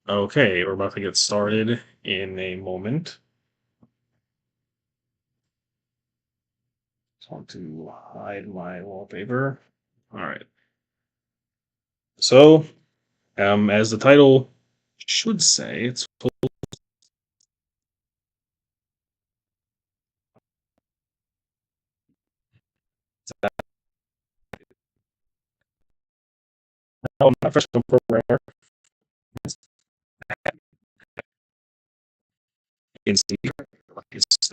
Okay, we're about to get started in a moment. Just want to hide my wallpaper. All right. So, as the title should say, it's my freshman programmer in senior, like it's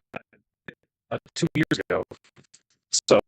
2 years ago. So,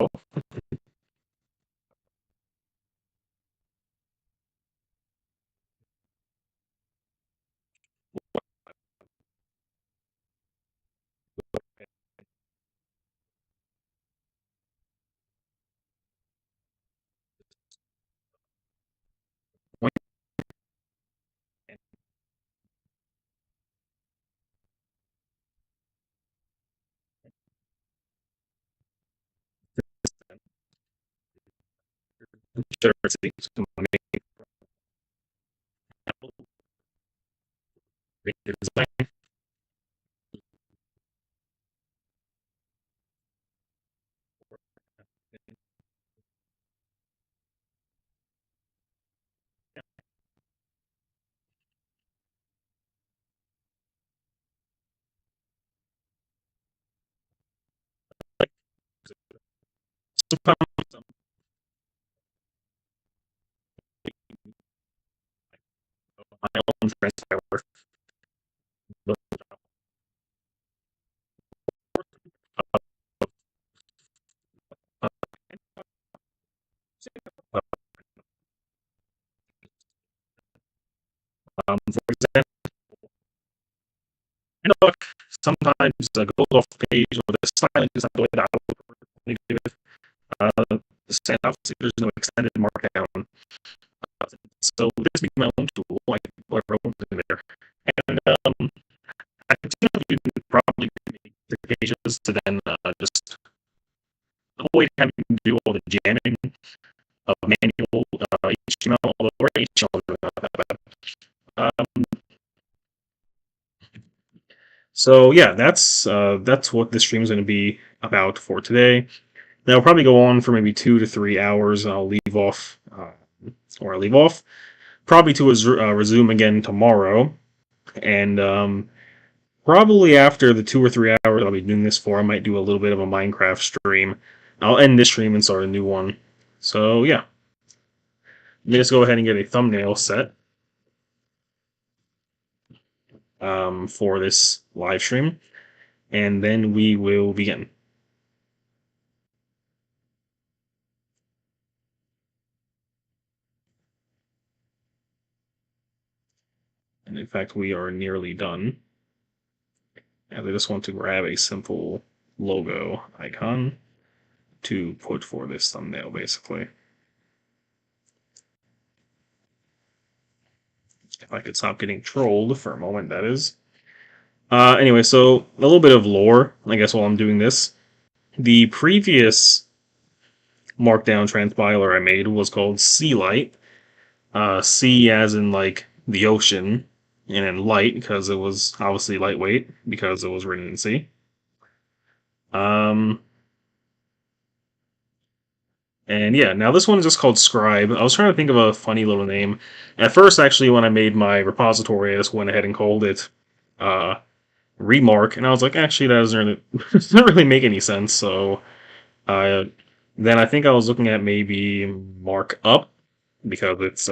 sometimes my own transpiler, but for example, look, sometimes goes off page or the styling is not the way that I would give it. The same, obviously, there's no extended markdown. So this became my own tool. I wrote in there, and I think you can probably make the pages to then just avoid having to do all the jamming of manual HTML, although HTML is not that bad. So yeah, that's what this stream is going to be about for today. Now I'll probably go on for maybe 2 to 3 hours. I'll leave off, or I'll leave off, probably to resume again tomorrow. And Probably after the 2 or 3 hours I'll be doing this for, I might do a little bit of a Minecraft stream. I'll end this stream and start a new one. So yeah, let me just go ahead and get a thumbnail set for this live stream, and then we will begin. And in fact, we are nearly done. And I just want to grab a simple logo icon to put for this thumbnail, basically. If I could stop getting trolled for a moment, that is. Anyway, so a little bit of lore, I guess, while I'm doing this. The previous Markdown Transpiler I made was called Sea Light. Sea as in like the ocean, and then light because it was obviously lightweight because it was written in C. Um, and yeah, now this one is just called Scribe. I was trying to think of a funny little name. At first, actually, when I made my repository, I just went ahead and called it uh, Remark, and I was like, actually, that doesn't really, doesn't really make any sense. So uh, then I think I was looking at maybe Markup because it's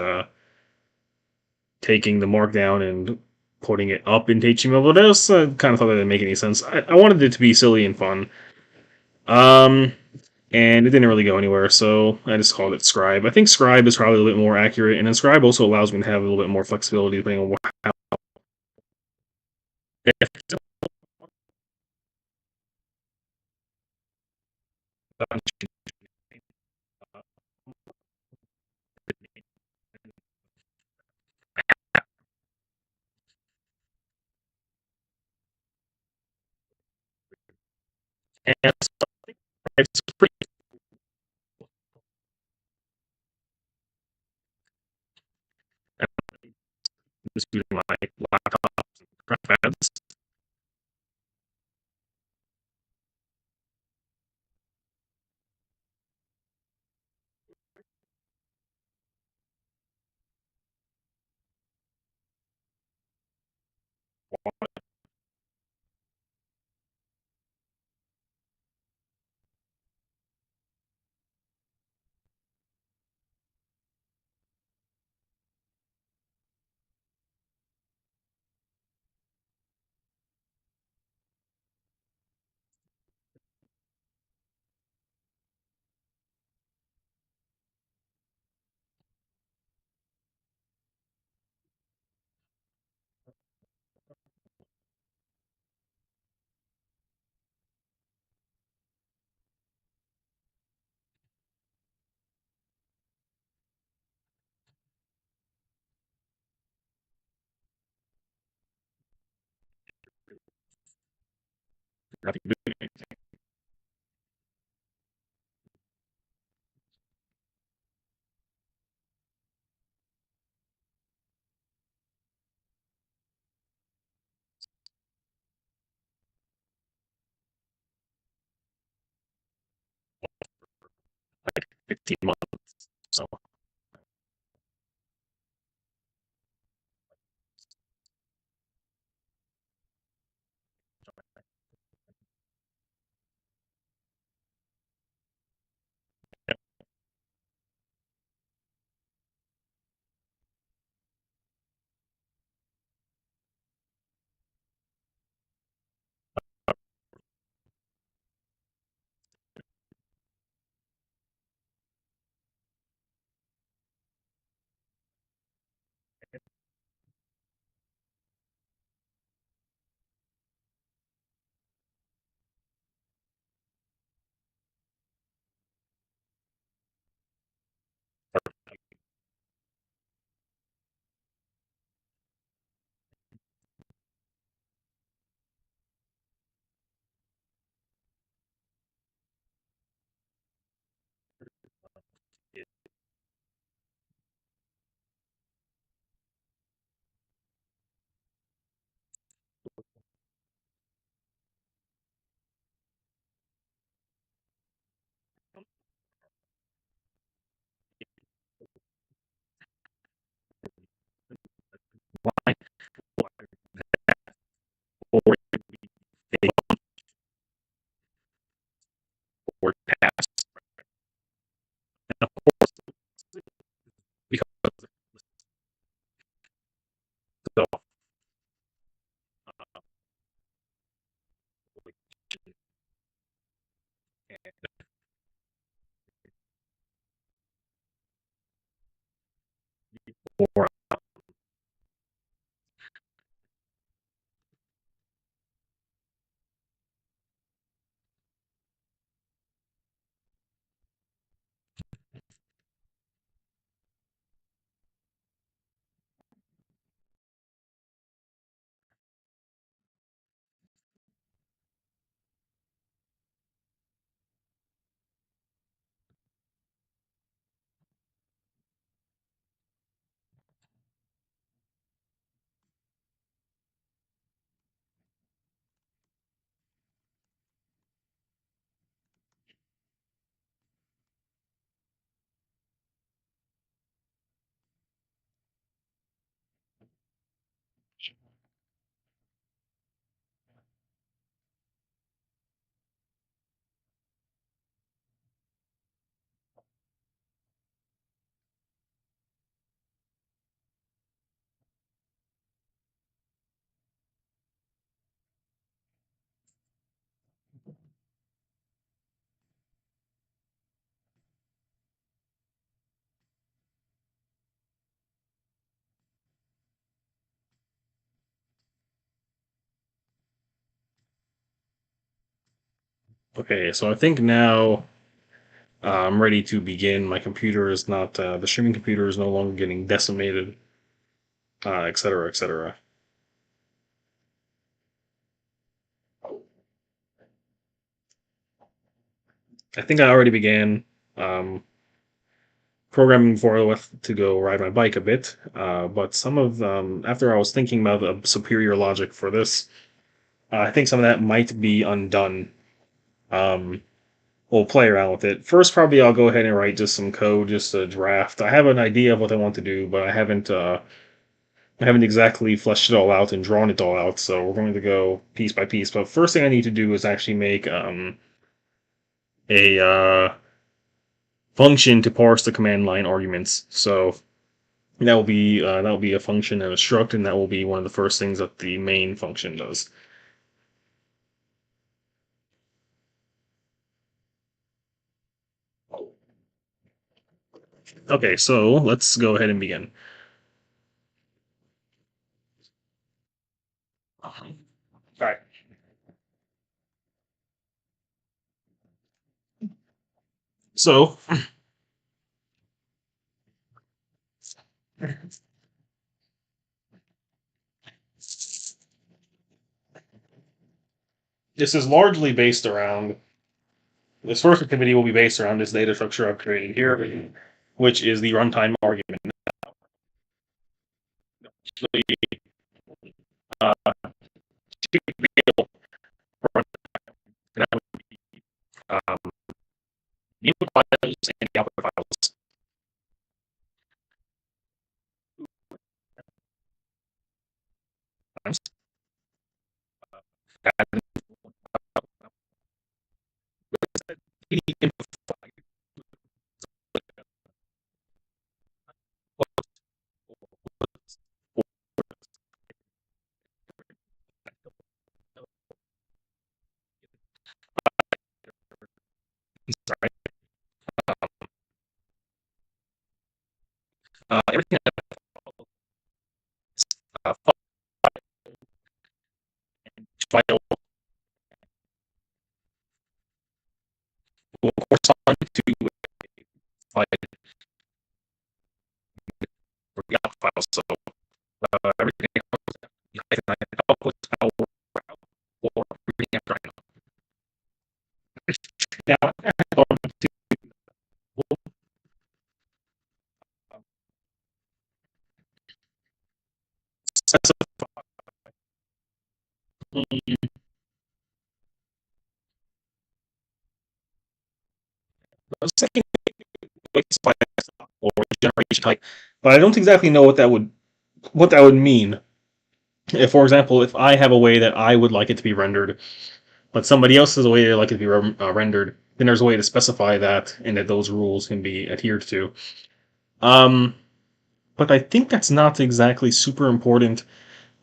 taking the markdown and putting it up into HTML, but I just kind of thought that didn't make any sense. I wanted it to be silly and fun. Um, and it didn't really go anywhere, so I just called it Scribe. I think Scribe is probably a little bit more accurate, and then Scribe also allows me to have a little bit more flexibility depending on how. And it's pretty just using my laptop pads. Nothing to do. 15 months. So more. Okay, so I think now I'm ready to begin. My computer is not, the streaming computer is no longer getting decimated, et cetera, et cetera. I think I already began programming before I left to go ride my bike a bit, but after I was thinking about the superior logic for this, I think some of that might be undone. Um, we'll play around with it. First, probably I'll go ahead and write just some code, just a draft. I have an idea of what I want to do, but I haven't exactly fleshed it all out and drawn it all out. So we're going to go piece by piece. But first thing I need to do is actually make a function to parse the command line arguments. So that will be a function and a struct, and that will be one of the first things that the main function does. Okay, so let's go ahead and begin. All right. So this is largely based around this first activity will be based around this data structure I've created here, which is the runtime argument. Uh, um, the input files and the output files. And the input sorry, everything uh, file will correspond to file for the output file. So everything output file or everything after now to specify the second or generation type, but I don't exactly know what that would mean. If, for example, if I have a way that I would like it to be rendered, but somebody else has a way they like it to be rendered, then there's a way to specify that and that those rules can be adhered to. Um, but I think that's not exactly super important,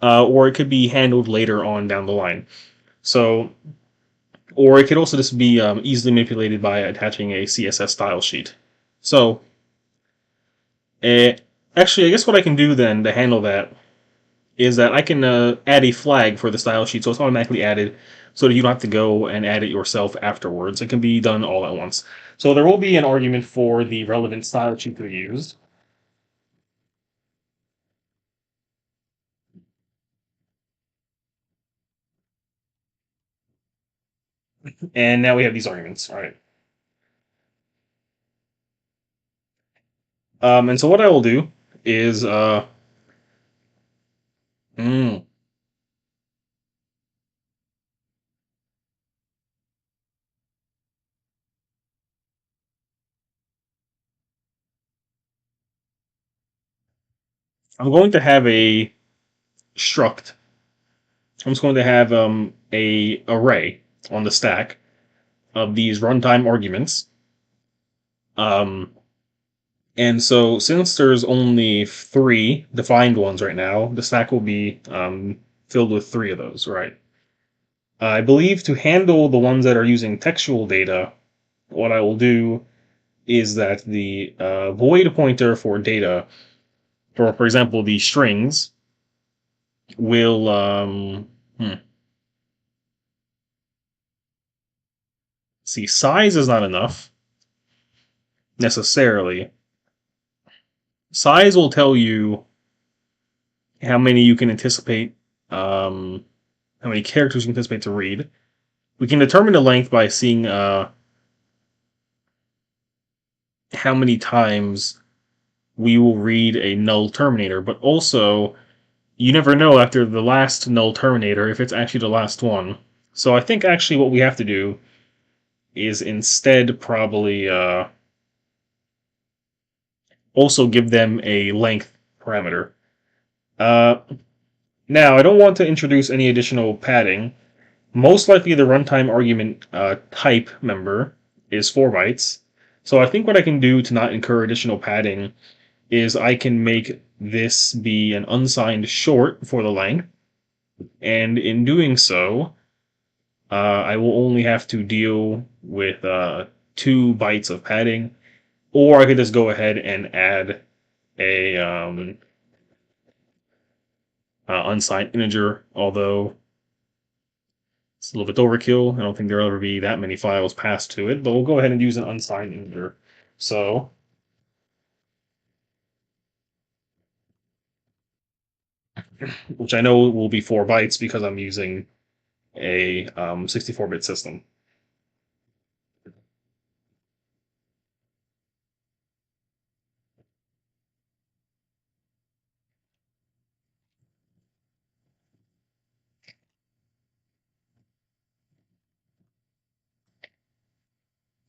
or it could be handled later on down the line. So, or it could also just be easily manipulated by attaching a CSS style sheet. So, uh, Actually, I guess what I can do then to handle that is that I can add a flag for the style sheet so it's automatically added so that you don't have to go and add it yourself afterwards. It can be done all at once. So there will be an argument for the relevant style sheet to be used. And now we have these arguments. All right. And so what I will do is mm, I'm going to have a struct. I'm just going to have a array on the stack of these runtime arguments. Um, and so since there's only three defined ones right now, the stack will be filled with three of those, right? I believe to handle the ones that are using textual data, what I will do is that the void pointer for data, for example, the strings, will see size is not enough necessarily. Size will tell you how many you can anticipate, how many characters you can anticipate to read. We can determine the length by seeing how many times we will read a null terminator, but also you never know after the last null terminator if it's actually the last one. So I think actually what we have to do is instead probably also give them a length parameter. Uh, Now, I don't want to introduce any additional padding. Most likely the runtime argument type member is 4 bytes. So I think what I can do to not incur additional padding is I can make this be an unsigned short for the length, and in doing so, I will only have to deal with 2 bytes of padding, or I could just go ahead and add a unsigned integer, although it's a little bit overkill. I don't think there'll ever be that many files passed to it, but we'll go ahead and use an unsigned integer. So, which I know will be 4 bytes because I'm using a 64-bit system.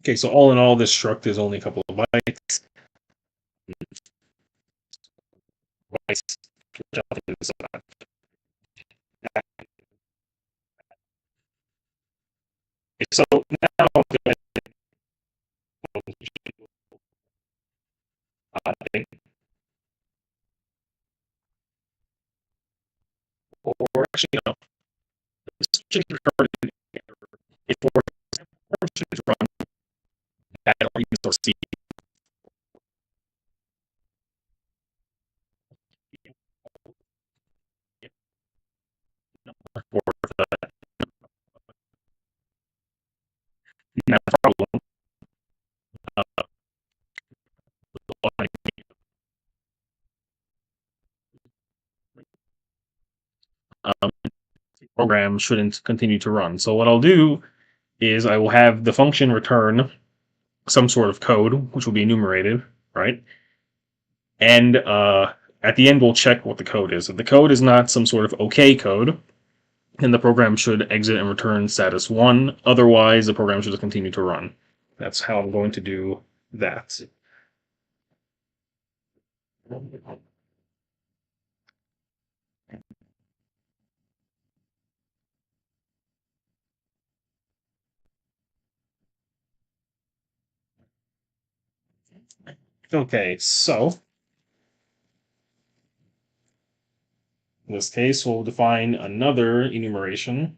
Okay, so all in all, this struct is only a couple of bytes. Bytes, which I think is so now I'm going to or actually, no, this should be recorded if we're to run that arguments or C for that problem. Um, program shouldn't continue to run. So what I'll do is I will have the function return some sort of code, which will be enumerated, right? And at the end, we'll check what the code is. If the code is not some sort of OK code, then the program should exit and return status 1. Otherwise, the program should just continue to run. That's how I'm going to do that. Okay, so in this case, we'll define another enumeration.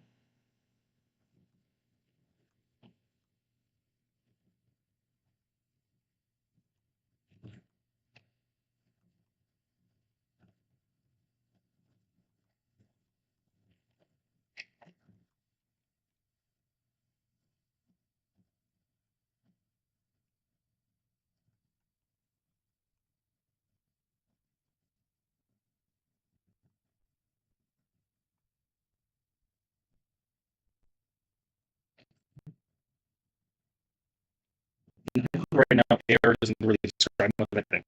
right now, error doesn't really describe much of anything.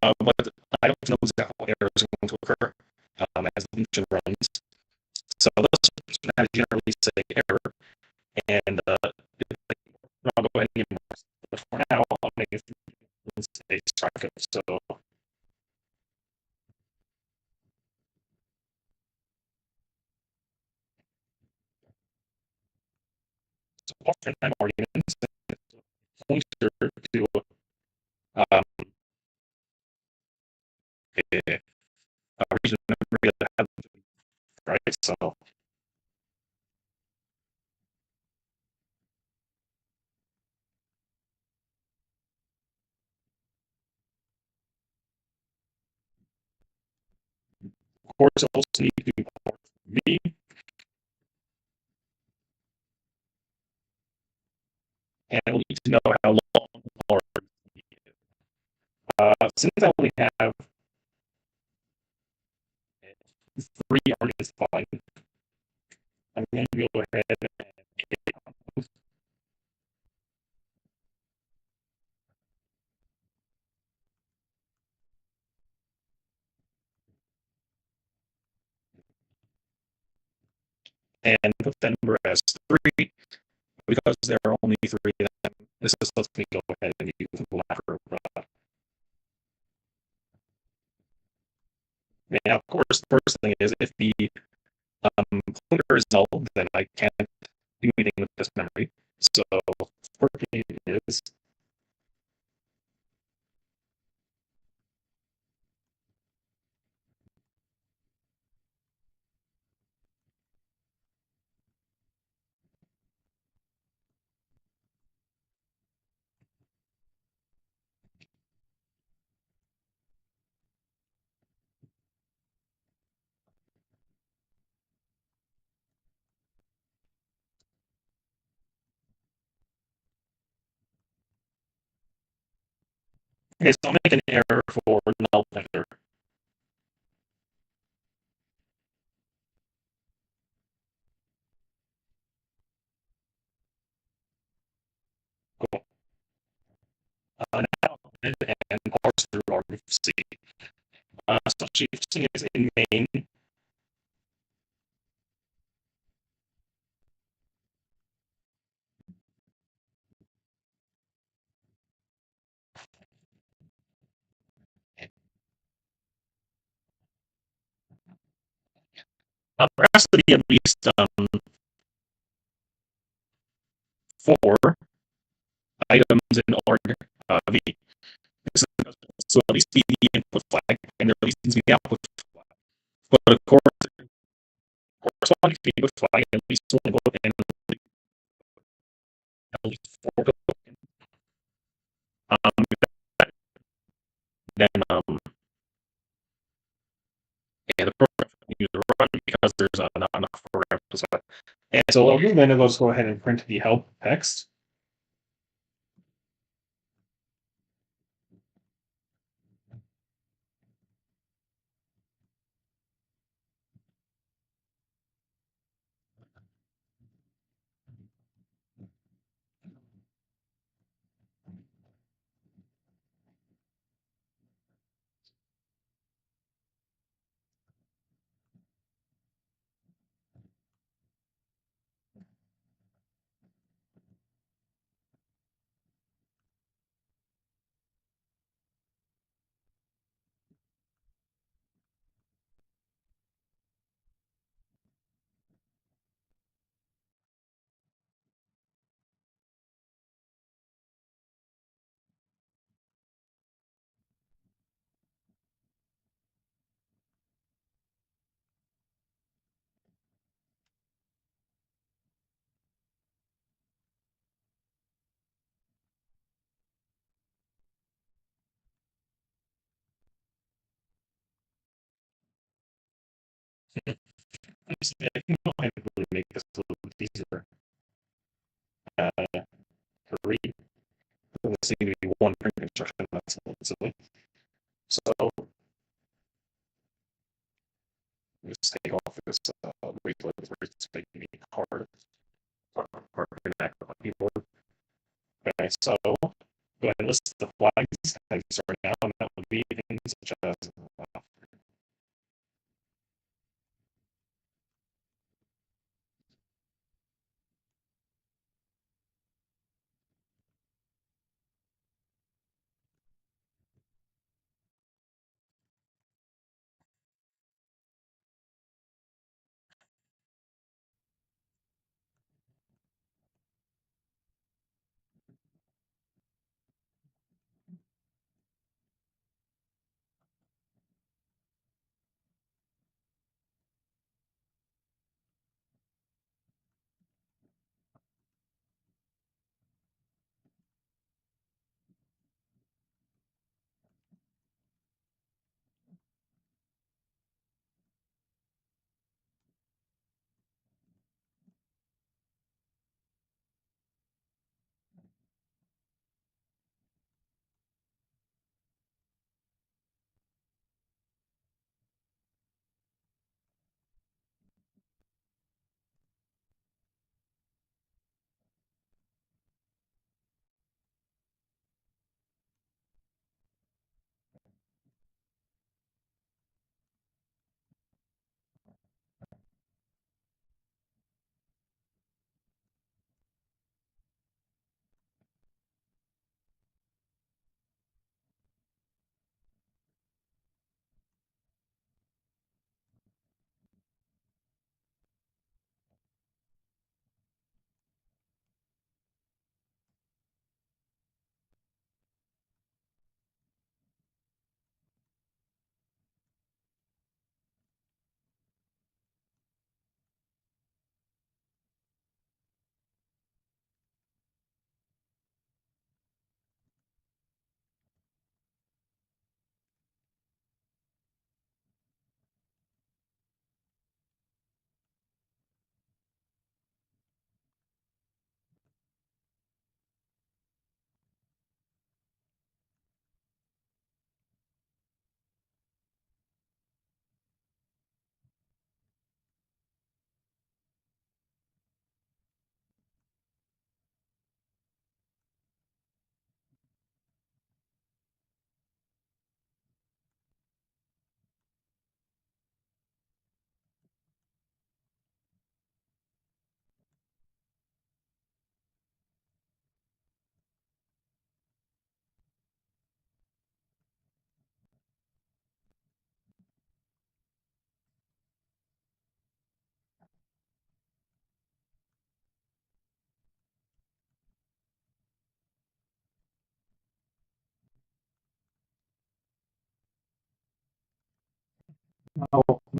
But I don't know exactly what error is going to occur as the function runs. So those generally say error, and I'll go ahead and give more. But for now, I'll make it say strike. So often I'm arguments pointer to um, a region of memory that has right. So of course, it also need to do port V, and we'll need to know how long port V is. Since I only have three arguments defined, I'm going to go ahead and hit and put that number as three. Because there are only three, then this just lets me go ahead and use the latter. Yeah, of course, the first thing is if the pointer is null, then I can't do anything with this memory. So working is okay. So I'll make an error for null pointer. Cool. Now and parse through argc. So argc is in main. There has to be at least four items in arg v. So at least be the input flag, and there at least needs to be the output flag. But of course, corresponding to the input flag, at least one input and at least four tokens. Then yeah, the program needs to run because there's not enough program to select. And so what we're going to go ahead and print the help text. I can go ahead and really make this a little bit easier to read. Let's see, maybe one print instruction. That's a little silly. So let's take off this wait where it's making me hard. Hard to connect on keyboard. Okay, so go ahead and list the flags as you start now, and that would be things such as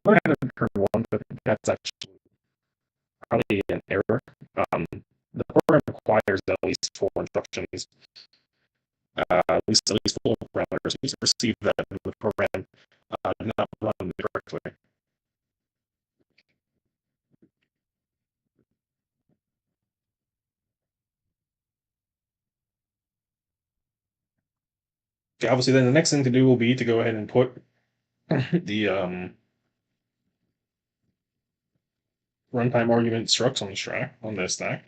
go ahead and turn one, but that's actually probably an error. The program requires at least four instructions, at least four parameters. You perceive that the program did not run correctly. Okay, obviously, then the next thing to do will be to go ahead and put the runtime argument structs on the stack on this stack.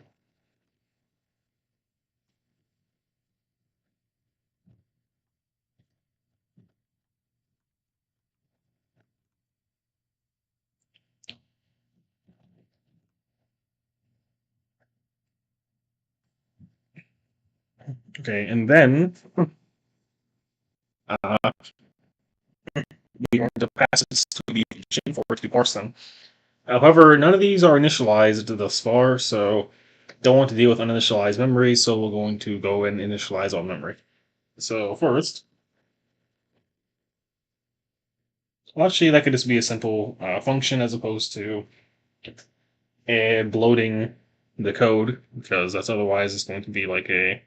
Okay, and then uh, we want to pass it to the function for it to parse them. However, none of these are initialized thus far, so don't want to deal with uninitialized memory, so we're going to go and initialize all memory. So first, well, actually, that could just be a simple function as opposed to bloating the code, because that's otherwise it's going to be like a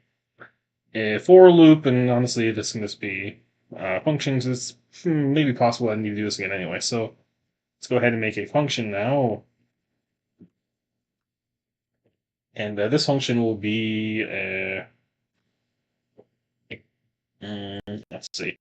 for loop, and honestly, this can just be functions. It's maybe possible I need to do this again anyway. So let's go ahead and make a function now, and this function will be let's see.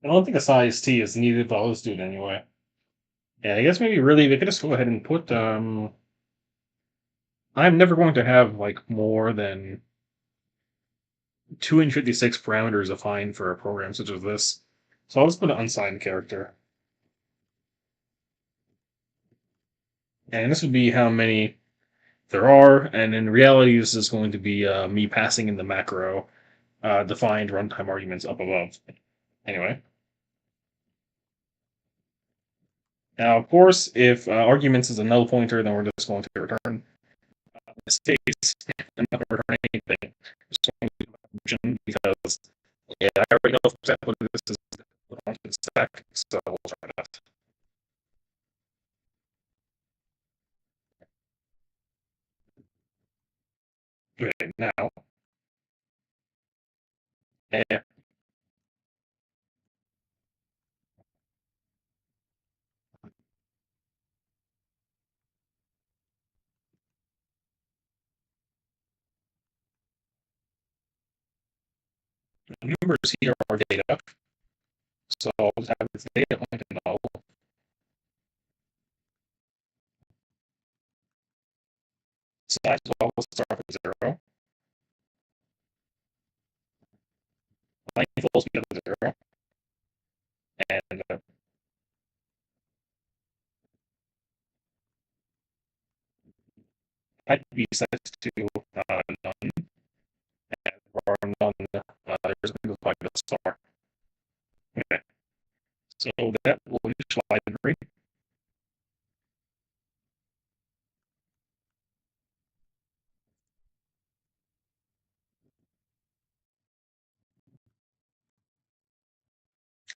I don't think a size T is needed, but let's do it anyway. Yeah, I guess maybe really they could just go ahead and put I'm never going to have like more than 256 parameters defined for a program such as this. So I'll just put an unsigned character. And this would be how many there are, and in reality this is going to be me passing in the macro defined runtime arguments up above. Anyway. Now, of course, if arguments is a null pointer, then we're just going to return. In this case, I'm not going to return anything. I'm just going to do a function because yeah, I already know, for example, this is on the stack, so we'll try that. Okay, now, and the numbers here are data, so I'll just have this data point to null. Size will always start with 0. Length will also be at 0. And type be set to none, and for none, there's going to be a star. Okay, so that will initialize library.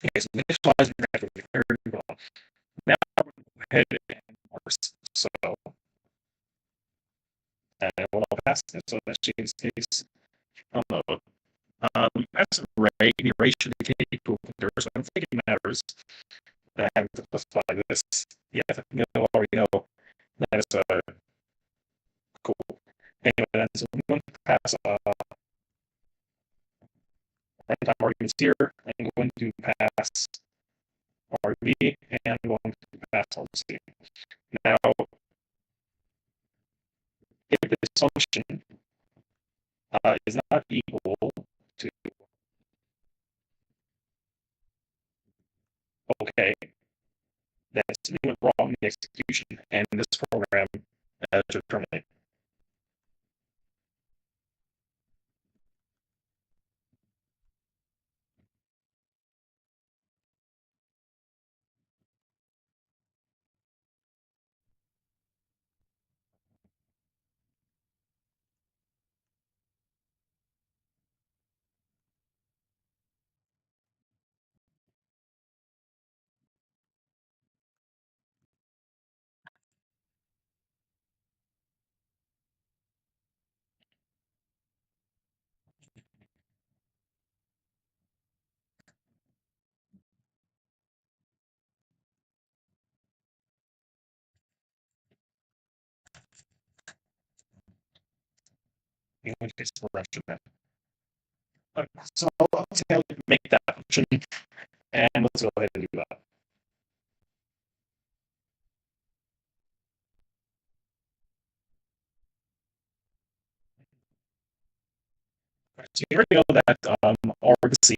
Okay, so initialize very well. Now I'm going to go ahead and parse. So, and what I'll pass is, so that's in this case, I don't know. We pass an array, the array should indicate to a pointer, so I don't think it matters that I have to specify this. Yeah, you already know that is cool. Anyway, then, so I'm going to pass runtime arguments here. I'm going to pass RB, and I'm going to pass RC. Now, if this function is not equal to okay, then something went wrong in the execution, and this program should terminate. In which case, we're should that. So let's see how we make that function, and let's go ahead and do that. So you already know that argc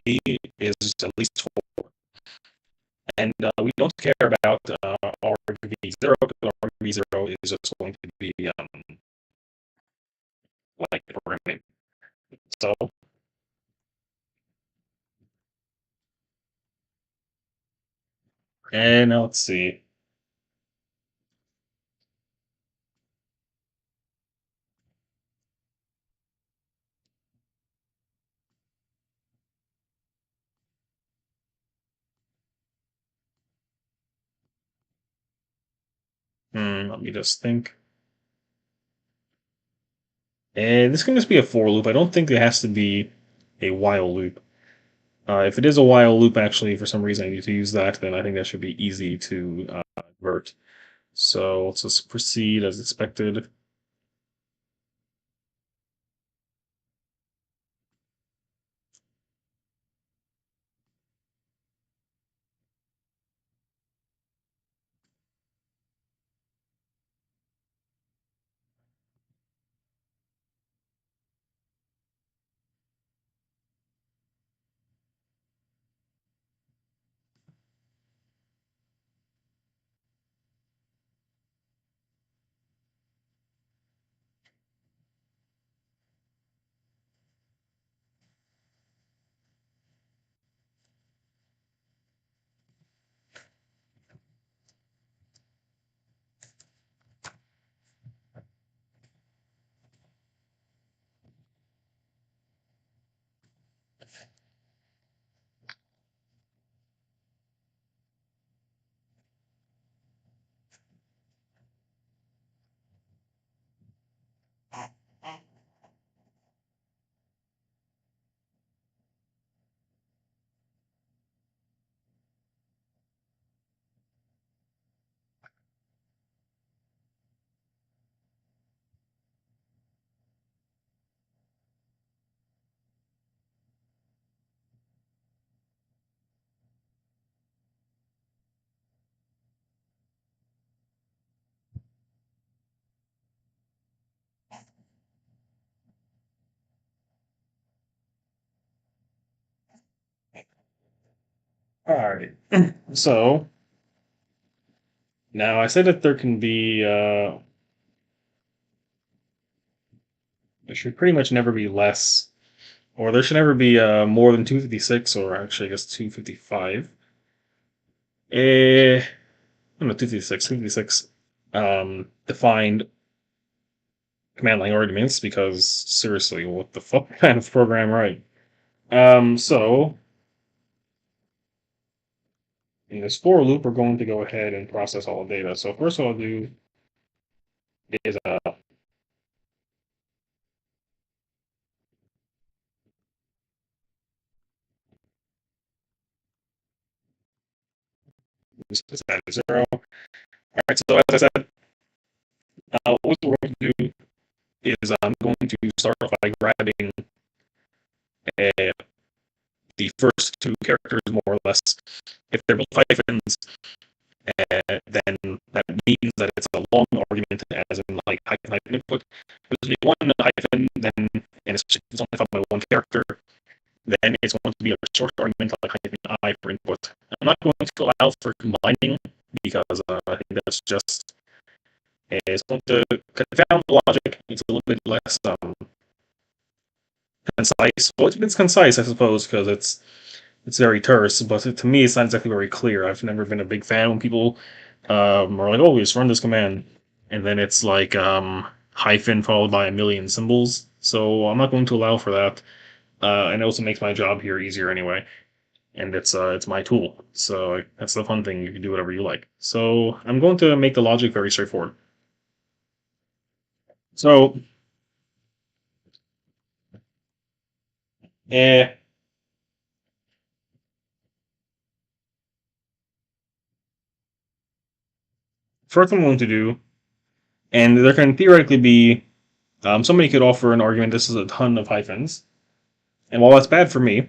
is at least 4, and we don't care about argv0 because argv0 is just going to be like programming. So and now let's see. Let me just think. And this can just be a for loop. I don't think it has to be a while loop. If it is a while loop, actually, for some reason I need to use that, then I think that should be easy to convert. So let's just proceed as expected. Alright. So now I said that there can be there should pretty much never be less, or there should never be more than 256, or actually I guess 255. No, 256, 256 defined command line arguments, because seriously, what the fuck kind of program, right? So in this for loop, we're going to go ahead and process all the data. So first what I'll do is set that to 0. All right, so as I said, what we're going to do is I'm going to start off by grabbing uh, the first two characters, more or less. If they're both hyphens, then that means that it's a long argument, as in like hyphen hyphen input. If there's only one hyphen, then and it's only followed by one character, then it's going to be a short argument like hyphen I for input. I'm not going to allow for combining, because I think that's just it's going to confound the logic. It's a little bit less concise. Well, it's concise, I suppose, because it's very terse, but to me, it's not exactly very clear. I've never been a big fan when people are like, "Oh, we just run this command," and then it's like hyphen followed by a million symbols. So I'm not going to allow for that, and it also makes my job here easier anyway. And it's my tool, so that's the fun thing. You can do whatever you like. So I'm going to make the logic very straightforward. So, eh, first I'm going to do, and there can theoretically be somebody could offer an argument. This is a ton of hyphens, and while that's bad for me,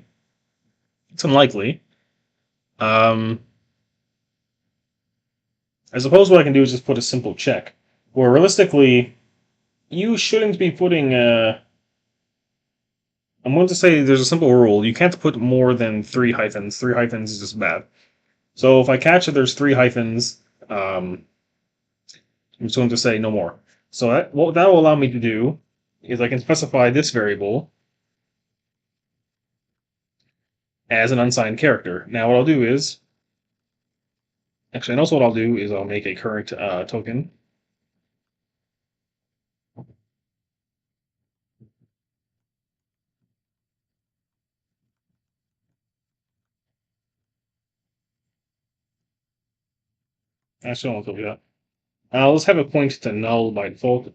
it's unlikely. Um, I suppose what I can do is just put a simple check, where realistically, you shouldn't be putting. I'm going to say there's a simple rule: you can't put more than three hyphens. Three hyphens is just bad. So if I catch that there's three hyphens, I'm just going to say no more. So what that will allow me to do is I can specify this variable as an unsigned character. Now what I'll do is, actually, and also what I'll do is I'll make a current token. Actually, I won't do that. I'll just have it point to null by default.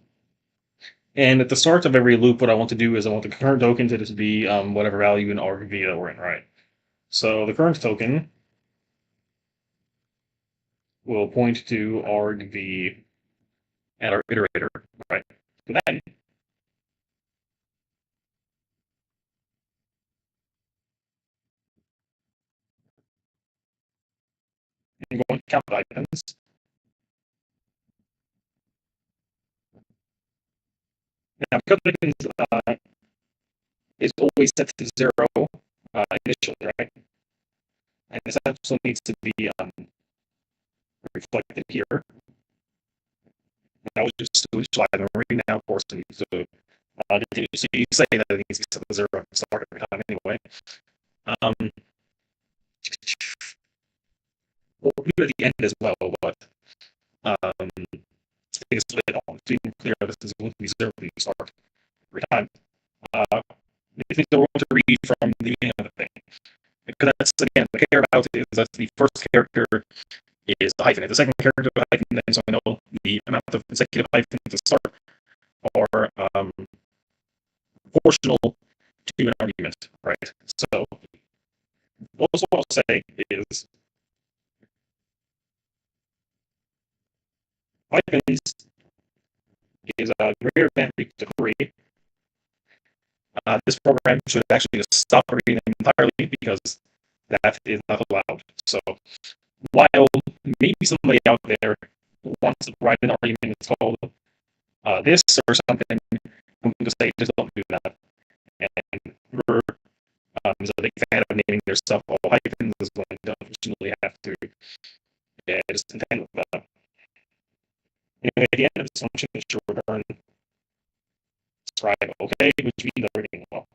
And at the start of every loop, what I want to do is I want the current token to just be whatever value in argv that we're in, right? So the current token will point to argv at our iterator, right? So then I'm going to count items. Now, because items is always set to 0 initially, right? And this also needs to be reflected here. That was just to slide memory. Now, of course, it needs to continue. So you say that it needs to be set to 0 at the start every time anyway. Um, we'll do it at the end as well, but it's being split on. So you can clear this is going to be 0 when you start every time. These things are going to read from the beginning of the thing. Because that's, again, what I care about is that the first character is the hyphen. If the second character is the hyphen, then so I know the amount of consecutive hyphens to start are proportional to an argument, right? So, also what I'll say is hyphens is greater than or equal to 3. This program should actually just stop reading them entirely, because that is not allowed. So, while maybe somebody out there wants to write an argument that's called this or something, I'm going to say just don't do that. And we're is a big fan of naming their stuff all hyphens as well. You don't usually have to, yeah, just contend with that. Anyway, at the end of this function, it should return scribe okay, which means everything well.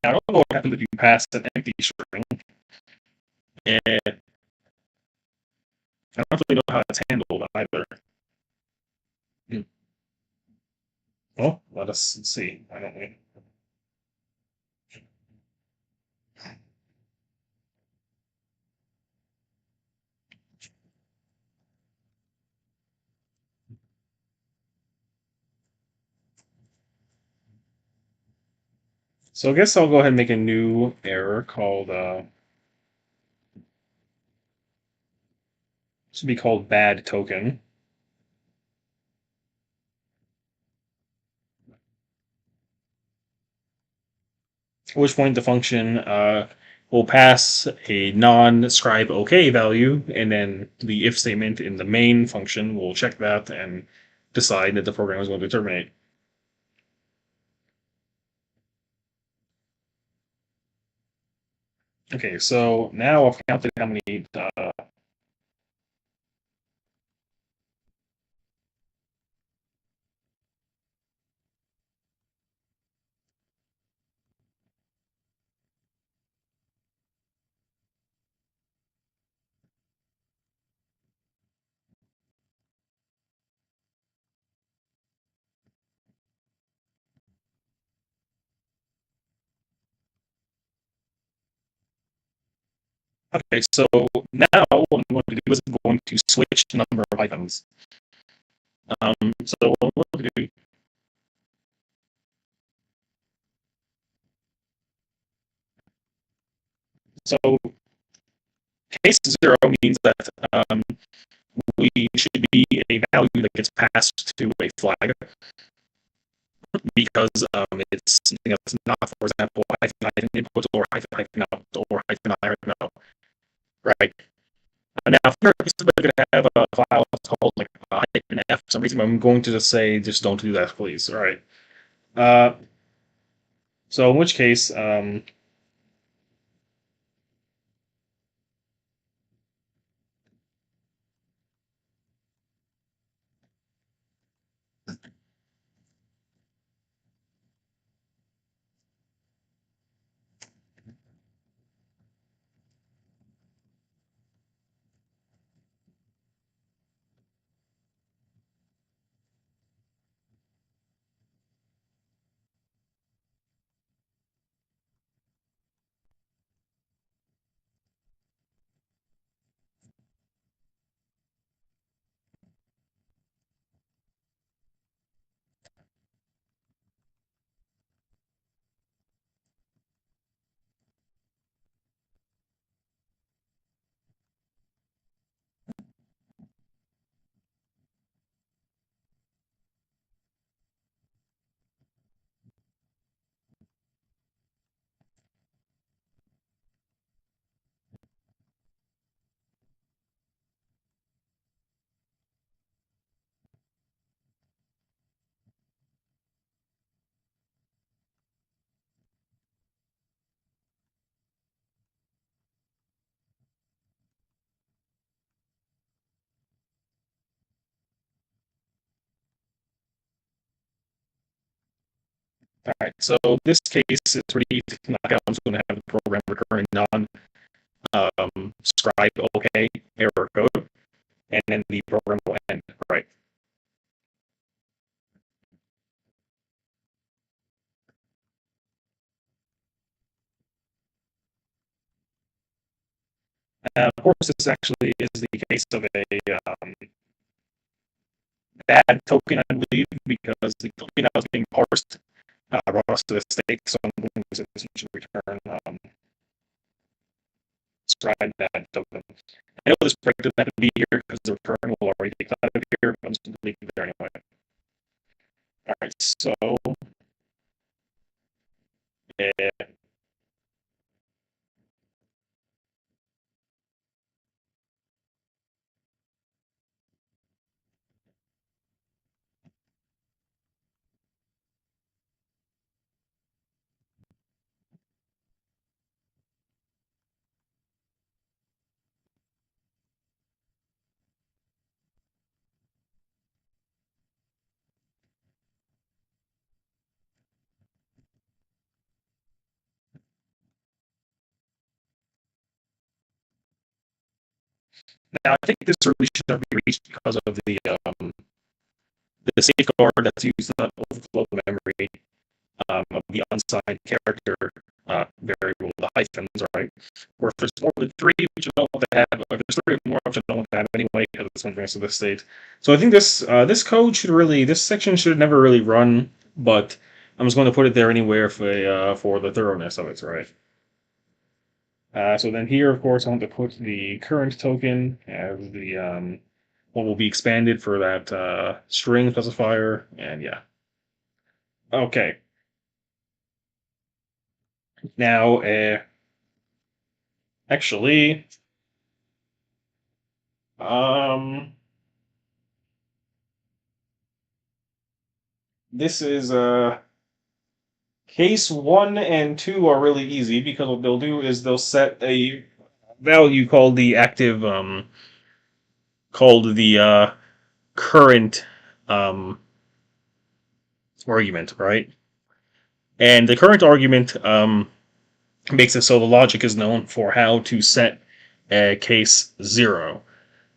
Now, I don't know what happens if you pass an empty string, and I don't really know how that's handled either. Hmm. Well, let us see. I don't know. So I guess I'll go ahead and make a new error called, should be called bad token. At which point the function will pass a non-scribe OK value, and then the if statement in the main function will check that and decide that the program is going to terminate. Okay, so now I've counted how many. Okay, so now what I'm going to do is I'm going to switch the number of items. So what I'm going to do, so case 0 means that we should be a value that gets passed to a flag because it's something that's not, for example, hyphen input or hyphen out or hyphen I hyphen out, right? Now, if you're going to have a file that's called like hyphen F for some reason, I'm going to just say, just don't do that, please. All right. Uh, so in which case, all right. So this case is pretty easy to knock out. I'm just going to have the program return non scribe OK error code, and then the program will end. Right. Of course, this actually is the case of a bad token, I believe, because the token that was being parsed brought us to the state, so I'm going to should return scribe that token. I know this break doesn't have to be here because the return will already take out of here, but I'm just going to leave it there anyway. Alright, so uh, now I think this really should not be reached because of the safeguard that's used on overflow memory of the unsigned character variable, the hyphens, right? Or if there's more than three, which you don't want to have, if there's three or more, which you don't want to have anyway, because this one brings to this state. So I think this code should really, this section should never really run, but I'm just going to put it there anywhere for the thoroughness of it, right? So then here, of course, I want to put the current token as the what will be expanded for that string specifier, and yeah. Okay. Now, actually, um, this is case one and two are really easy because what they'll do is they'll set a value called the active called the current um argument, right? And the current argument makes it so the logic is known for how to set a case zero,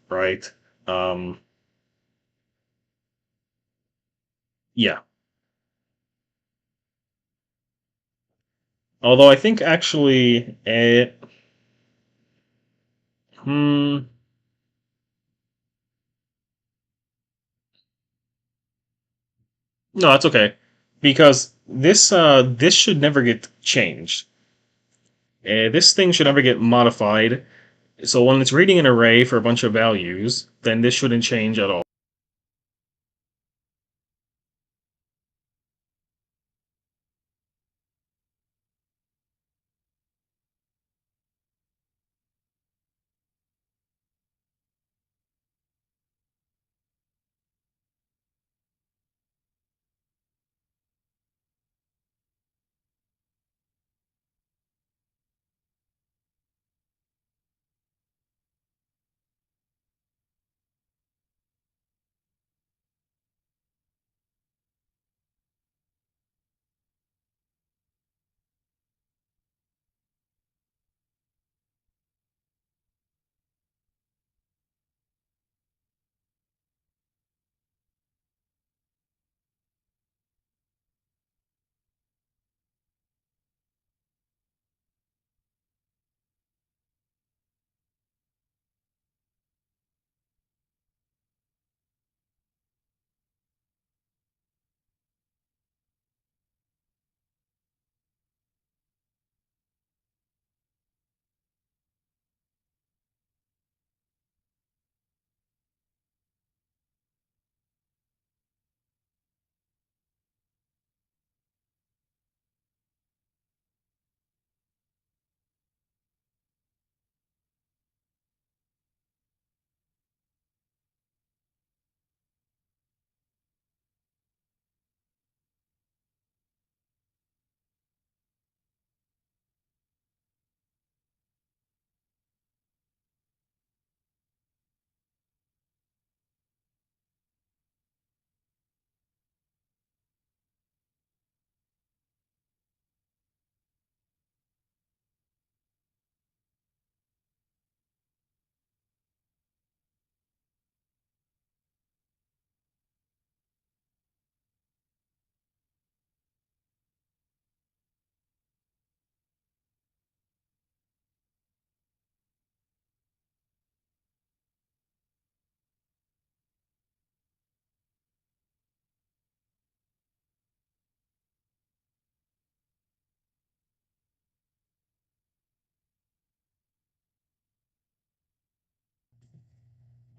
right? Um, yeah. Although I think actually, hmm, no, it's okay because this should never get changed. This thing should never get modified. So when it's reading an array for a bunch of values, then this shouldn't change at all.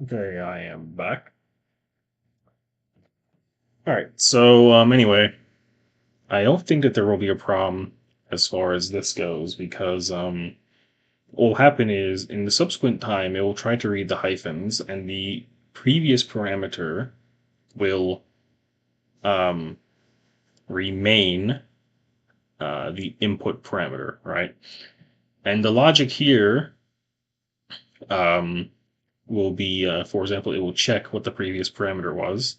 Okay, I am back. All right. So anyway, I don't think that there will be a problem as far as this goes because what will happen is in the subsequent time it will try to read the hyphens and the previous parameter will um remain the input parameter, right? And the logic here um will be, for example, it will check what the previous parameter was.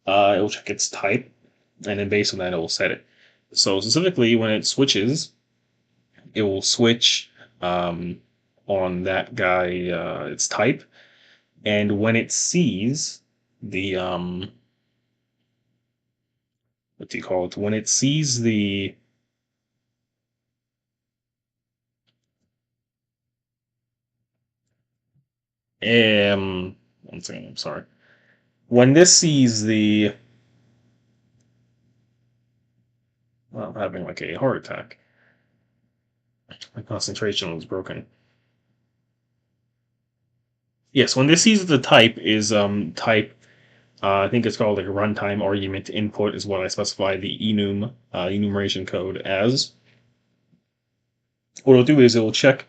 It will check its type, and then based on that, it will set it. So specifically, when it switches, it will switch um, on that guy its type, and when it sees the what do you call it? When it sees the 1 second, I'm sorry. When this sees the, well, I'm having like a heart attack. My concentration was broken. Yes, when this sees the type is type. I think it's called like a runtime argument input is what I specify the enum enumeration code as. What it'll do is it will check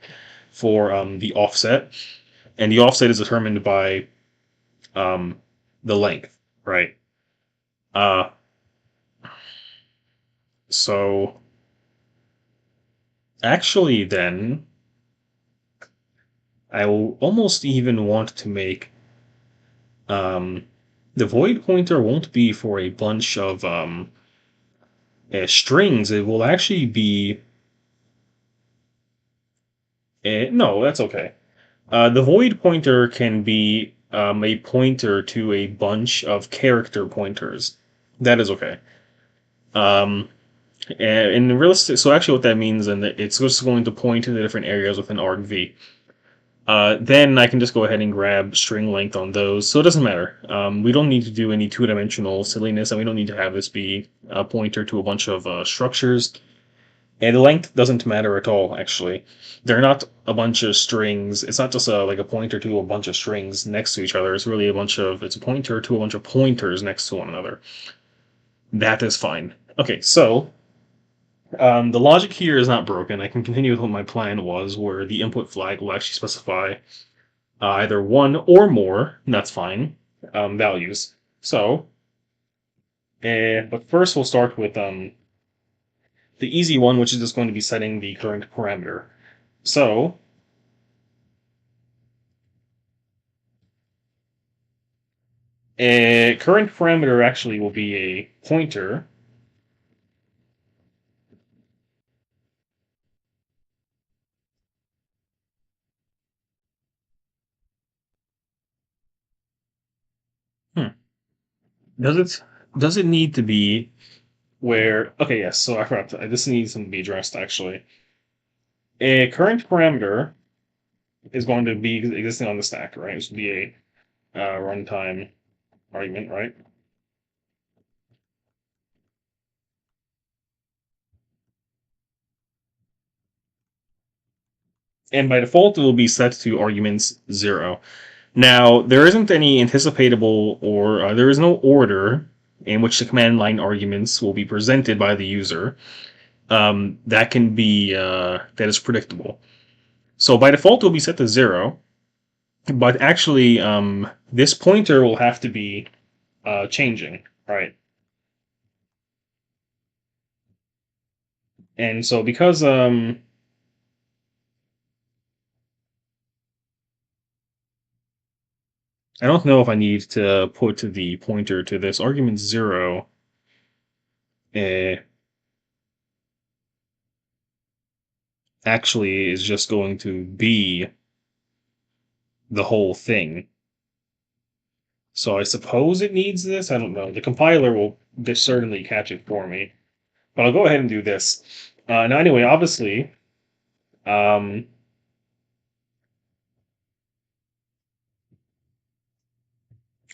for the offset, and the offset is determined by um, the length, right? Uh, so actually, then I will almost even want to make um, the void pointer won't be for a bunch of strings. It will actually be no, that's okay. The void pointer can be a pointer to a bunch of character pointers. That is okay. Um, and in realistic, so actually, what that means, and it's just going to point to the different areas within argv. Then I can just go ahead and grab string length on those, so it doesn't matter. We don't need to do any two-dimensional silliness, and we don't need to have this be a pointer to a bunch of structures. And the length doesn't matter at all, actually. They're not a bunch of strings. It's not just like a pointer to a bunch of strings next to each other. It's a pointer to a bunch of pointers next to one another. That is fine. Okay, so the logic here is not broken. I can continue with what my plan was, where the input flag will actually specify either one or more, and that's fine, values. So, but first we'll start with the easy one, which is just going to be setting the current parameter. So, a current parameter actually will be a pointer. Hmm. Does it does it need to be where? Okay, yes. So I forgot. This needs to be addressed actually. A current parameter is going to be existing on the stack, right? This would be a runtime argument, right? And by default, it will be set to arguments 0. Now, there isn't any anticipatable or there is no order in which the command line arguments will be presented by the user. That is predictable. So by default, it will be set to 0, but actually, this pointer will have to be changing, right? And so because I don't know if I need to put the pointer to this argument 0. Uh, Actually is just going to be the whole thing. So I suppose it needs this. I don't know. The compiler will certainly catch it for me. But I'll go ahead and do this. Now, anyway, obviously, um,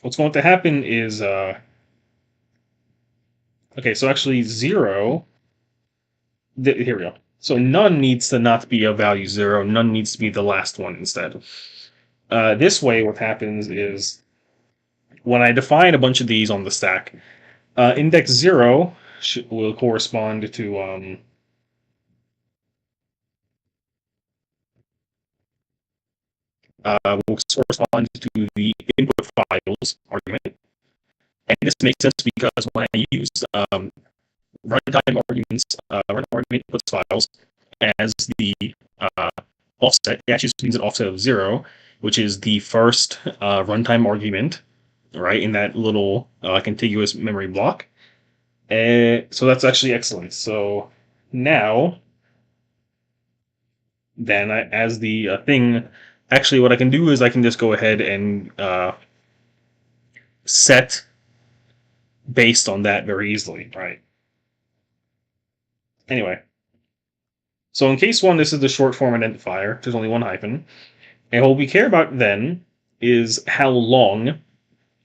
what's going to happen is, okay, so actually 0, here we go. So none needs to not be a value 0. None needs to be the last one instead. This way, what happens is when I define a bunch of these on the stack, index 0 will correspond to will correspond to the input files argument. And this makes sense because when I use runtime arguments, runtime argument inputs files as the uh, offset, it actually means an offset of 0, which is the first runtime argument, right, in that little contiguous memory block. So that's actually excellent. So now, then, as the thing, actually, what I can do is I can just go ahead and set based on that very easily, right? Anyway, so in case one, this is the short form identifier. There's only one hyphen. And what we care about then is how long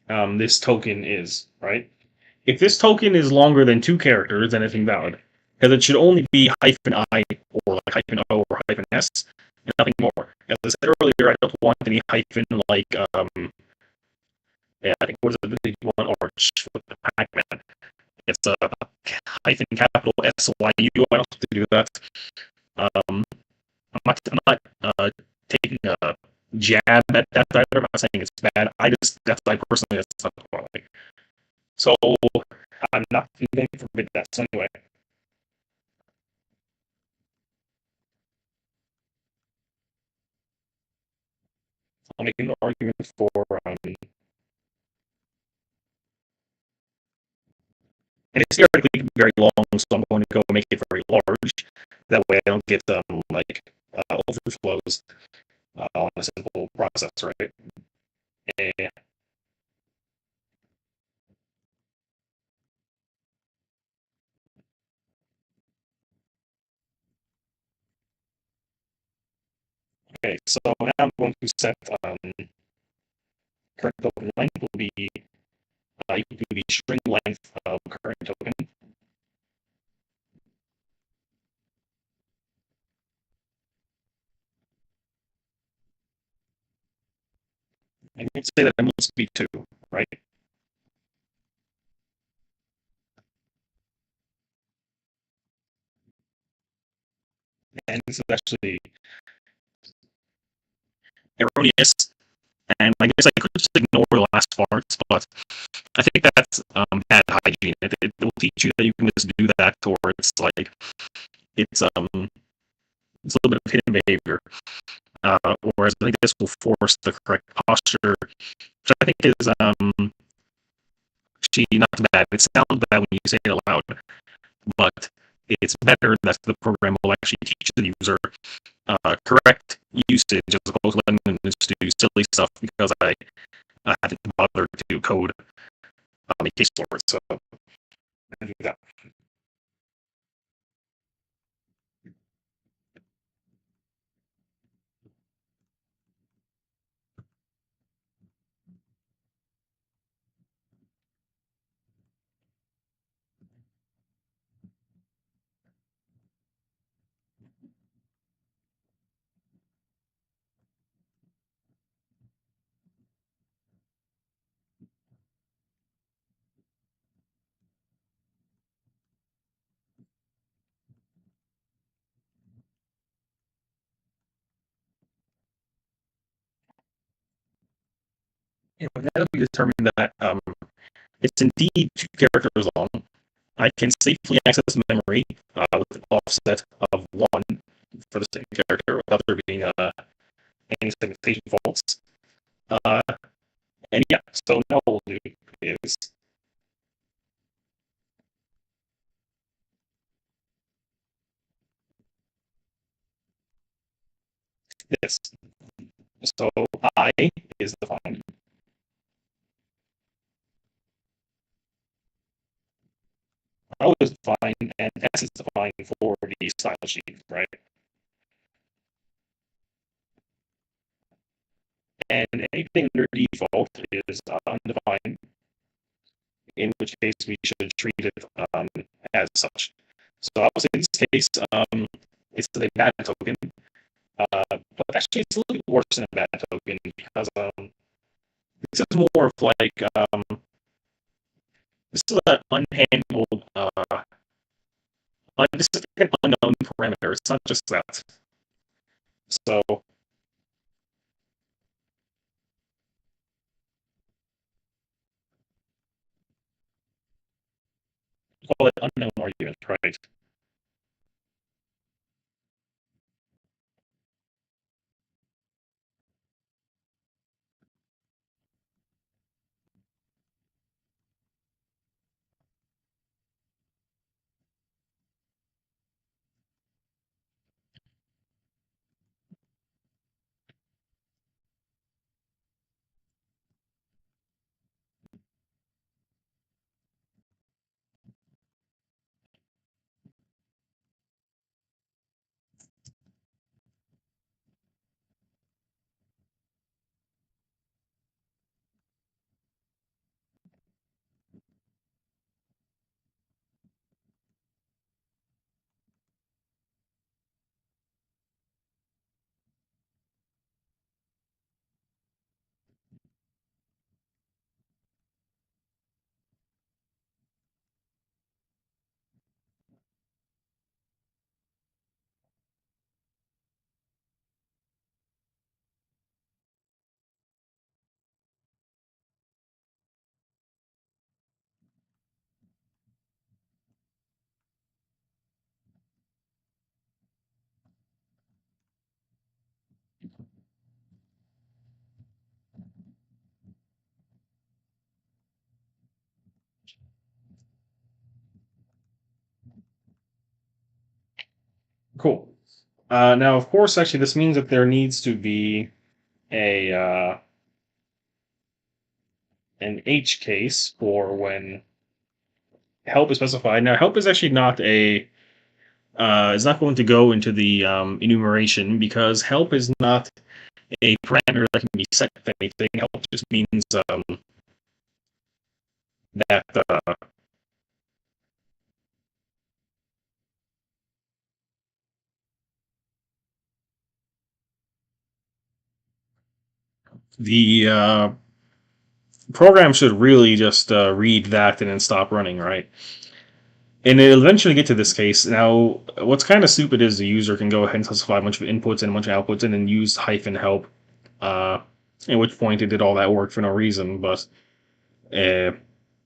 this token is, right? If this token is longer than 2 characters, then it's invalid. Because it should only be hyphen I or like hyphen O or hyphen S and nothing more. As I said earlier, I don't want any hyphen like, yeah, I think what is it, the one arch with the Pac-Man. It's a hyphen capital SYU. I don't have to do that. I'm not taking a jab at that either. I'm not saying it's bad. That's I personally, that's not quality. So I'm not going to forbid that. So anyway, I'll make an argument for, and it's theoretically very long, so I'm going to go make it very large. That way I don't get like overflows on a simple process, right? And, okay, so now I'm going to set current token length will be equal to the string length of current token. And you can say that it must be 2, right? And this is actually erroneous. And I guess I could just ignore the last parts, but I think that's bad hygiene. It will teach you that you can just do that, or it's like it's a little bit of hidden behavior. Whereas I think this will force the correct posture, which I think is actually not bad. It sounds bad when you say it aloud, but it's better that the program will actually teach the user correct usage as opposed to letting them just do silly stuff because I haven't bothered to code a case for it. So I do that. Now that we determined that it's indeed 2 characters long, I can safely access memory with an offset of 1 for the same character without there being any segmentation faults. Uh, and yeah, so now what we'll do is this. So I is defined. O is defined, and S is defined for the style sheet, right? And anything under default is undefined, in which case we should treat it as such. So I would say in this case, it's a bad token. But actually, it's a little bit worse than a bad token because this is more of like this is an unhandled, this is an unknown parameter. It's not just that. So call it unknown argument, right? Cool. Now, of course, actually, this means that there needs to be a an H case for when help is specified. Now, help is actually not a is not going to go into the enumeration because help is not a parameter that can be set to anything. Help just means that the program should really just read that and then stop running, right? And it'll eventually get to this case. Now, what's kind of stupid is the user can go ahead and specify a bunch of inputs and a bunch of outputs and then use hyphen help, uh, at which point it did all that work for no reason, but uh,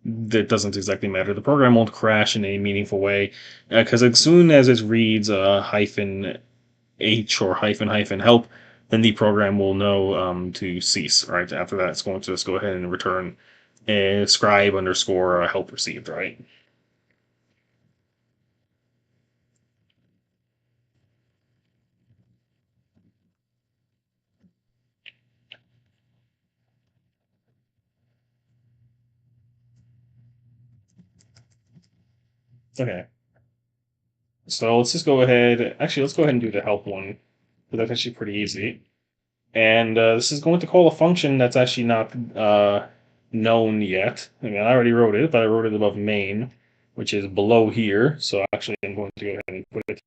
that doesn't exactly matter. The program won't crash in a meaningful way because as soon as it reads hyphen h or hyphen hyphen help, then the program will know to cease. Right after that, it's going to just go ahead and return scribe underscore help received. Right. Okay. So let's just go ahead. Actually, let's go ahead and do the help one. But that's actually pretty easy. And this is going to call a function that's actually not known yet. I mean, I already wrote it, but I wrote it above main, which is below here. So actually, I'm going to go ahead and put it.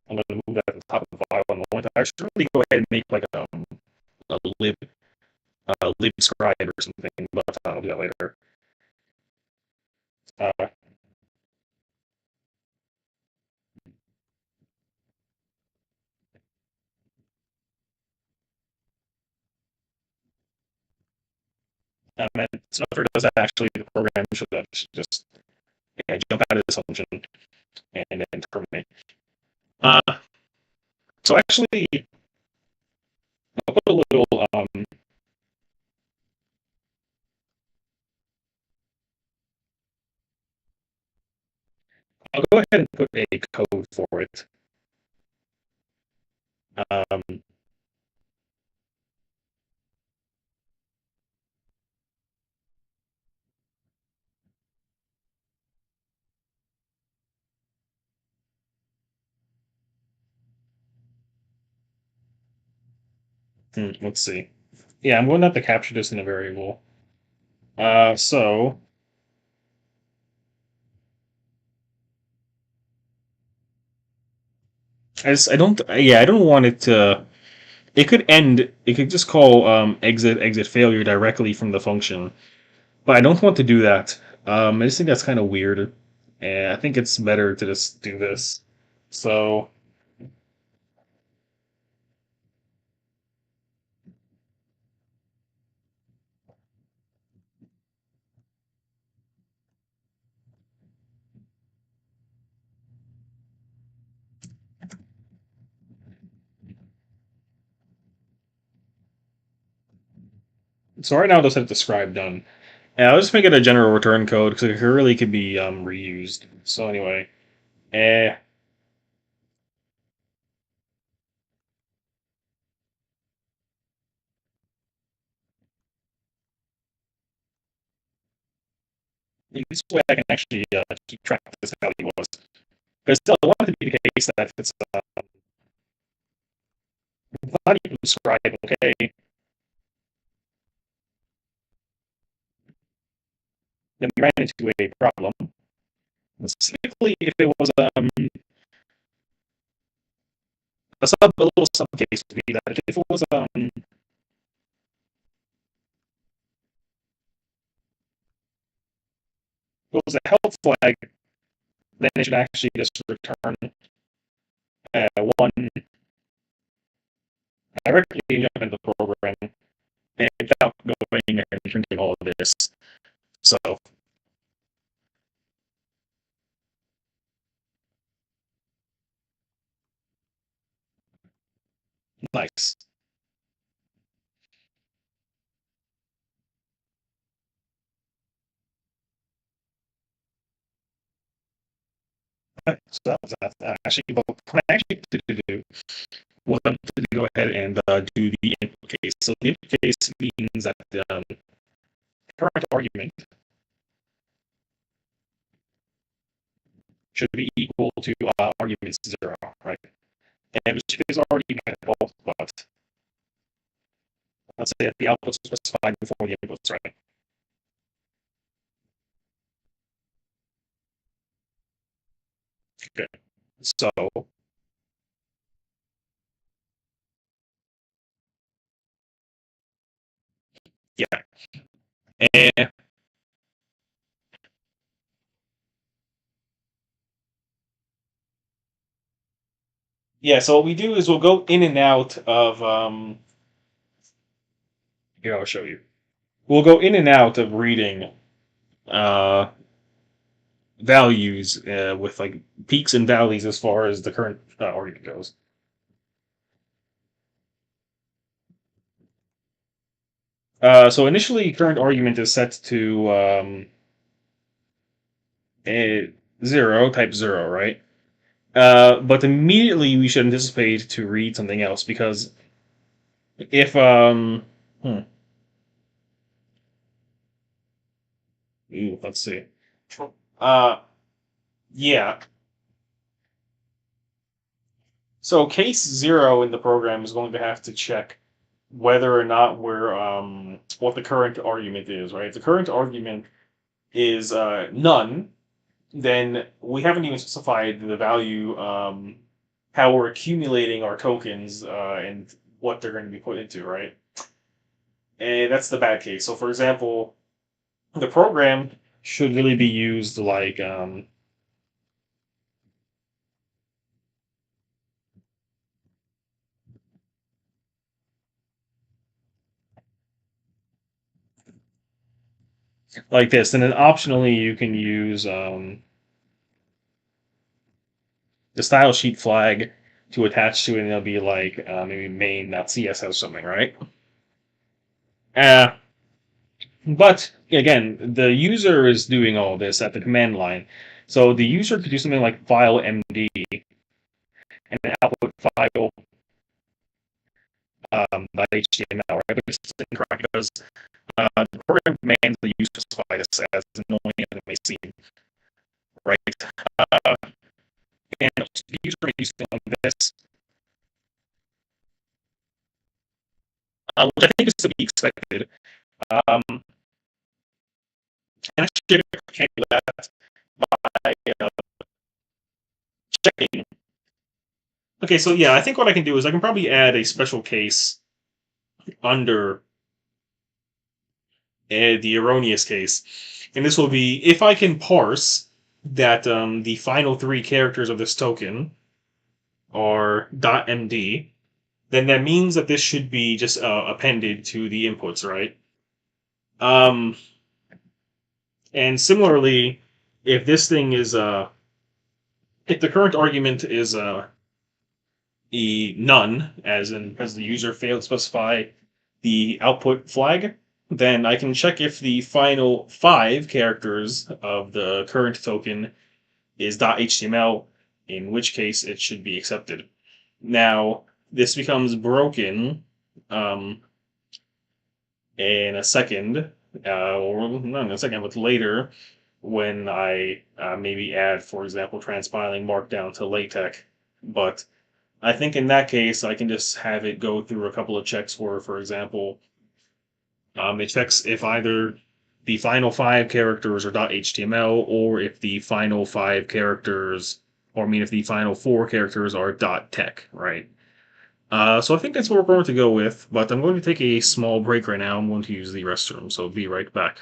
I'm going to move that to the top of the file. I'm going to actually really go ahead and make like a lib scribe or something, but I'll do that later. Uh, and so after it does that, actually, the program should just jump out of this function and then terminate. Uh, so actually, I'll put a little I'll go ahead and put a code for it. Um, let's see. Yeah, I'm going to have to capture this in a variable. So I don't. Yeah, I don't want it to. It could end. It could just call exit failure directly from the function, but I don't want to do that. I just think that's kind of weird, and I think it's better to just do this. So so right now it does have describe done. Yeah, I'll just make it a general return code because it really could be reused. So anyway, eh, this way I can actually keep track of this value was. But still, I want it to be the case that if it's not even describe, okay, then we ran into a problem. Specifically, if it was a little sub case would be that if it was a help flag, then it should actually just return one directly jump into the program and without going and printing all of this. So nice. So that's actually what I actually to do was to go ahead and do the input case. So the input case means that the current argument should be equal to argument 0, right? And which is already manageable, but let's say that the output is specified before the inputs, right? Okay. So yeah, and yeah. So what we do is we'll go in and out of here. I'll show you. We'll go in and out of reading uh values with like peaks and valleys as far as the current argument goes. So initially, current argument is set to a 0, type 0, right? But immediately we should anticipate to read something else because if hmm, let's see. Uh, yeah. So case 0 in the program is going to have to check whether or not we're what the current argument is, right? If the current argument is none, then we haven't even specified the value, how we're accumulating our tokens, and what they're going to be put into, right? And that's the bad case. So, for example, the program should really be used like this, and then optionally you can use the style sheet flag to attach to it, and it'll be like maybe main.css or something, right? Uh, But again, the user is doing all this at the command line. So the user could do something like file md and then output file .html, right? But it's incorrect because the program demands the user specify this as annoying as it may seem, right? Uh, and the user may use something like this, which I think is to be expected. And actually, I can do that by checking. Okay, so yeah, I think what I can do is I can probably add a special case under the erroneous case. And this will be if I can parse that the final three characters of this token are .md, then that means that this should be just appended to the inputs, right? Um, and similarly, if this thing is if the current argument is none, as in because the user failed to specify the output flag, then I can check if the final five characters of the current token is .html, in which case it should be accepted. Now, this becomes broken um, in a second, or not in a second, but later, when I maybe add, for example, transpiling Markdown to LaTeX. But I think in that case, I can just have it go through a couple of checks for example, it checks if either the final five characters are .html or if the final five characters, or I mean, if the final four characters are .tech, right? So I think that's what we're going to go with, but I'm going to take a small break right now. I'm going to use the restroom, so be right back.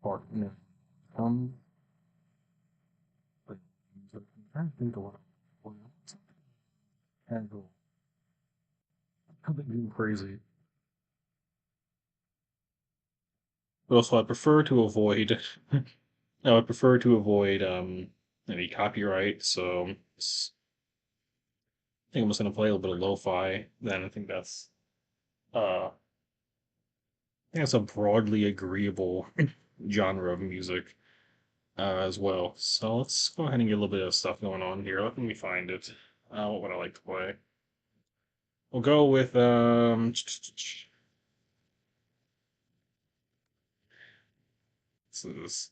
Partner. Um, but I'm trying to think of what handle. Something crazy. But also, I prefer to avoid. No, I prefer to avoid any copyright. So I think I'm just gonna play a little bit of lo-fi. Then I think that's a broadly agreeable genre of music as well. So let's go ahead and get a little bit of stuff going on here. Let me find it. What would I like to play? We'll go with this is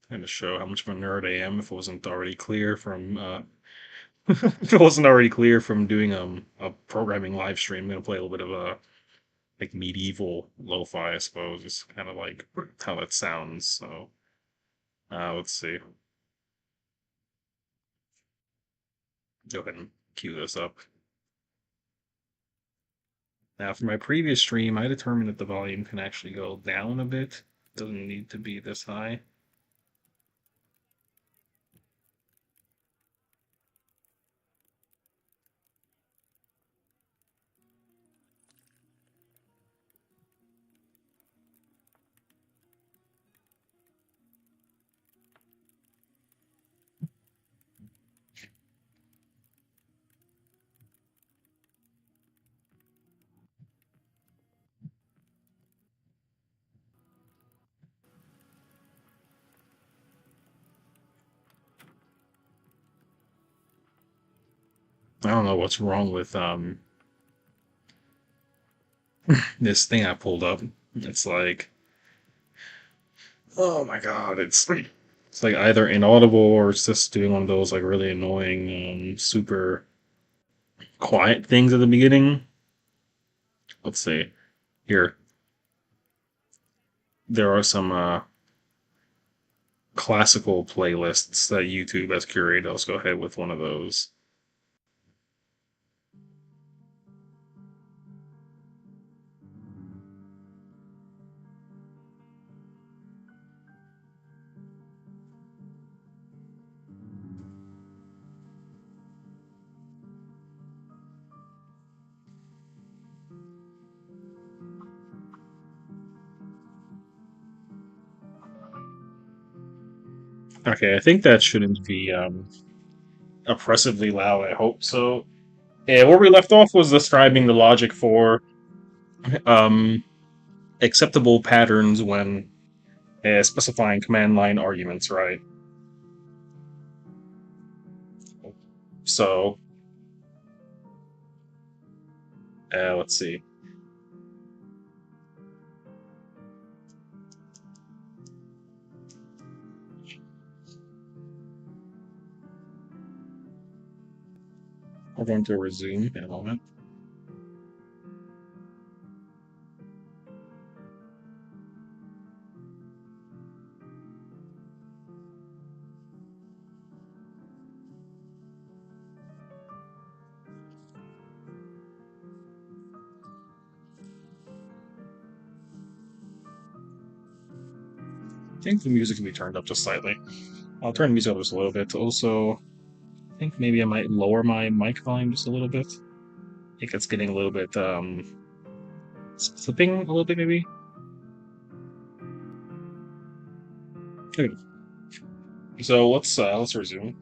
kind of show how much of a nerd I am if it wasn't already clear from if it wasn't already clear from doing a programming live stream. I'm gonna play a little bit of a like medieval lo-fi, I suppose. It's kind of like how that sounds. So let's see. Go ahead and cue this up. Now, for my previous stream, I determined that the volume can actually go down a bit. Doesn't need to be this high. I don't know what's wrong with this thing I pulled up. It's like, oh my god, it's like either inaudible or it's just doing one of those like really annoying super quiet things at the beginning. Let's see. Here, there are some classical playlists that YouTube has curated. Let's go ahead with one of those. Okay, I think that shouldn't be oppressively loud. I hope so. Yeah, where we left off was describing the logic for um, acceptable patterns when specifying command line arguments, right? So, let's see. We're going to resume in a moment. I think the music can be turned up just slightly. I'll turn the music up just a little bit. Also, I think maybe I might lower my mic volume just a little bit. I think it's getting a little bit slipping a little bit, maybe. Okay. So let's resume.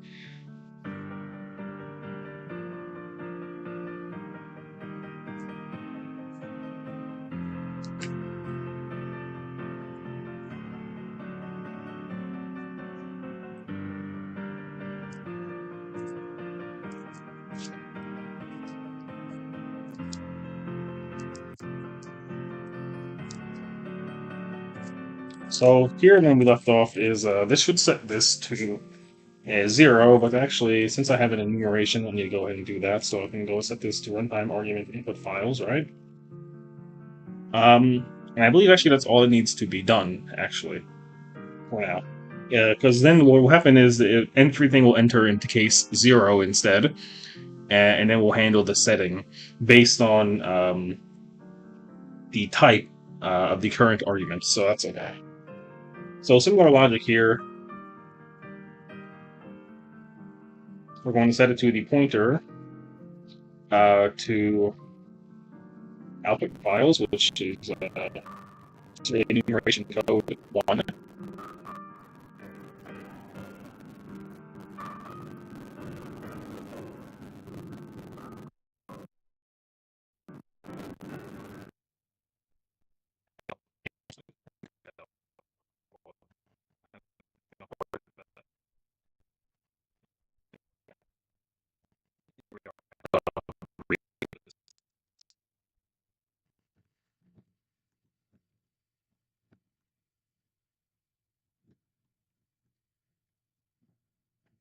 So here, then we left off is this should set this to is 0, but actually, since I have an enumeration, I need to go ahead and do that. So I can go set this to runtime argument input files, right? And I believe actually that's all it needs to be done, actually, for now. Yeah, because then what will happen is everything will enter into case 0 instead, and then we'll handle the setting based on the type of the current argument. So that's okay. So similar logic here. We're going to set it to the pointer to output files, which is enumeration code 1.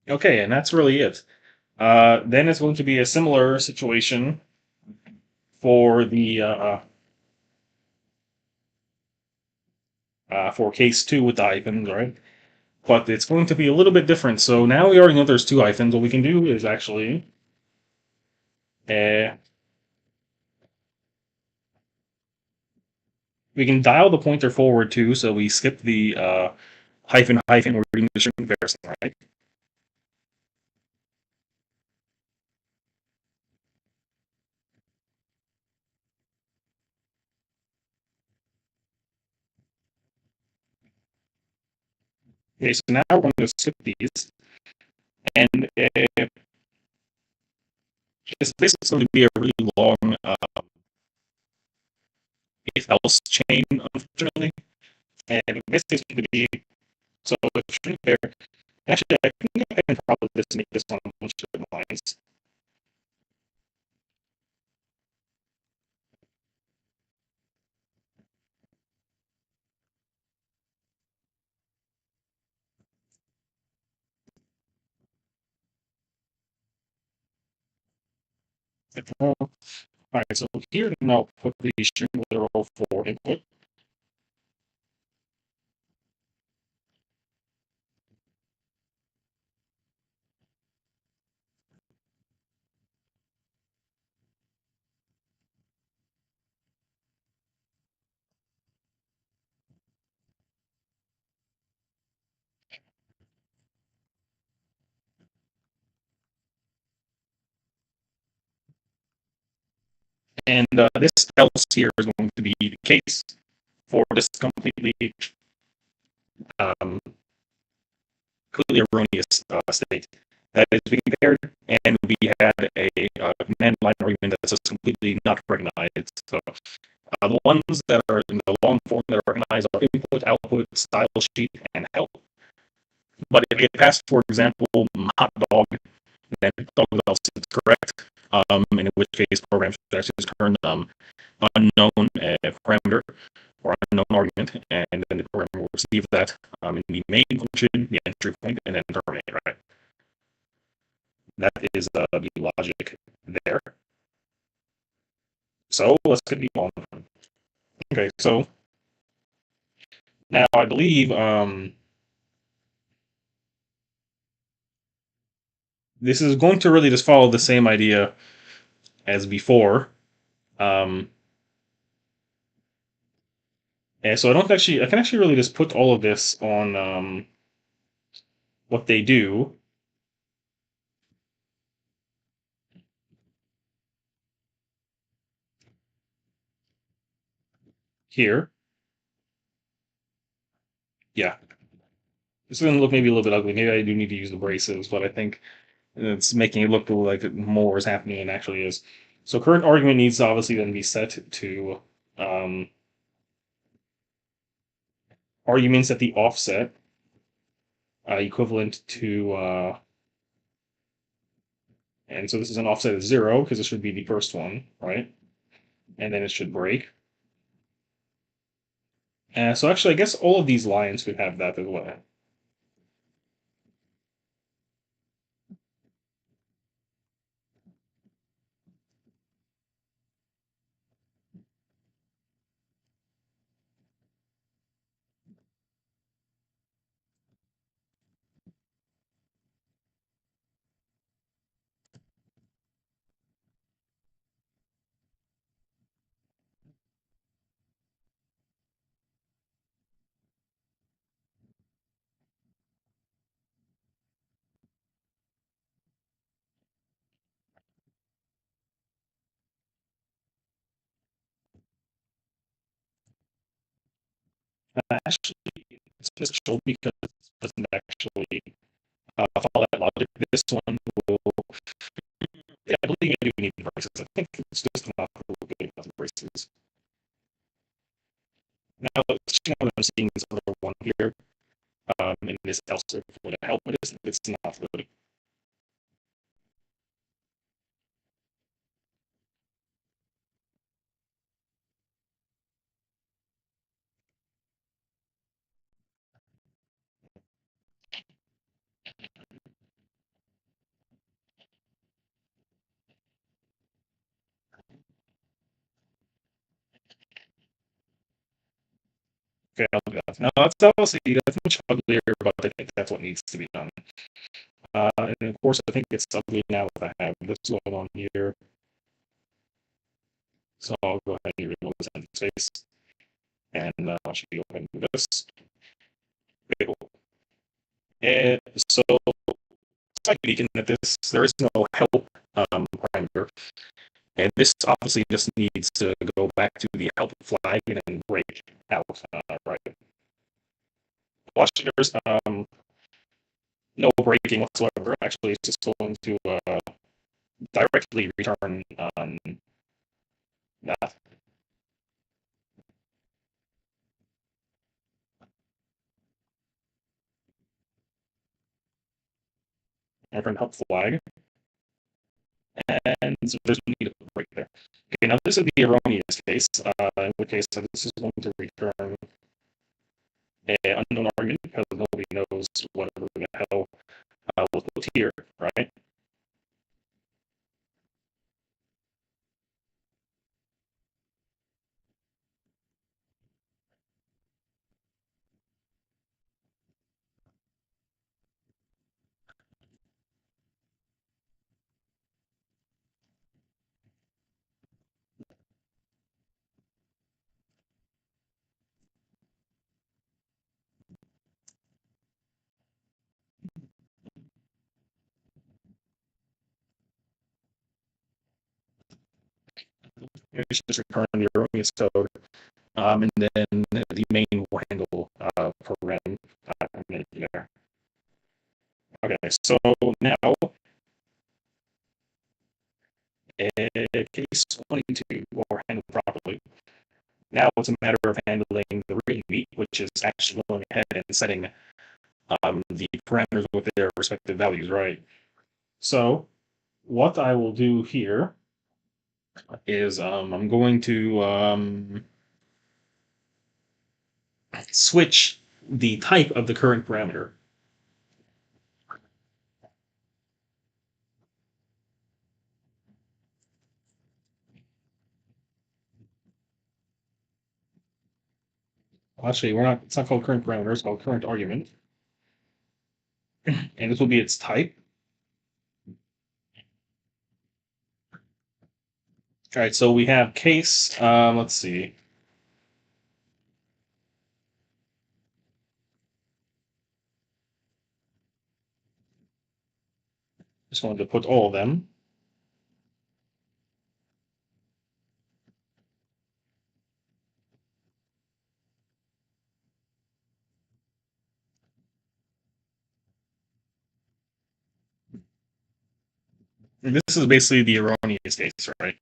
Okay, and that's really it. Then it's going to be a similar situation for the for case 2 with the hyphens, right? But it's going to be a little bit different. So now we already know there's 2 hyphens. What we can do is actually uh, we can dial the pointer forward too, so we skip the hyphen hyphen. We're reading the string comparison, right? Okay, so now we're going to skip these, and it's basically going to be a really long if else chain, unfortunately. And basically it's going to be so the string pair. Actually, I think I can probably just make this on a bunch of lines. All right, so here now put the string literal for input. And this else here is going to be the case for this completely um, completely erroneous state. That is, we compared and we had a command line argument that's just completely not recognized. So the ones that are in the long form that are recognized are input, output, style sheet, and help. But if you pass, for example, hot dog, then dog else is correct. In which case, program should actually just turn unknown parameter or unknown argument, and then the program will receive that in the main function, the entry point, and then terminate, right? That is the logic there. So let's continue on. Okay, so now I believe this is going to really just follow the same idea as before. Um, and so I can actually really just put all of this on what they do here. Yeah, this is going to look maybe a little bit ugly. Maybe I do need to use the braces, but I think it's making it look like more is happening than actually is. So current argument needs to obviously then be set to um, arguments at the offset equivalent to, and so this is an offset of 0 because this should be the first one, right? And then it should break. So actually, I guess all of these lines could have that as well. Actually, it's special because it doesn't actually follow that logic. This one will, yeah, I believe you do need the braces. I think it's just not really good enough braces. Now, switching on, I'm seeing this other one here, and this also would help with this. It's not really. Okay, I'll do that. No, that's obviously that's much uglier, but I think that's what needs to be done. And of course, I think it's ugly now that I have this going on here. So I'll go ahead and remove this empty space, and I'll show you go ahead and do this. Okay, cool. And so it's like beacon that this there is no help parameter, and this obviously just needs to go back to the help flag and then break out. Right. Watch there's no breaking whatsoever. Actually, it's just going to directly return that. Return help flag, and so there's no need to break there. Okay, now this is the erroneous case, in which case this is going to return an unknown argument because nobody knows whatever the hell was put here, right? It's just return the erroneous code, and then the main will handle program there. Okay, so now case 22 will handle properly. Now it's a matter of handling the readme, which is actually going ahead and setting the parameters with their respective values, right? So what I will do here is I'm going to switch the type of the current parameter. Well, actually, we're not. It's not called current parameter. It's called current argument, and this will be its type. All right. So we have case. Let's see. Just going to put all of them. And this is basically the erroneous case, right?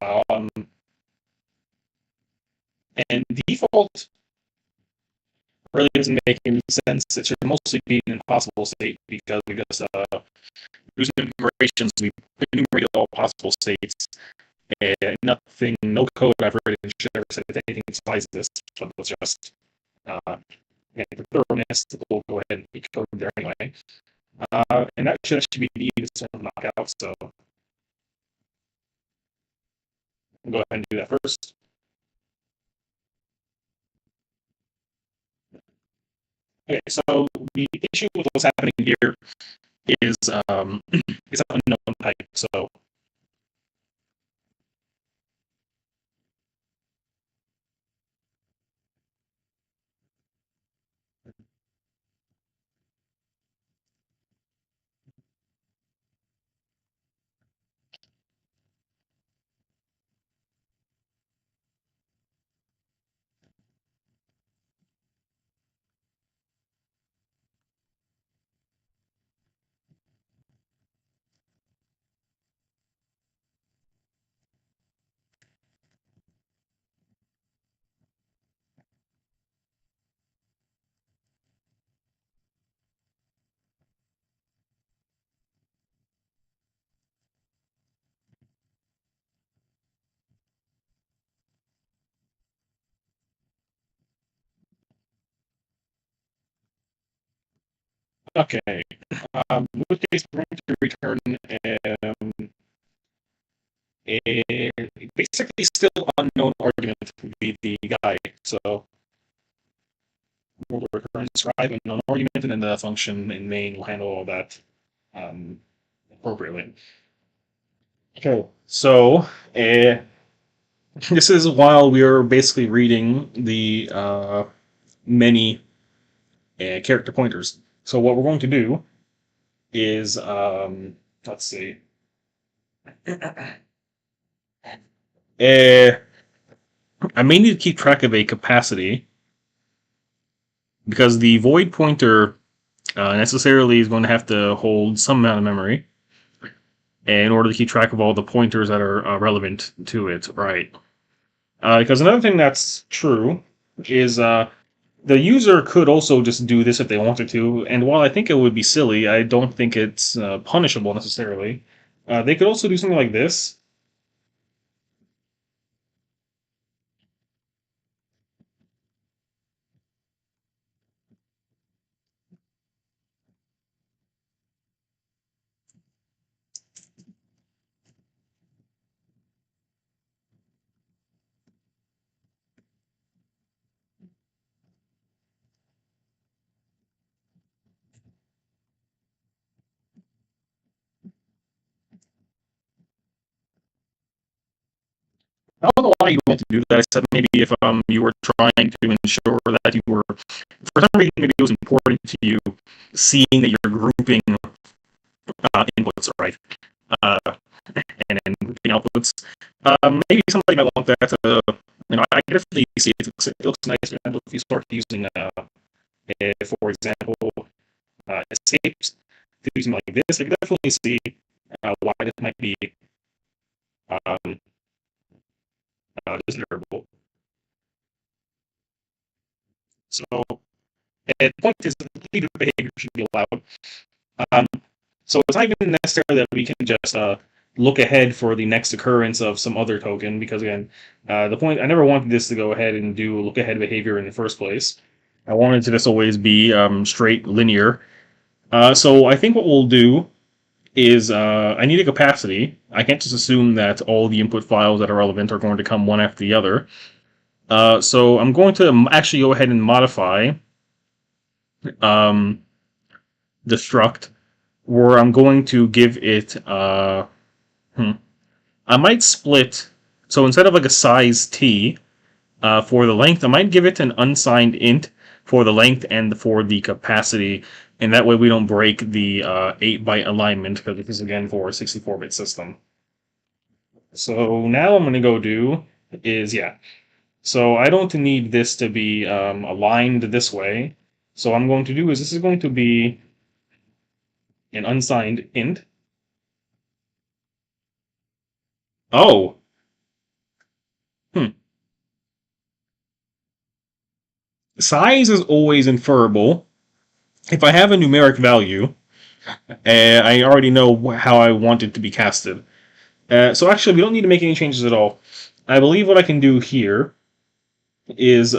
Um, and default really doesn't make any sense. It should mostly be an impossible state because we just use configurations. We enumerate all possible states, and nothing, no code I've written should ever say that anything besides this. So it's just and for thoroughness, we'll go ahead and decode there anyway. And that should actually be the easiest one to knock out. So we'll go ahead and do that first. Okay, so the issue with what's happening here is is an unknown type. So Okay. In which case, we're going to return um, a basically still unknown argument to be the guy. So we'll return describe an unknown argument, and then the function in main will handle all that um, appropriately. Okay. So this is while we are basically reading the many character pointers. So what we're going to do is let's see. Uh, I may need to keep track of a capacity because the void pointer necessarily is going to have to hold some amount of memory in order to keep track of all the pointers that are relevant to it, right? Because another thing that's true is the user could also just do this if they wanted to, and while I think it would be silly, I don't think it's punishable necessarily. They could also do something like this. I don't know why you want to do that, except maybe if you were trying to ensure that you were, for some reason, maybe it was important to you seeing that you're grouping inputs, right? Uh, and then grouping outputs. Maybe somebody might want that to, I definitely see it looks nice, for example, if you start using, for example, escapes, using like this, I can definitely see why this might be um, desirable. So, the point is that completed behavior should be allowed. Um, so it's not even necessary that we can just look ahead for the next occurrence of some other token, because again, the point I never wanted this to go ahead and do look ahead behavior in the first place. I wanted to just always be straight linear. So I think what we'll do is I need a capacity. I can't just assume that all the input files that are relevant are going to come one after the other. So I'm going to actually go ahead and modify um, the struct where I'm going to give it. Hmm, I might split. So instead of like a size t for the length, I might give it an unsigned int for the length and for the capacity, and that way we don't break the 8-byte alignment because this is again for a 64-bit system. So now I'm going to go do is, yeah. So I don't need this to be aligned this way. So what I'm going to do is this is going to be an unsigned int. Oh, hmm. Size is always inferable. If I have a numeric value, I already know how I want it to be casted. So actually, we don't need to make any changes at all. I believe what I can do here is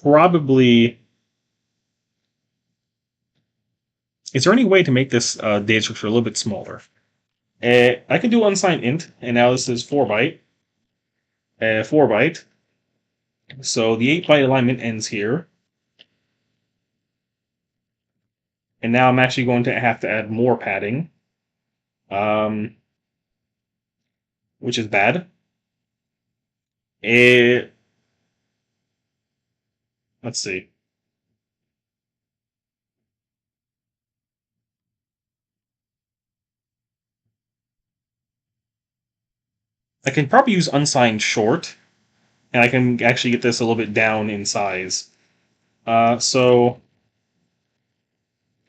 probably. Is there any way to make this data structure a little bit smaller? I can do unsigned int, and now this is 4-byte. 4-byte. So the 8-byte alignment ends here. And now I'm actually going to have to add more padding, um, which is bad. It, let's see. I can probably use unsigned short, and I can actually get this a little bit down in size. So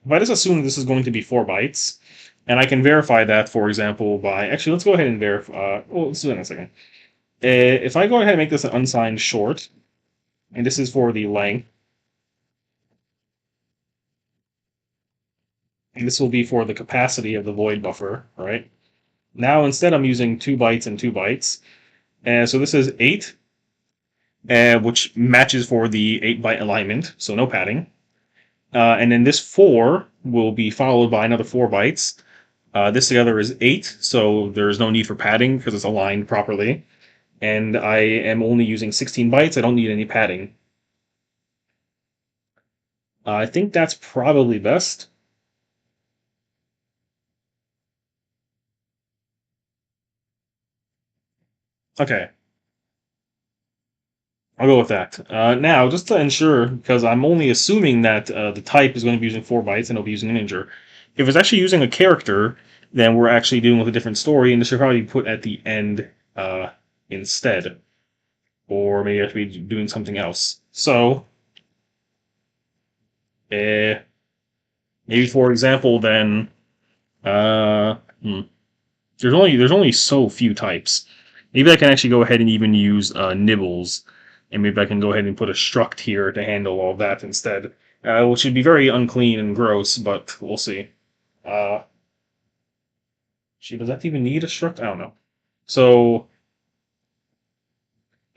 if I just assume this is going to be 4 bytes, and I can verify that, for example, by actually let's go ahead and verify. Well, let's do it in a second. If I go ahead and make this an unsigned short, and this is for the length, and this will be for the capacity of the void buffer, right? Now instead I'm using 2 bytes and 2 bytes. So this is 8, which matches for the 8-byte alignment, so no padding. And then this 4 will be followed by another 4 bytes. This together is 8, so there's no need for padding because it's aligned properly. And I am only using 16 bytes. I don't need any padding. I think that's probably best. Okay, I'll go with that. Now, just to ensure, because I'm only assuming that the type is going to be using 4 bytes and it'll be using an integer. If it's actually using a character, then we're actually dealing with a different story, and this should probably be put at the end instead. Or maybe I should be doing something else. So, uh, maybe for example, then uh, hmm, there's only so few types. Maybe I can actually go ahead and even use nibbles, and maybe I can go ahead and put a struct here to handle all that instead, which would be very unclean and gross, but we'll see. Uh, does that even need a struct? I don't know. So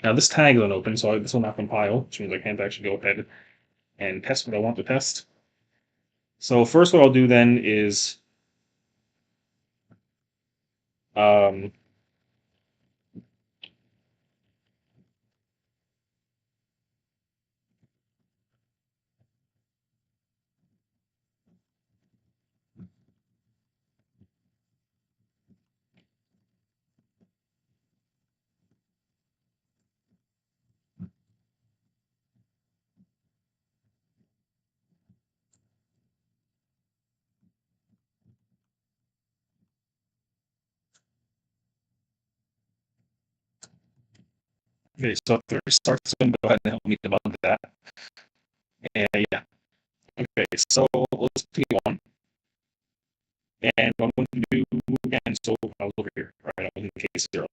now this tag is unopened, so this will not compile, which means I can't actually go ahead and test what I want to test. So first, what I'll do then is um, okay, so after it starts, going to go ahead and help me debug that. And yeah, okay, so let's pick one. And what I'm going to do again, so I was over here, right? I was in case 0.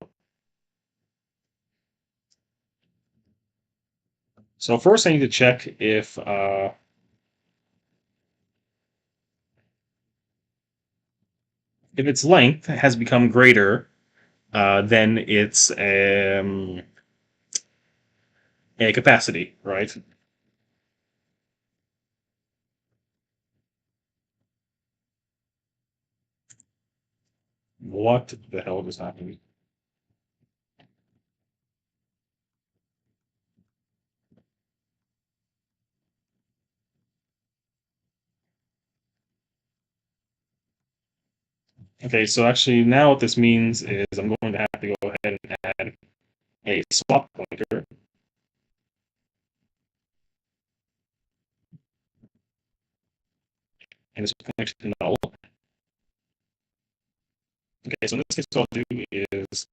So first I need to check if its length has become greater than its a capacity, right? What the hell just happened? Okay, so actually now what this means is I'm going to have to go ahead and add a swap pointer, and this connection to null. Okay, so in this case, what I'll do is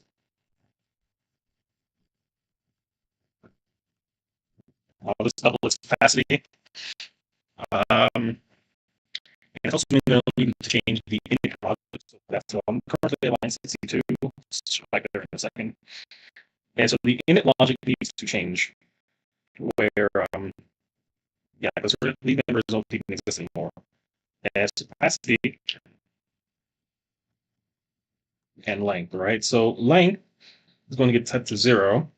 I'll just double its capacity. And it's also going to need to change the init logic. So that's currently at line 62. I'll back there in a second. And so the init logic needs to change where, yeah, because lead members don't even exist anymore. As capacity and length, right? So length is going to get set to 0.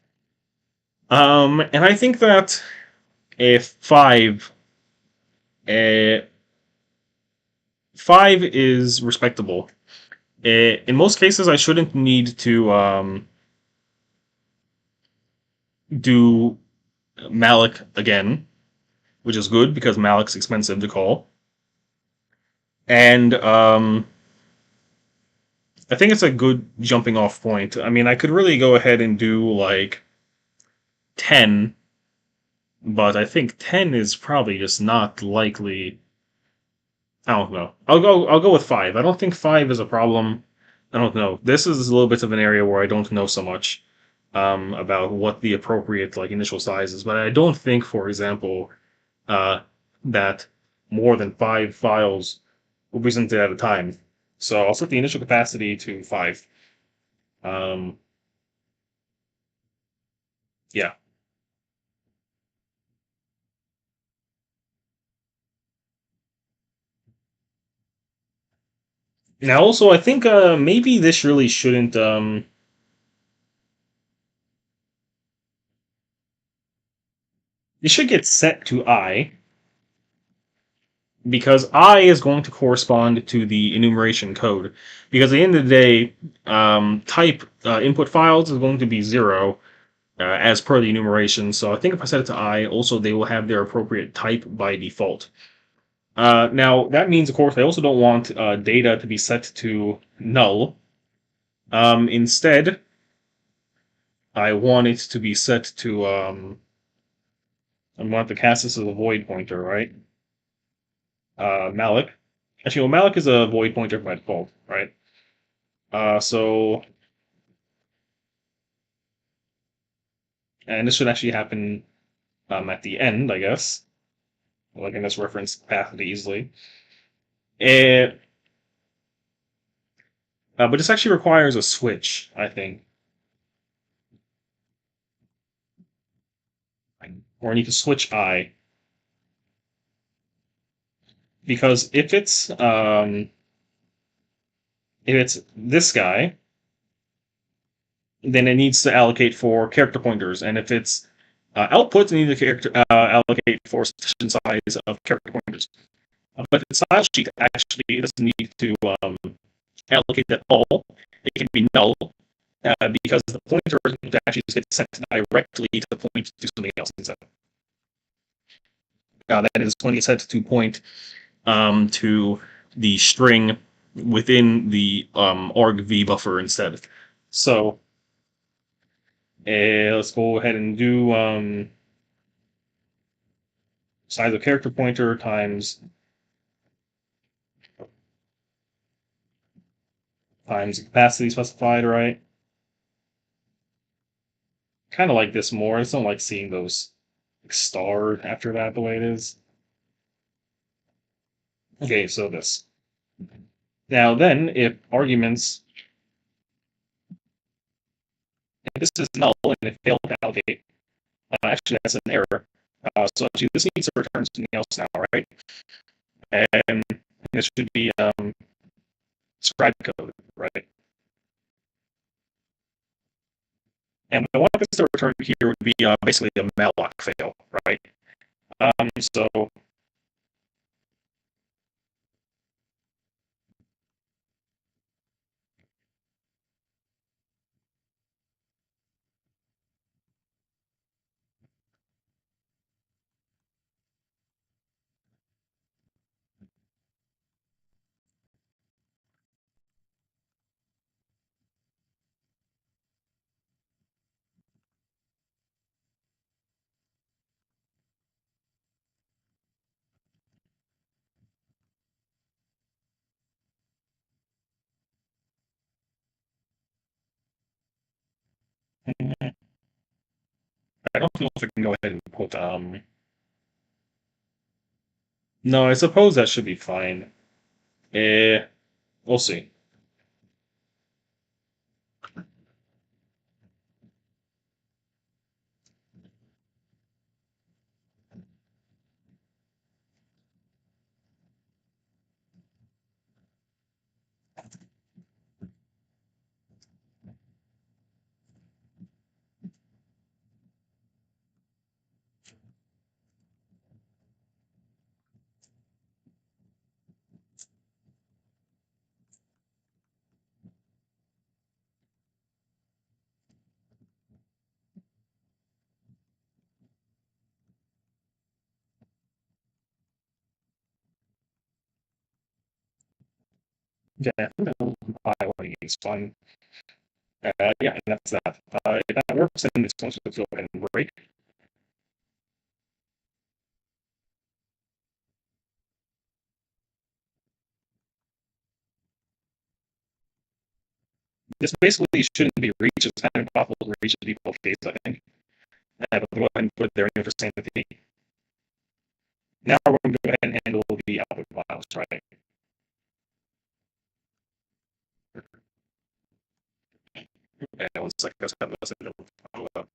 And I think that if uh, 5 is respectable. In most cases, I shouldn't need to do malloc again, which is good because malloc's expensive to call. And I think it's a good jumping off point. I mean, I could really go ahead and do like 10, but I think 10 is probably just not likely. I don't know. I'll go with 5. I don't think 5 is a problem. I don't know. This is a little bit of an area where I don't know so much about what the appropriate like initial size is, but I don't think, for example, uh, that more than 5 files will be sent at a time. So I'll set the initial capacity to 5. Um, yeah. Now, also, I think maybe this really shouldn't. It should get set to I, because I is going to correspond to the enumeration code. Because at the end of the day, type input files is going to be 0 as per the enumeration. So I think if I set it to I, also they will have their appropriate type by default. Now that means, of course, I also don't want data to be set to null. Instead, I want it to be set to I want to cast this as a void pointer, right? Malloc. Actually, well, Malloc is a void pointer by default, right? So, and this should actually happen at the end, I guess. Well, I can just reference capacity easily. It, but this actually requires a switch, I think. Or I need to switch I. Because if it's this guy, then it needs to allocate for character pointers, and if it's output, it needs to allocate for sufficient size of character pointers. But the style sheet actually doesn't need to allocate at all. It can be null because the pointer actually just gets sent directly to point to something else instead. That is when it's set to point to the string within the argv buffer instead. So let's go ahead and do size of character pointer times capacity specified, right? Kind of like this more. I just don't like seeing those starred after that the way it is. Okay, so this. Now then, if arguments, if this is null and it failed to allocate, actually that's an error. So actually this needs to return something else now, right? And this should be scribe code, right? And what I want this to return here would be basically a malloc fail, right? So I don't know if I can go ahead and put no, I suppose that should be fine. We'll see. Yeah, I think that is fine. Yeah, and that's that. If that works, then it's going to go ahead and break. This basically shouldn't be reached. It's kind of impossible to reach the default case, I think. But go ahead and put it there for sanity. Now we're going to go ahead and handle the output files, right? Okay, one second. Let's have this file up.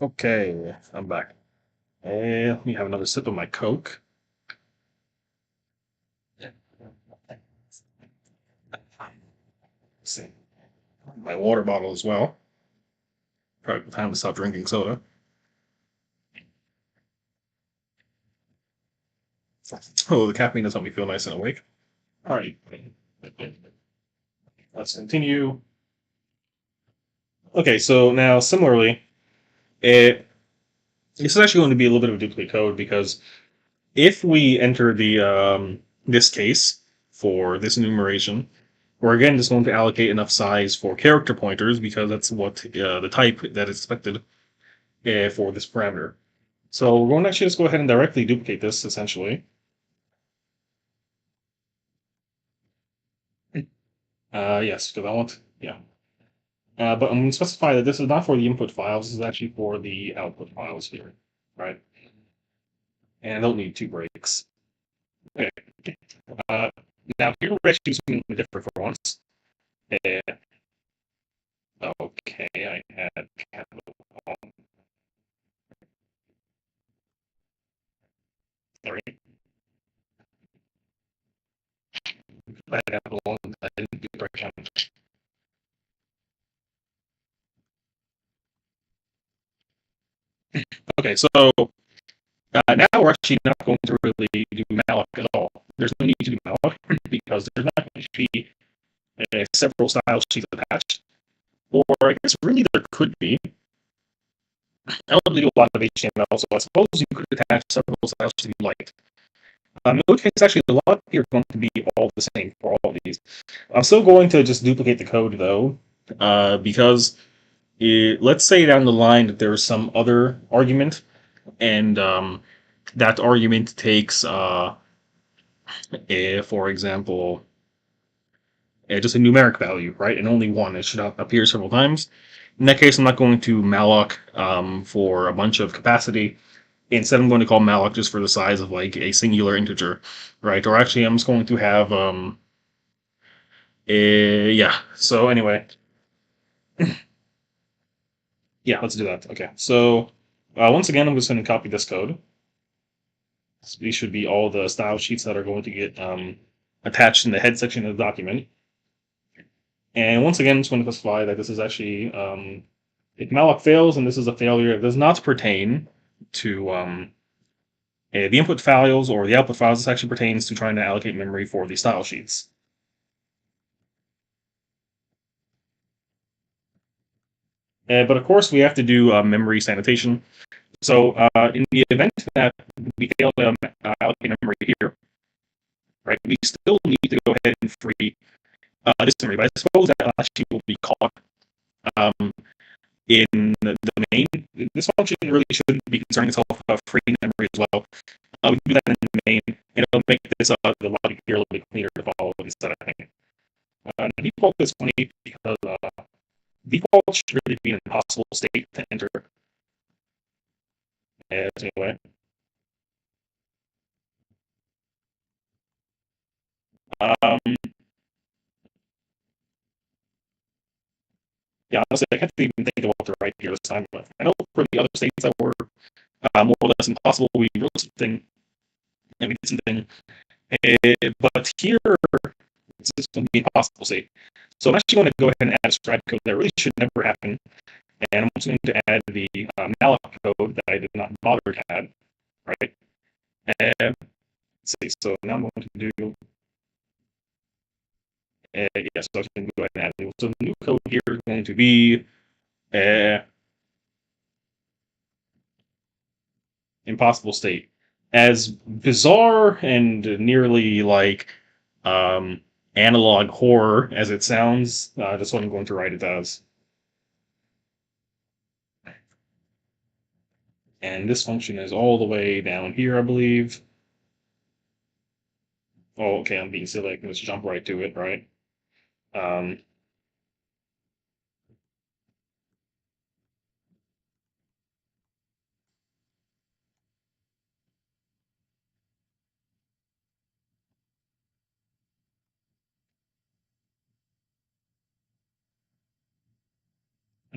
Okay, I'm back. Let me have another sip of my Coke. Let's see. My water bottle as well. Probably time to stop drinking soda. Oh, the caffeine does help me feel nice and awake. All right, let's continue. Okay, so now similarly, it this is actually going to be a little bit of a duplicate code because if we enter the this case for this enumeration, we're again just going to allocate enough size for character pointers because that's what the type that is expected for this parameter. So we're going to actually just go ahead and directly duplicate this essentially. Yes, because I want, yeah. But I'm going to specify that this is not for the input files, this is actually for the output files here, right? And I don't need two breaks. Okay. Uh, Now here we're actually something different for once. Uh, okay, I had capital. Sorry, I had capital. I didn't do the breakdown. Okay, so now we're actually not going to really do malloc at all. There's no need to do malloc because there's not going to be several style sheets attached. Or I guess really there could be. I don't do a lot of HTML, so I suppose you could attach several style sheets if you liked. In which case, actually, a lot here are going to be all the same for all of these. I'm still going to just duplicate the code though, because let's say down the line that there is some other argument, and that argument takes, for example, just a numeric value, right, and only one. It should appear several times. In that case, I'm not going to malloc for a bunch of capacity. Instead, I'm going to call malloc just for the size of like a singular integer, right? Or actually, I'm just going to have yeah. So anyway, yeah, let's do that. Okay. So once again, I'm just going to copy this code. So these should be all the style sheets that are going to get attached in the head section of the document. And once again, I'm just going to specify that this is actually if malloc fails and this is a failure, it does not pertain to the input files or the output files. This actually pertains to trying to allocate memory for the style sheets. But of course, we have to do memory sanitation. So in the event that we fail to allocate memory here, right, we still need to go ahead and free this memory. But I suppose that actually will be caught um, in the main. This function really shouldn't be concerning itself about free memory as well. We can do that in the main, and it'll make this the logic here a little bit cleaner to follow instead of thing. Default is funny because default should really be an impossible state to enter. Anyway, um, yeah, honestly, I can't even think of what to write here this time. But I know for the other states that were more or less impossible, we wrote something and we did something. But here, it's just going to be impossible state. So I'm actually going to go ahead and add a scribe code that really should never happen. And I'm also going to add the malloc code that I did not bother to add, right? Let's see. So now I'm going to do, yes, so I can go ahead and add a new. So the new code here is going to be uh, impossible state. As bizarre and nearly like um, analog horror as it sounds, that's what I'm going to write it as. And this function is all the way down here, I believe. Oh, okay, I'm being silly. I can just jump right to it, right? Um,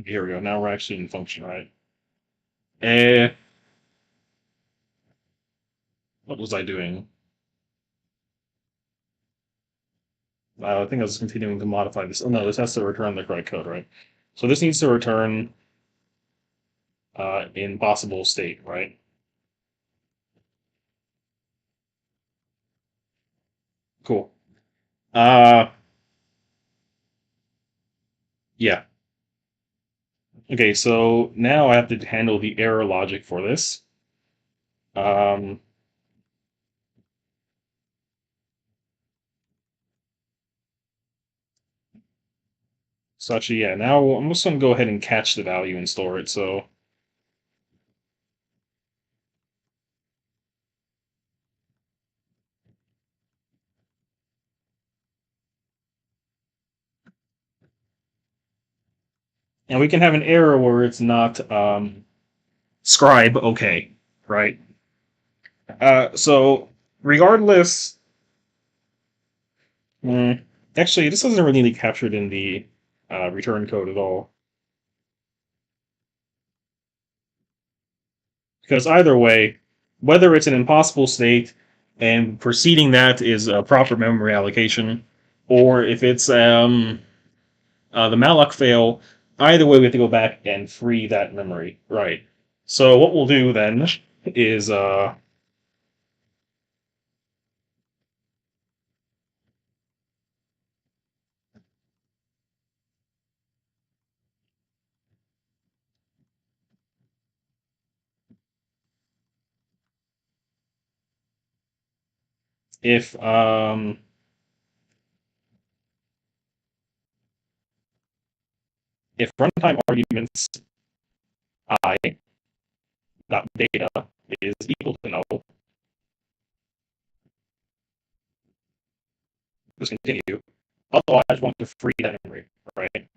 here we go. Now we're actually in function, right? Eh, what was I doing? I think I was continuing to modify this. Oh no, this has to return the correct code, right? So this needs to return in possible state, right? Cool. Uh, yeah. Okay, so now I have to handle the error logic for this. Um, so actually, yeah, now I'm just gonna go ahead and catch the value and store it. So, and we can have an error where it's not scribe okay, right? So regardless, mm, actually, this doesn't really get captured in the return code at all. Because either way, whether it's an impossible state and preceding that is a proper memory allocation, or if it's the malloc fail, either way we have to go back and free that memory, right? So what we'll do then is if if runtime arguments I dot data is equal to null, just continue. Otherwise, I want to free that memory, right?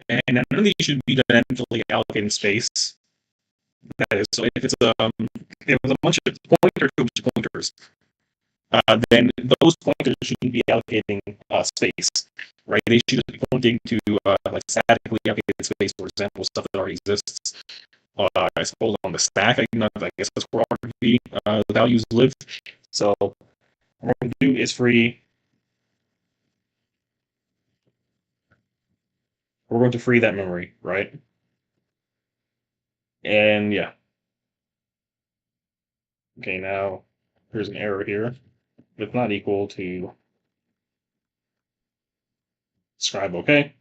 And none of these should be dynamically allocating space. That is, so if it's if it's a bunch of pointer to pointers, then those pointers shouldn't be allocating space, right? They should be pointing to like statically allocated space, for example, stuff that already exists. I suppose on the stack, I guess that's where RGB values live. So what we're going to do is free. We're going to free that memory, right? And yeah, okay. Now there's an error here. It's not equal to scribe okay.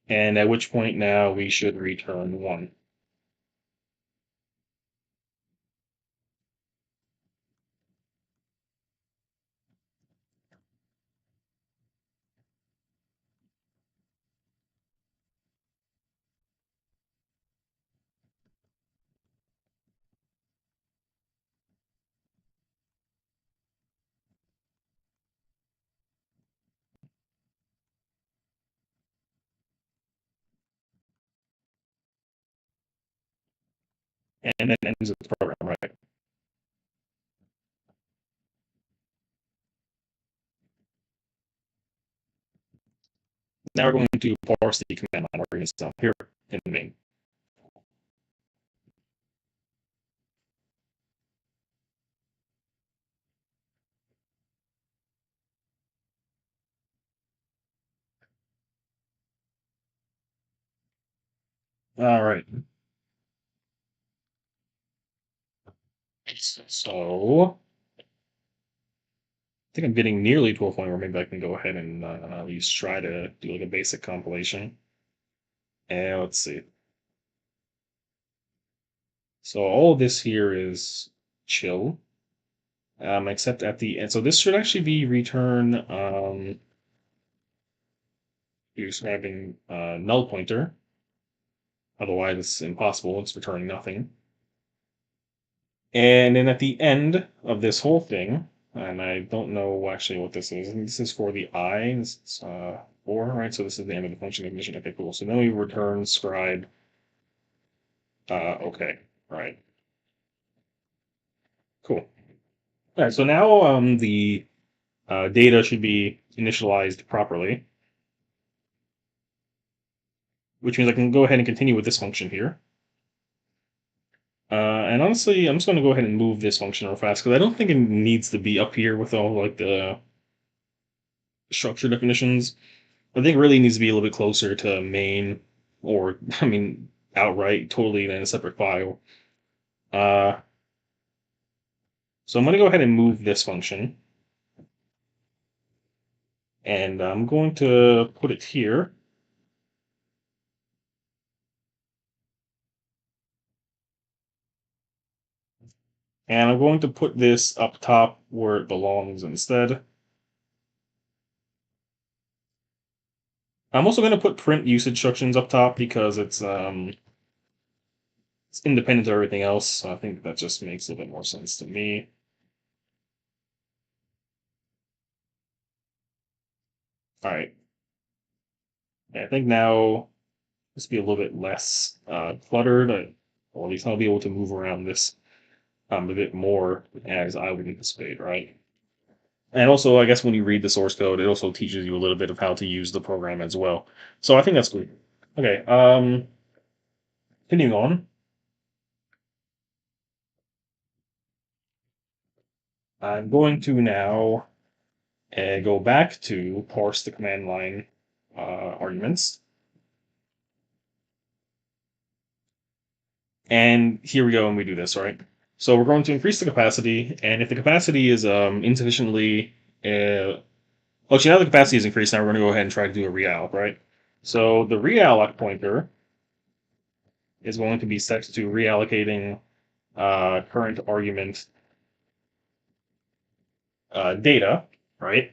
And at which point now we should return 1. And then ends the program, right? Now we're going to parse the command line arguments down here in main. All right. So I think I'm getting nearly to a point where maybe I can go ahead and at least try to do like a basic compilation. And let's see. So all of this here is chill, except at the end. So this should actually be return describing null pointer. Otherwise, it's impossible. It's returning nothing. And then at the end of this whole thing, and I don't know actually what this is. This is for the I. This is 4, right? So this is the end of the function ignition. Okay, cool. So then we return scribe. Okay, right. Cool. All right. So now the data should be initialized properly. which means I can go ahead and continue with this function here. And honestly, I'm just going to go ahead and move this function real fast because I don't think it needs to be up here with all like the structure definitions. I think it really needs to be a little bit closer to main, or I mean, outright, totally in a separate file. Uh, so I'm going to go ahead and move this function, and I'm going to put it here. And I'm going to put this up top where it belongs instead. I'm also going to put print usage instructions up top because it's independent of everything else. So I think that just makes a little bit more sense to me. All right. I think now this be a little bit less cluttered, or at least I'll be able to move around this a bit more as I would anticipate, right? And also, I guess when you read the source code, it also teaches you a little bit of how to use the program as well. So I think that's good. Okay, continuing on, I'm going to now go back to parse the command line arguments. And here we go, and we do this, right? So we're going to increase the capacity, and if the capacity is insufficiently, actually now the capacity is increased, now we're going to go ahead and try to do a realloc, right? So the realloc pointer is going to be set to reallocating current argument data, right?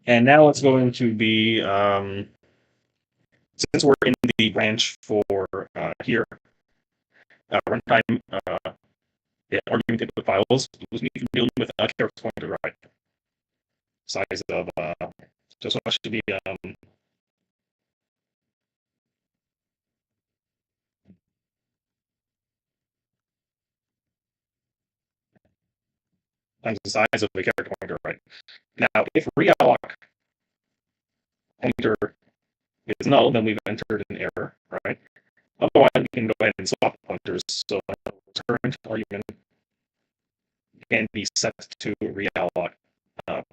And now it's going to be, since we're in the branch for here, runtime argument input files, we need to deal with a character pointer, right? Size of, just what should be, times the size of the character pointer, right? Now, if realloc pointer is null, then we've entered an error, right? Otherwise, we can go ahead and swap pointers. So current argument can be set to realloc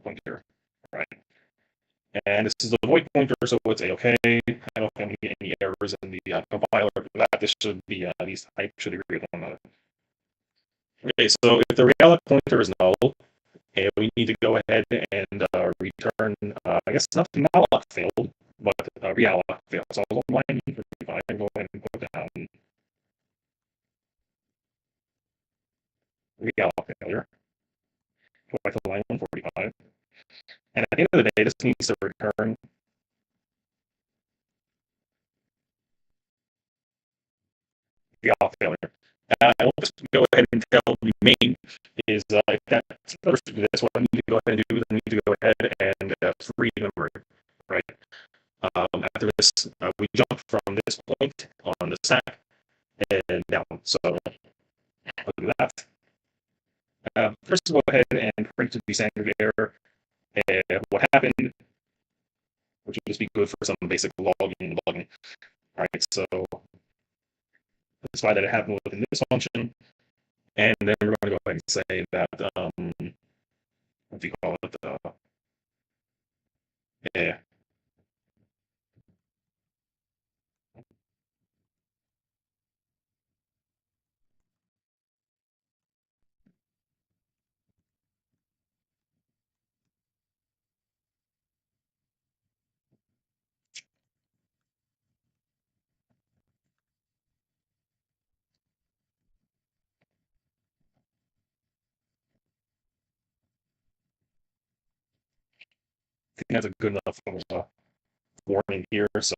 pointer, right? And this is the void pointer, so it's a-okay. I don't think we get any errors in the compiler for that. This should be, these types should agree with one another. Okay, so if the realloc pointer is null, and we need to go ahead and return, I guess nothing malloc failed, but realloc failed. So I was on line 45 and go ahead and put down realloc failure. Go back to line 145. And at the end of the day, this needs to return realloc failure. I'll just go ahead and tell the main is if that's supposed to do this, what I need to go ahead and do is I need to go ahead and free memory, right? After this, we jump from this point on the stack and down. So I'll do that. First, go ahead and print the standard error. What happened, which would just be good for some basic logging and debugging. All right, so specify that it happened within this function, and then we're going to go ahead and say that what do you call it? Yeah, I think that's a good enough warning here. So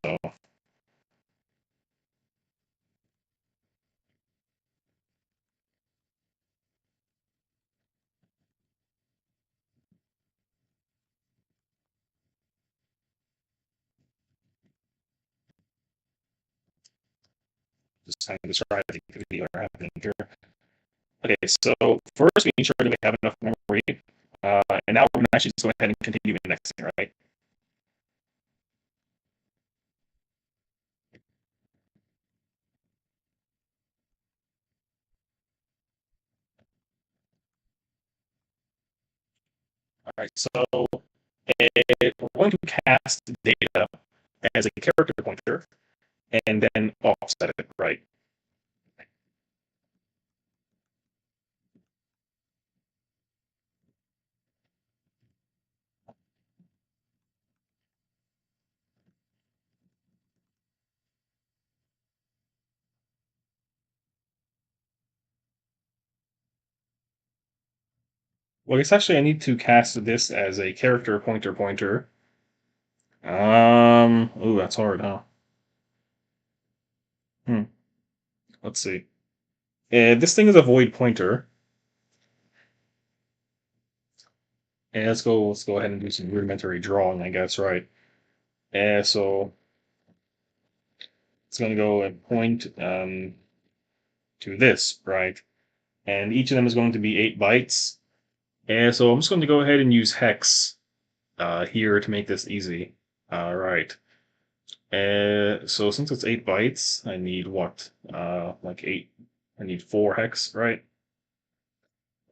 just kind of describe the activity that are happening here. Okay, so first we ensure that we have enough memory, and now we're going to actually just go ahead and continue indexing, right? All right, so we're going to cast data as a character pointer and then offset it, right? Well, I guess actually I need to cast this as a character pointer. Ooh, that's hard, huh? Hmm. Let's see. This thing is a void pointer. And let's go ahead and do some rudimentary drawing, I guess, right? So it's going to go and point to this, right? And each of them is going to be 8 bytes. And so I'm just going to go ahead and use hex here to make this easy. Right. So since it's 8 bytes, I need what? Like eight. I need 4 hex, right?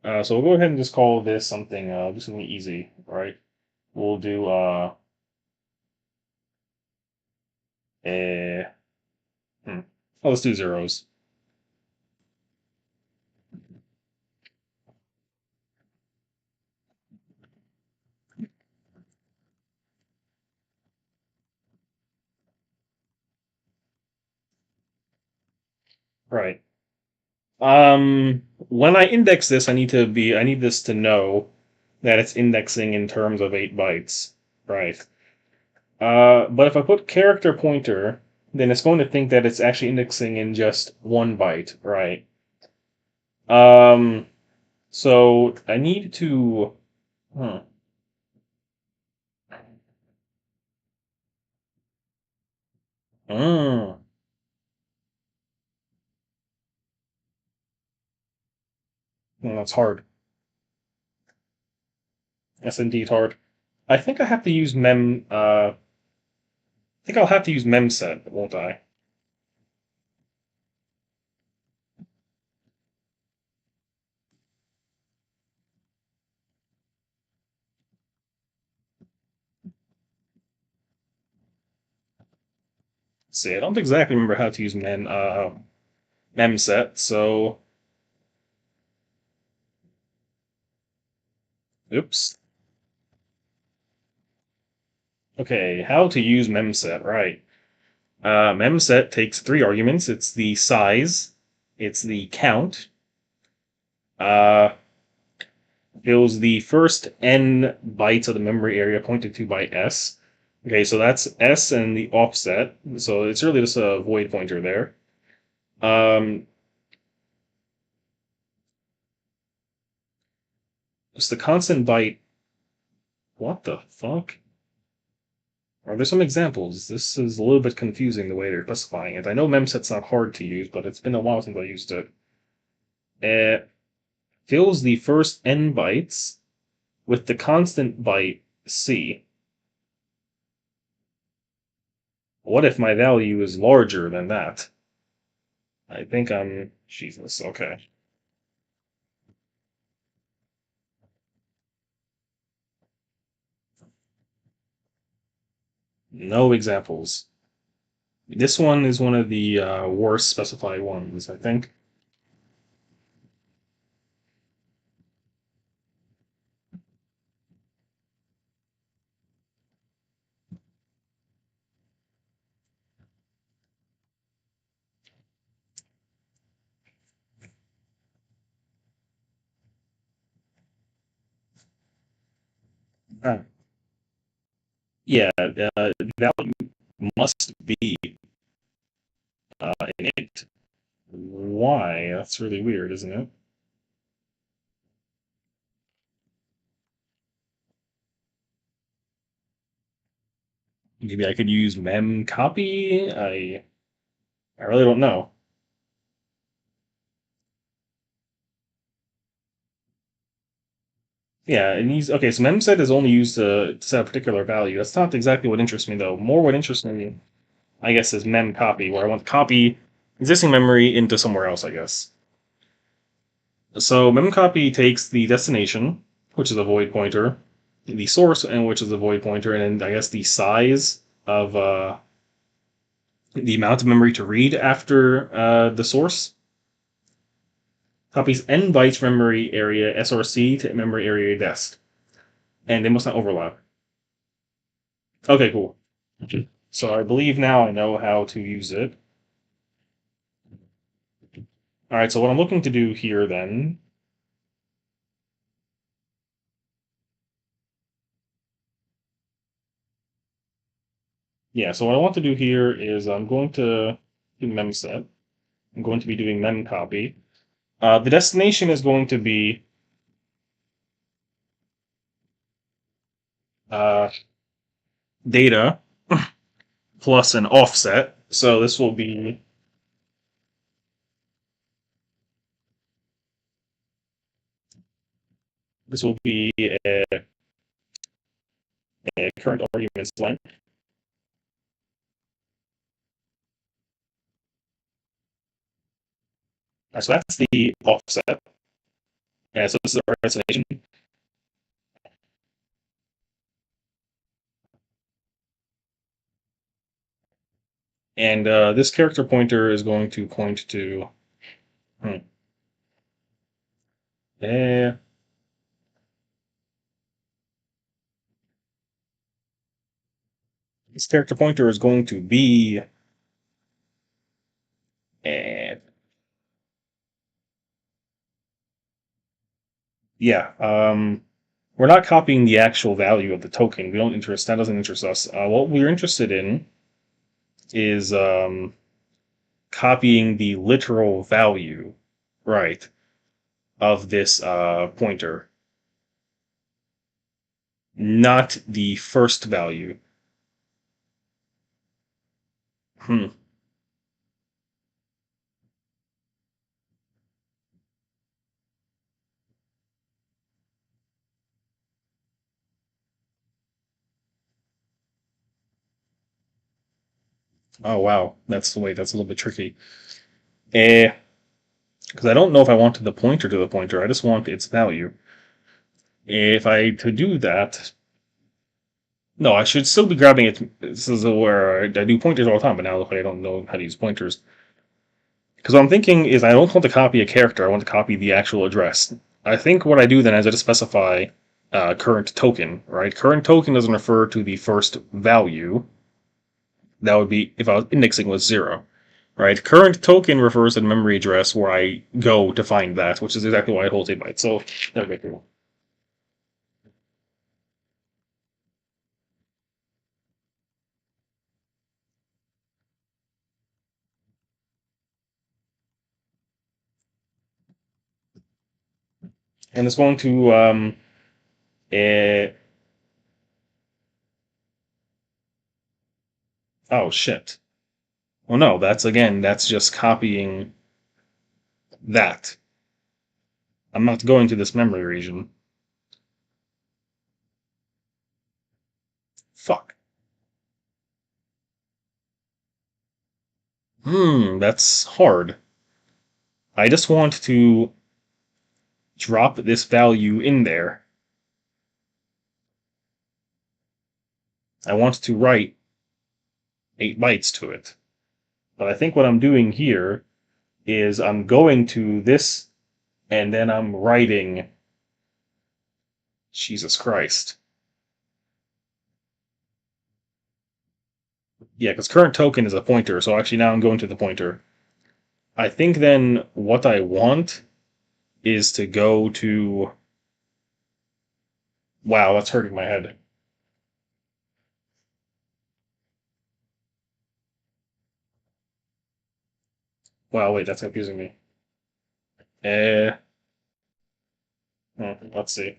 So we'll go ahead and just call this something. Do something easy, right? We'll do uh, hmm. Oh, let's do zeros. Right. When I index this, I need this to know that it's indexing in terms of 8 bytes, right? But if I put character pointer, then it's going to think that it's actually indexing in just 1 byte, right? Um, so I need to, hmm, mm, that's hard. That's indeed hard. I think I have to use I think I'll have to use memset, won't I? See, I don't exactly remember how to use memset, so oops. Okay, how to use memset, right. Memset takes 3 arguments. It's the size, it's the count, uh, fills the first n bytes of the memory area pointed to by s. Okay, so that's s and the offset. So it's really just a void pointer there. Um, it's the constant byte. What the fuck? Are there some examples? This is a little bit confusing the way they're specifying it. I know memset's not hard to use, but it's been a while since I used it. It fills the first n bytes with the constant byte c. What if my value is larger than that? I think I'm. Jesus, okay. No examples. This one is one of the worst specified ones, I think. Uh, yeah, value must be in it. Why? That's really weird, isn't it? Maybe I could use mem copy. I really don't know. Yeah, and he's okay. So memset is only used to set a particular value. That's not exactly what interests me though. More what interests me, I guess, is mem copy, where I want to copy existing memory into somewhere else. I guess. So memcopy takes the destination, which is a void pointer, the source, and which is the void pointer, and then I guess the size of the amount of memory to read after the source. Copies n bytes from memory area SRC to memory area dest, and they must not overlap. Okay, cool. So I believe now I know how to use it. All right, so what I'm looking to do here then. Yeah, so what I want to do here is I'm going to do memset. I'm going to be doing memcopy. The destination is going to be uh, data plus an offset. So this will be a current arguments length. So that's the offset. Yeah, so this is our destination. And this character pointer is going to point to. Hmm, eh, this character pointer is going to be. Eh, yeah. We're not copying the actual value of the token. We don't interest. That doesn't interest us. What we're interested in is copying the literal value, right, of this pointer, not the first value. Hmm. Oh wow, that's the way. That's a little bit tricky. Eh, because I don't know if I wanted the pointer to the pointer. I just want its value. If I to do that, no, I should still be grabbing it. This is where I do pointers all the time, but now I don't know how to use pointers. Because what I'm thinking is I don't want to copy a character. I want to copy the actual address. I think what I do then is I just specify current token, right? Current token doesn't refer to the first value. That would be if I was indexing with 0. Right? Current token refers to the memory address where I go to find that, which is exactly why it holds 8 bytes. So there we go. And it's going to eh, oh shit. Well no, that's just copying that. I'm not going to this memory region. Fuck. That's hard. I just want to drop this value in there. I want to write 8 bytes to it. But I think what I'm doing here is I'm going to this and then I'm writing Jesus Christ. Yeah, because current token is a pointer, so actually now I'm going to the pointer. I think then what I want is to go to. Wow, that's hurting my head. Wow, wait, that's confusing me. Eh, let's see.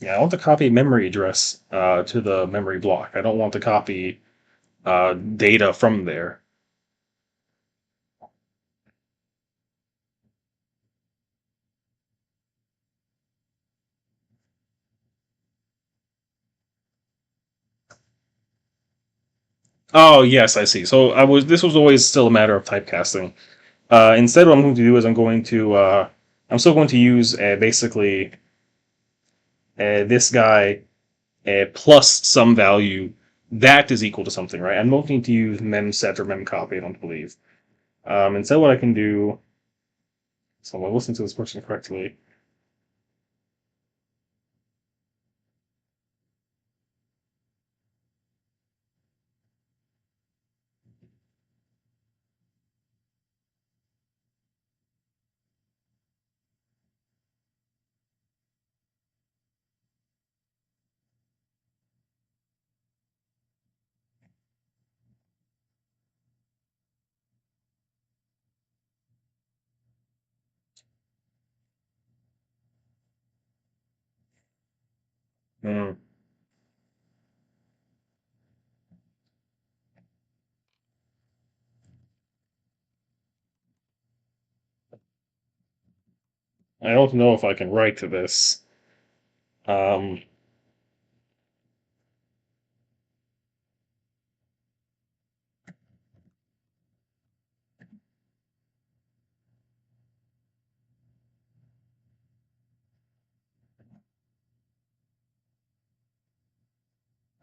Yeah, I want to copy memory address to the memory block. I don't want to copy data from there. Oh yes, I see. So I was. This was always still a matter of typecasting. Instead, what I'm going to do is I'm still going to use basically this guy plus some value that is equal to something, right? I'm looking to use memset or memcopy. I don't believe. Instead, what I can do. So I'm listening to this person correctly. Hmm. I don't know if I can write to this. Um,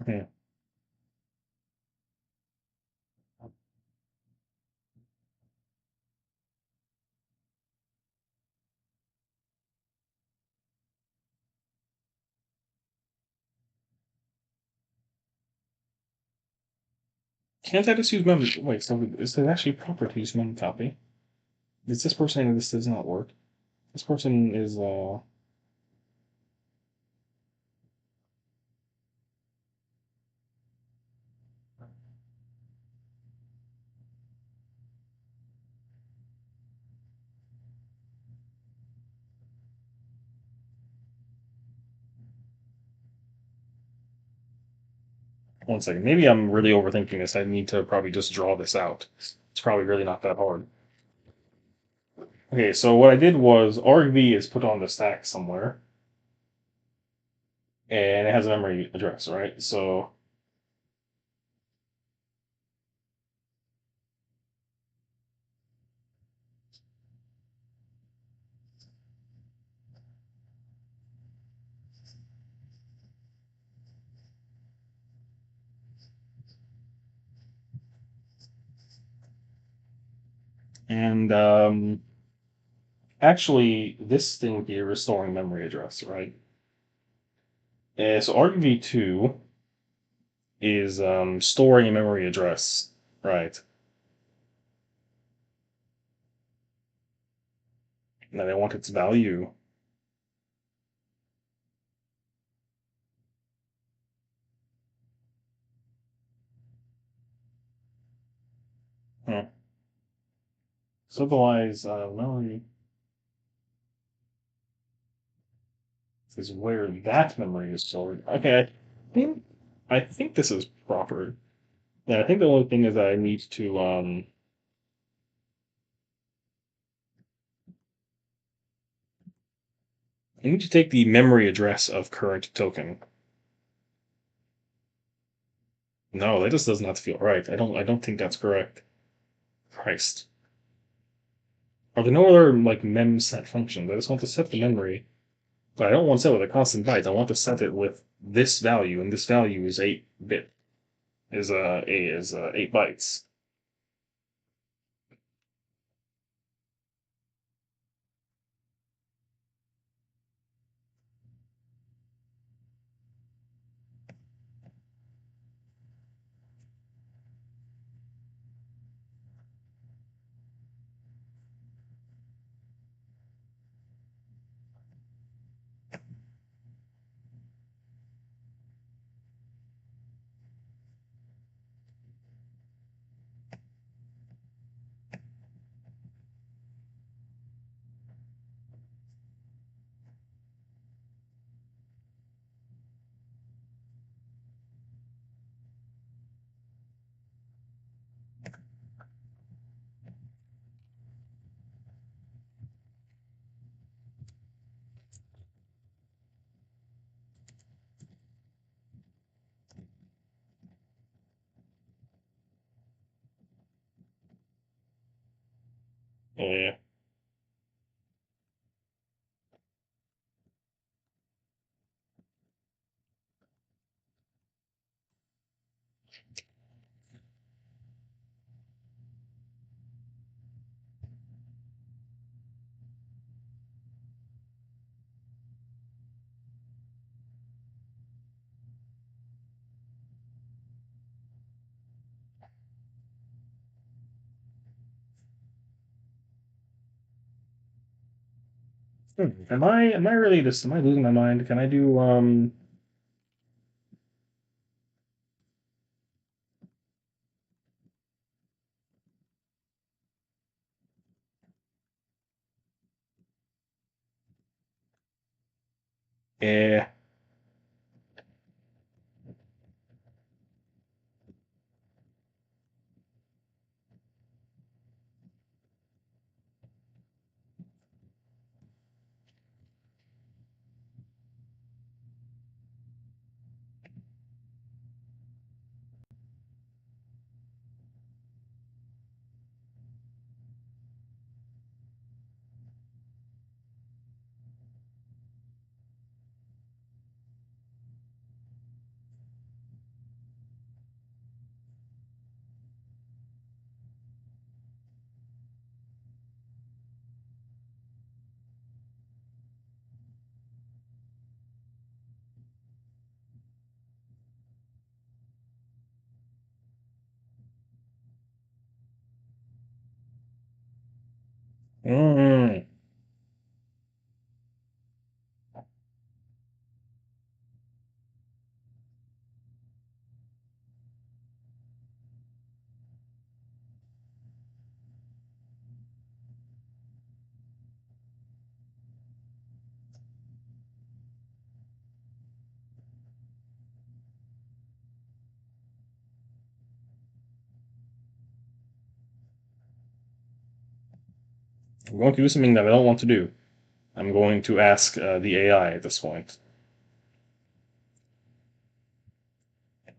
hmm. Can't I just use mem? Wait, so is it actually proper to use memcopy? Is this person saying this does not work? This person is one second. Maybe I'm really overthinking this. I need to probably just draw this out. It's probably really not that hard. Okay, so what I did was argv is put on the stack somewhere, and it has a memory address, right? So, and actually, this thing here is storing memory address, right? So argv2 is storing a memory address, right? And I want its value. Huh. So otherwise, memory is where that memory is stored. Okay, think I think this is proper. Yeah, I think the only thing is that I need to I need to take the memory address of current token. No, that just does not feel right. I don't think that's correct. Christ. Are there no other like mem set functions? I just want to set the memory, but I don't want to set it with a constant byte. I want to set it with this value, and this value is 8 bit. Is 8 bytes. Yeah. Am I really just am I losing my mind? Can I do yeah. Mm. I'm going to do something that I don't want to do. I'm going to ask the AI at this point.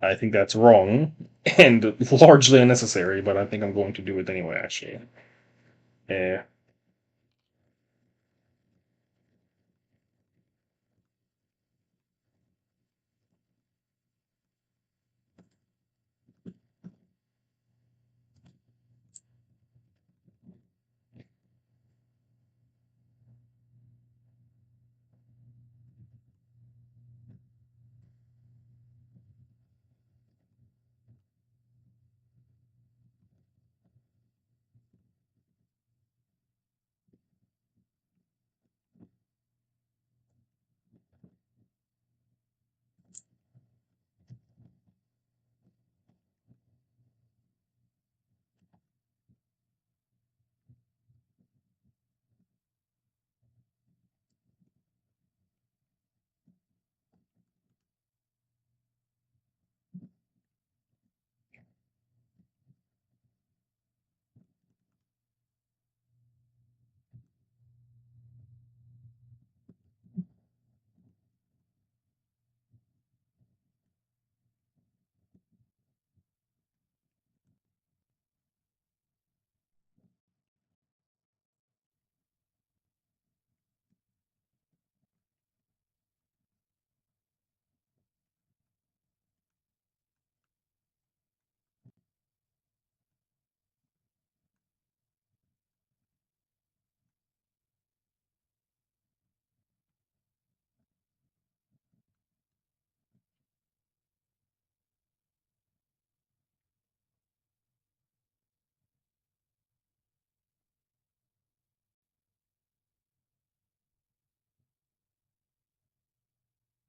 I think that's wrong and largely unnecessary, but I think I'm going to do it anyway, actually. Yeah.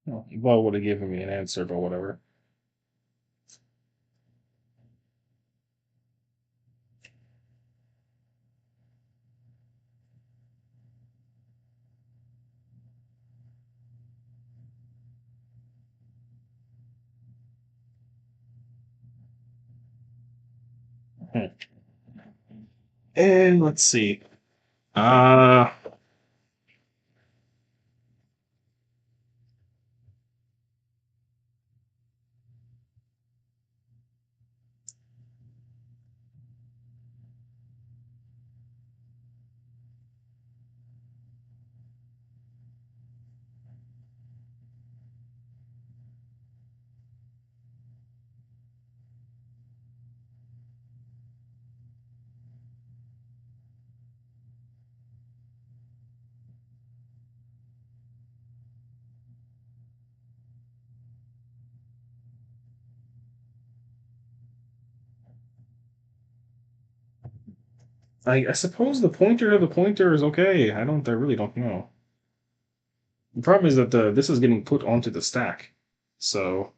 Well, would have given me an answer, but whatever. Hmm. And let's see. Uh, I suppose the pointer to the pointer is okay. I really don't know. The problem is that this is getting put onto the stack. So,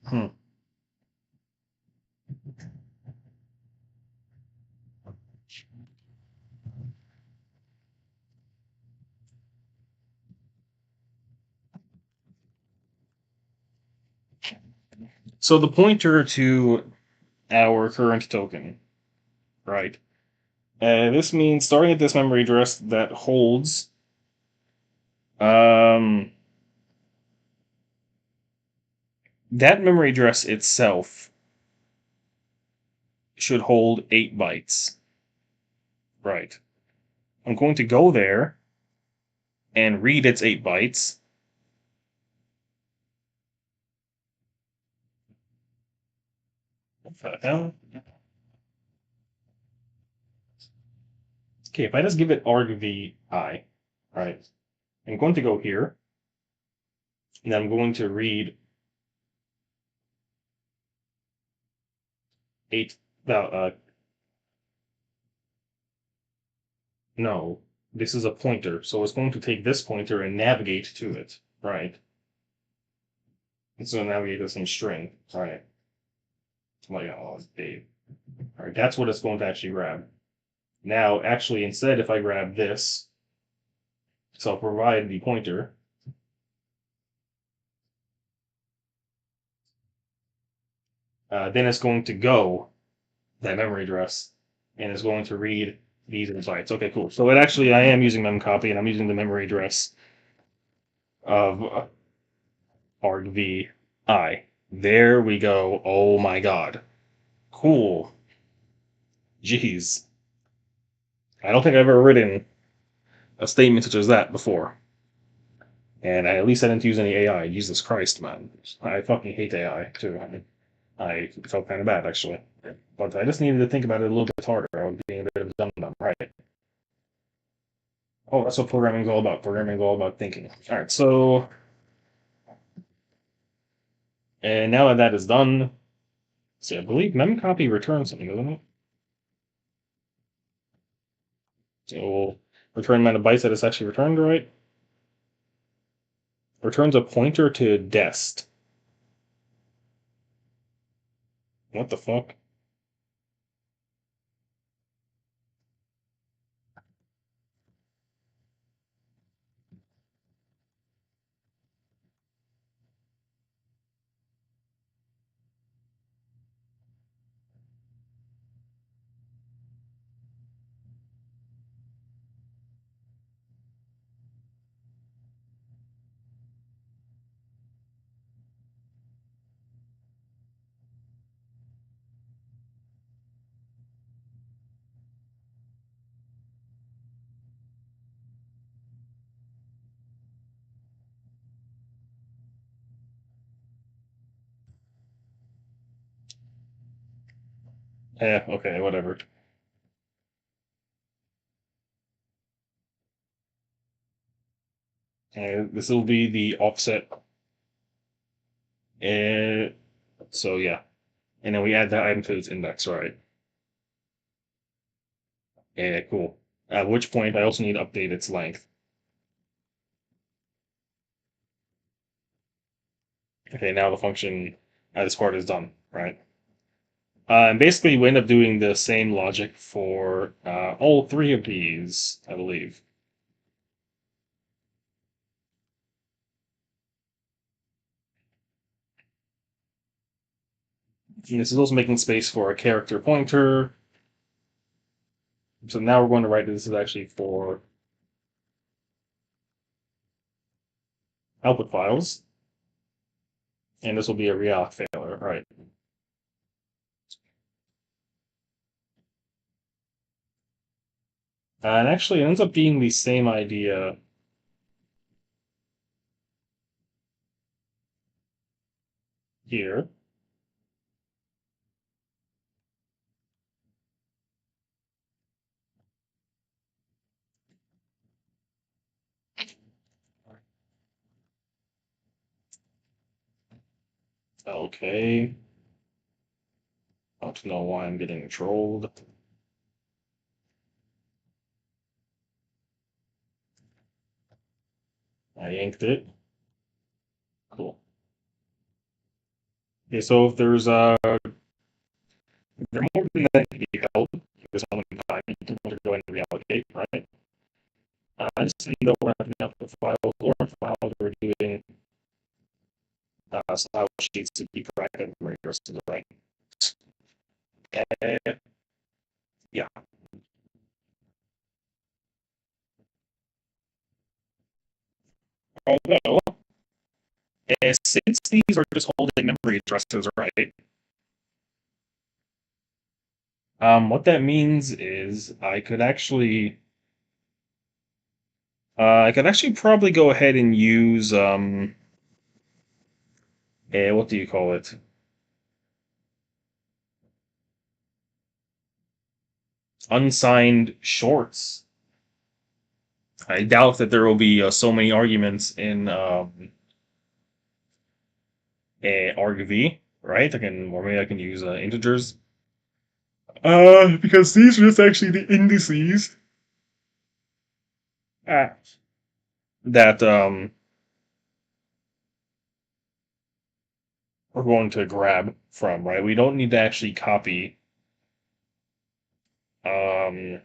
hmm. So the pointer to our current token, right? This means starting at this memory address that holds um, that memory address itself should hold 8 bytes. Right. I'm going to go there and read its 8 bytes. What the hell? Okay, if I just give it argv I, right? I'm going to go here, and I'm going to read 8. No, this is a pointer, so it's going to take this pointer and navigate to it, right? It's going to navigate this in string, right? Like, oh, Dave. All right, that's what it's going to actually grab. Now, actually, instead, if I grab this, so I'll provide the pointer, then it's going to go that memory address and it's going to read these bytes. Okay, cool. So it actually, I am using memcopy and I'm using the memory address of argv I. There we go. Oh my god. Cool. Jeez. I don't think I've ever written a statement such as that before. And at least I didn't use any AI. Jesus Christ, man. I fucking hate AI, too. I felt kind of bad, actually. But I just needed to think about it a little bit harder. I was being a bit of a dum-dum, right? Oh, that's what programming is all about. Programming is all about thinking. All right, so and now that that is done, see, I believe memcopy returns something, doesn't it? So we'll return amount of bytes that it's actually returned, right? Returns a pointer to dest. What the fuck? Okay, whatever. This will be the offset. Uh, so yeah, and then we add that item to its index, right? Cool. At which point I also need to update its length. Okay, now the function at this part is done, right? And basically, we end up doing the same logic for all 3 of these, I believe. And this is also making space for a character pointer. So now we're going to write this is actually for output files, and this will be a realloc failure, right? And actually, it ends up being the same idea here. Okay. I don't know why I'm getting trolled. I yanked it. Cool. Okay, so if there more than that can be held, there's only time you can go ahead and reallocate, right? Just so you know we're not up the files or files we're doing style sheets to keep track of where yours to the right. Uh, yeah. Although, since these are just holding memory addresses, right? What that means is I could actually probably go ahead and use what do you call it? Unsigned shorts. I doubt that there will be so many arguments in argv, right? Or maybe I can use integers. Because these are just actually the indices ah. that we're going to grab from, right? We don't need to actually copy. Um,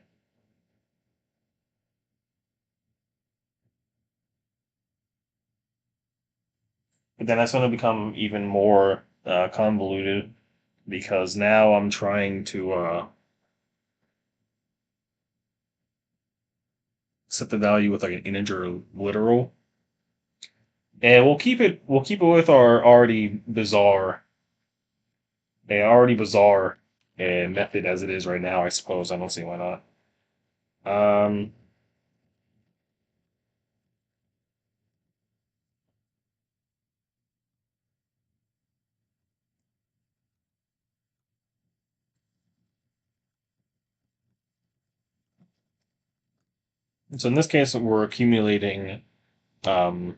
but then that's going to become even more convoluted because now I'm trying to set the value with like an integer literal, and we'll keep it with our already bizarre method as it is right now. I suppose I don't see why not. Um, so in this case, we're accumulating. Um,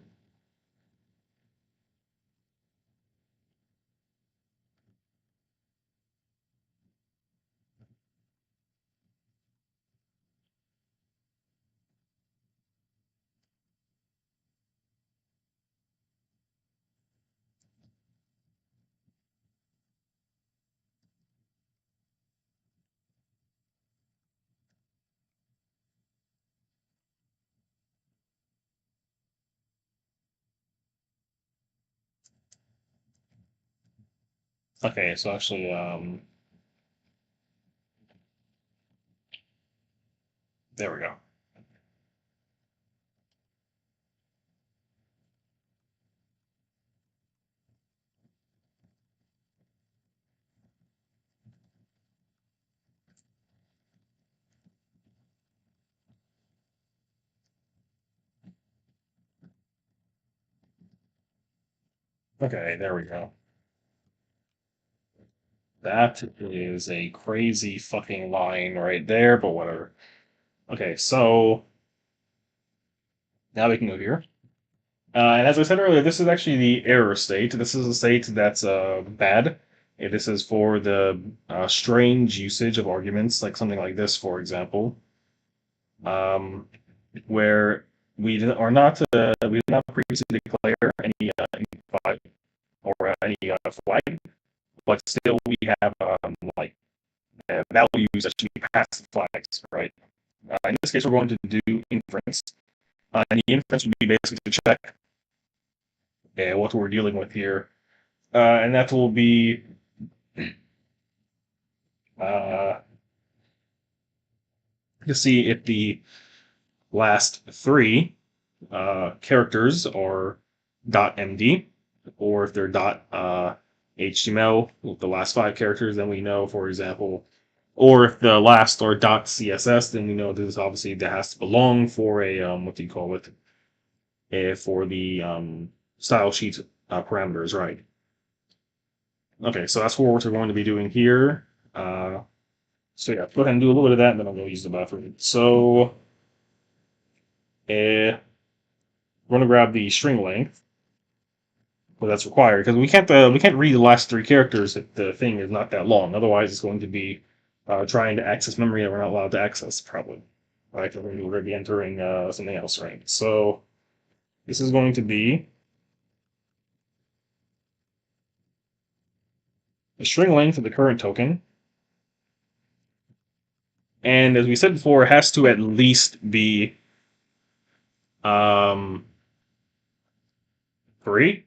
okay, so actually, there we go. Okay, there we go. That is a crazy fucking line right there, but whatever. Okay, so now we can go here. And as I said earlier, this is actually the error state. This is a state that's bad. This is for the strange usage of arguments, like something like this, for example, um, where we did not previously declare any flag or any flag, but still we have like values that should be passed to flags, right? In this case, we're going to do inference, and the inference would be basically to check what we're dealing with here, and that will be uh, to see if the last three characters are .md, or if they're .html, the last five characters, then we know, for example, or if the last are .css, then we know this is obviously that has to belong for a what do you call it? For the style sheet parameters, right? Okay, so that's what we're going to be doing here. So yeah, go ahead and do a little bit of that, and then I'll go use the bathroom. So we're going to grab the string length. but that's required because we can't read the last three characters if the thing is not that long. Otherwise, it's going to be trying to access memory that we're not allowed to access, probably. Right? We're going to be entering something else, right? So this is going to be the string length of the current token. And as we said before, it has to at least be um, 3.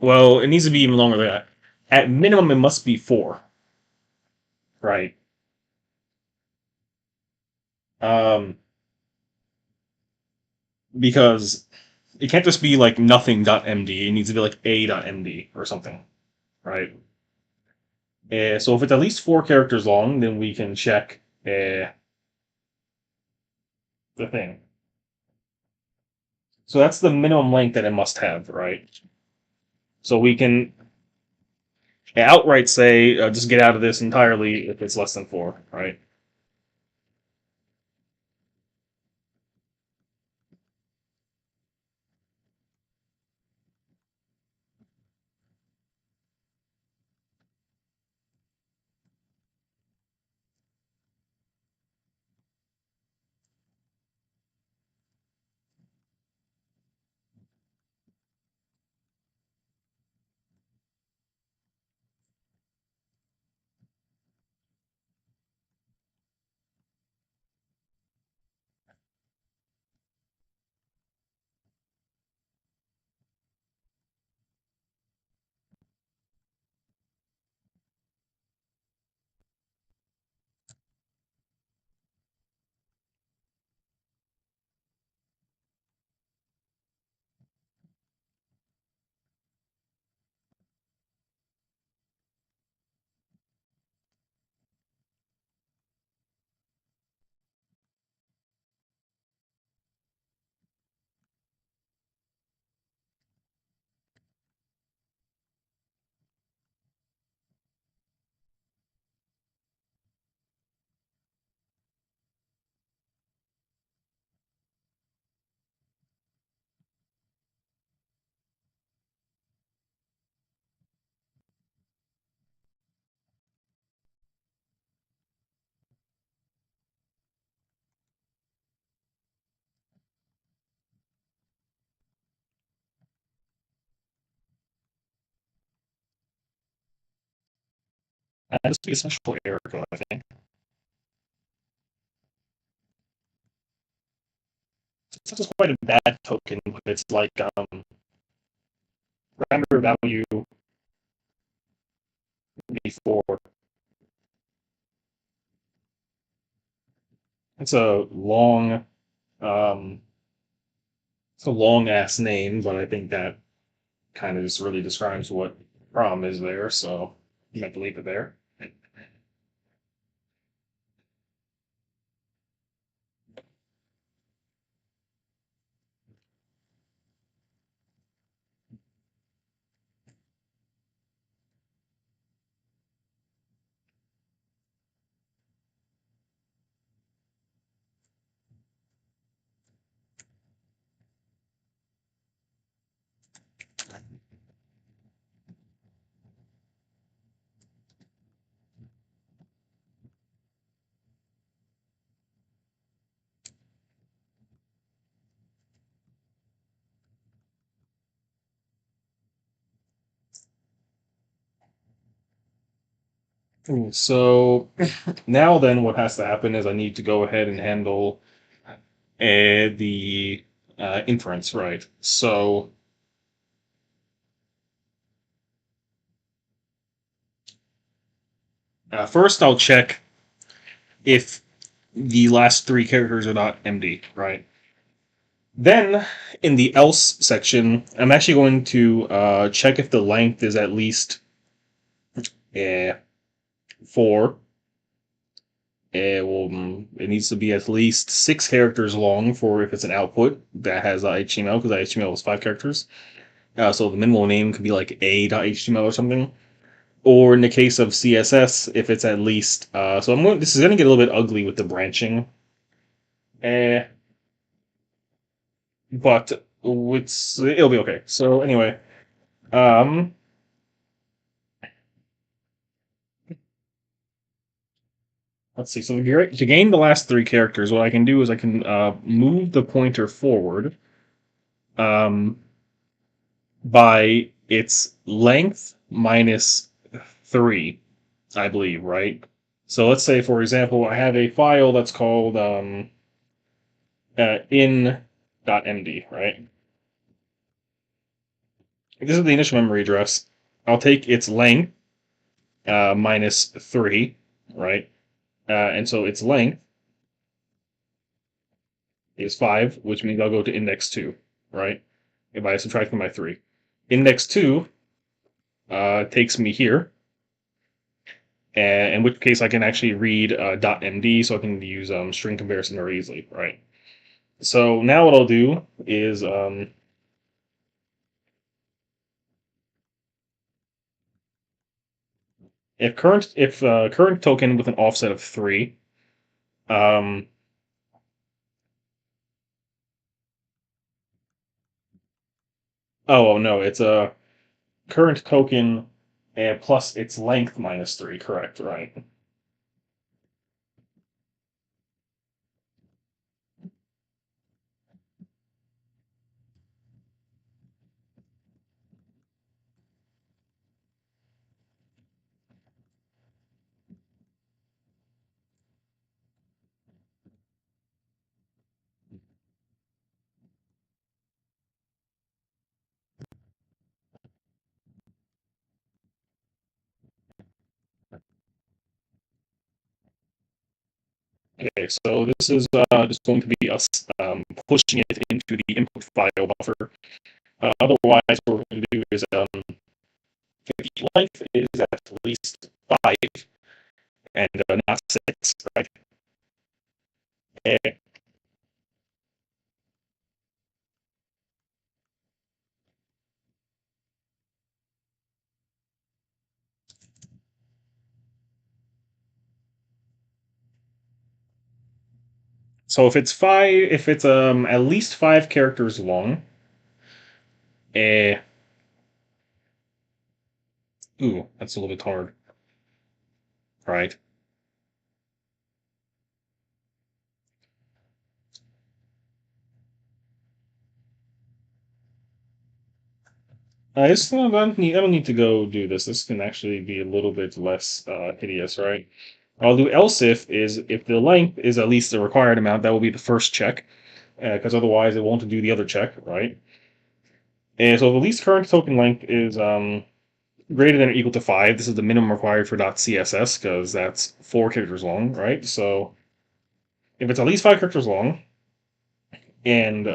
Well, it needs to be even longer than that. At minimum, it must be 4, right? Um, because it can't just be like nothing.md. It needs to be like a.md or something, right? So if it's at least 4 characters long, then we can check the thing. So that's the minimum length that it must have, right? So we can outright say just get out of this entirely if it's less than 4, right? That's the essential error code, I think. It's just quite a bad token, but it's like parameter value before. It's a long, um, it's a long ass name, but I think that kind of just really describes what problem is there. So you have to leave it there. So now then, what has to happen is I need to go ahead and handle the inference, right? So first, I'll check if the last 3 characters are not MD, right? Then, in the else section, I'm actually going to check if the length is at least uh, 4. It needs to be at least 6 characters long for if it's an output that has HTML, because HTML is 5 characters. So the minimal name could be like a.html or something. Or in the case of CSS, if it's at least so I'm going. This is going to get a little bit ugly with the branching. Uh, but it'll be okay. So anyway, um, let's see. So to gain the last three characters, what I can do is I can move the pointer forward um, by its length minus three, I believe, right? So let's say, for example, I have a file that's called in.md, right? This is the initial memory address. I'll take its length minus three, right? And so its length is 5, which means I'll go to index 2, right? If I subtract from my 3. Index 2 takes me here, and in which case I can actually read .md, so I can use string comparison very easily, right? So now what I'll do is if current token with an offset of 3, um, oh no, it's a current token plus its length minus 3, correct, right? Okay, so this is just going to be us pushing it into the input file buffer. Otherwise, what we're going to do is if the length is at least 5 and not 6, right? Eh, so if it's at least 5 characters long, eh, ooh, that's a little bit hard, right? I don't need to go do this. This can actually be a little bit less hideous, right? I'll do else if the length is at least the required amount, that will be the first check, because otherwise it won't do the other check, right? And so the least current token length is greater than or equal to 5. This is the minimum required for .css because that's 4 characters long, right? So if it's at least 5 characters long, and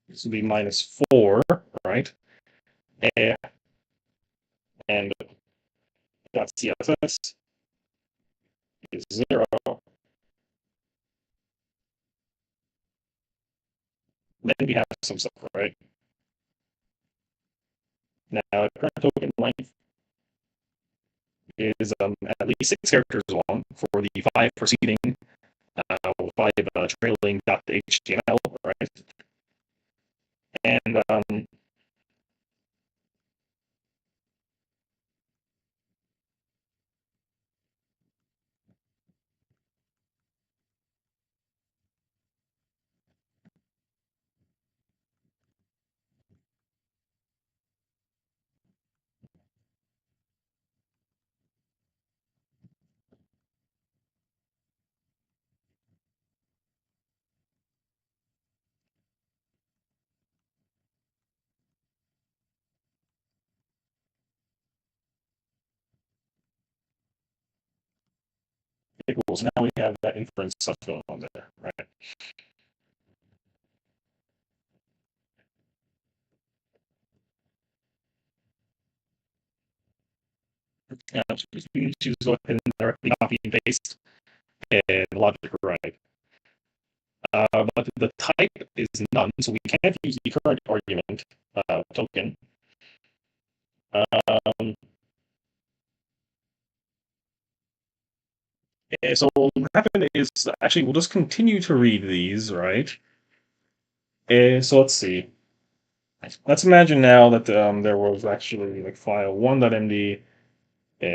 this would be -4, right? And, and .css is 0. Then we have some stuff, right? Now, current token length is at least 6 characters long for the 5 preceding, 5 trailing .html, right? And okay, cool. So now we have that inference stuff going on there, right? So we can choose to go ahead and directly copy and paste and logic right. But the type is none, so we can't use the current argument token. Um, so what will happen is actually we'll just continue to read these, right? So let's see. Let's imagine now that there was actually like file 1.md,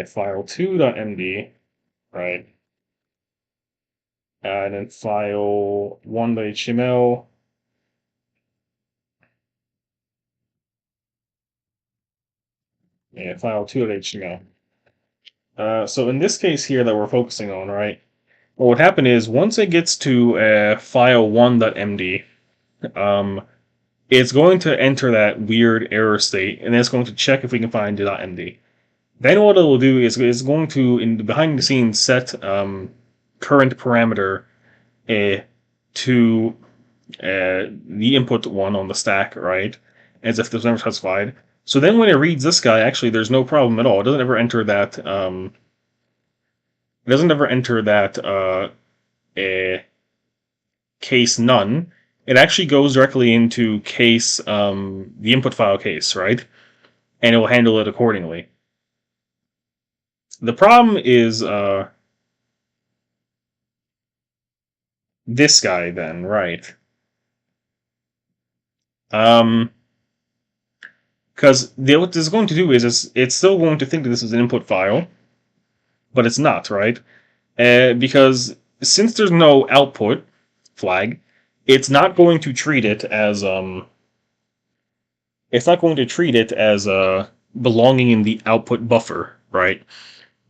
file 2.md, right? And then file 1.html, and file 2.html. So in this case here that we're focusing on, right? What would happen is once it gets to file 1.md, um, it's going to enter that weird error state, and then it's going to check if we can find .md. Then what it will do is it's going to, in behind the scenes, set current parameter to the input one on the stack, right? As if there's never specified. So then when it reads this guy, actually there's no problem at all. It doesn't ever enter that. It doesn't ever enter that case none. It actually goes directly into case the input file case, right? And it will handle it accordingly. The problem is this guy then, right? Um, because what this is going to do is it's still going to think that this is an input file, but it's not, right? Because since there's no output flag, it's not going to treat it as belonging in the output buffer, right?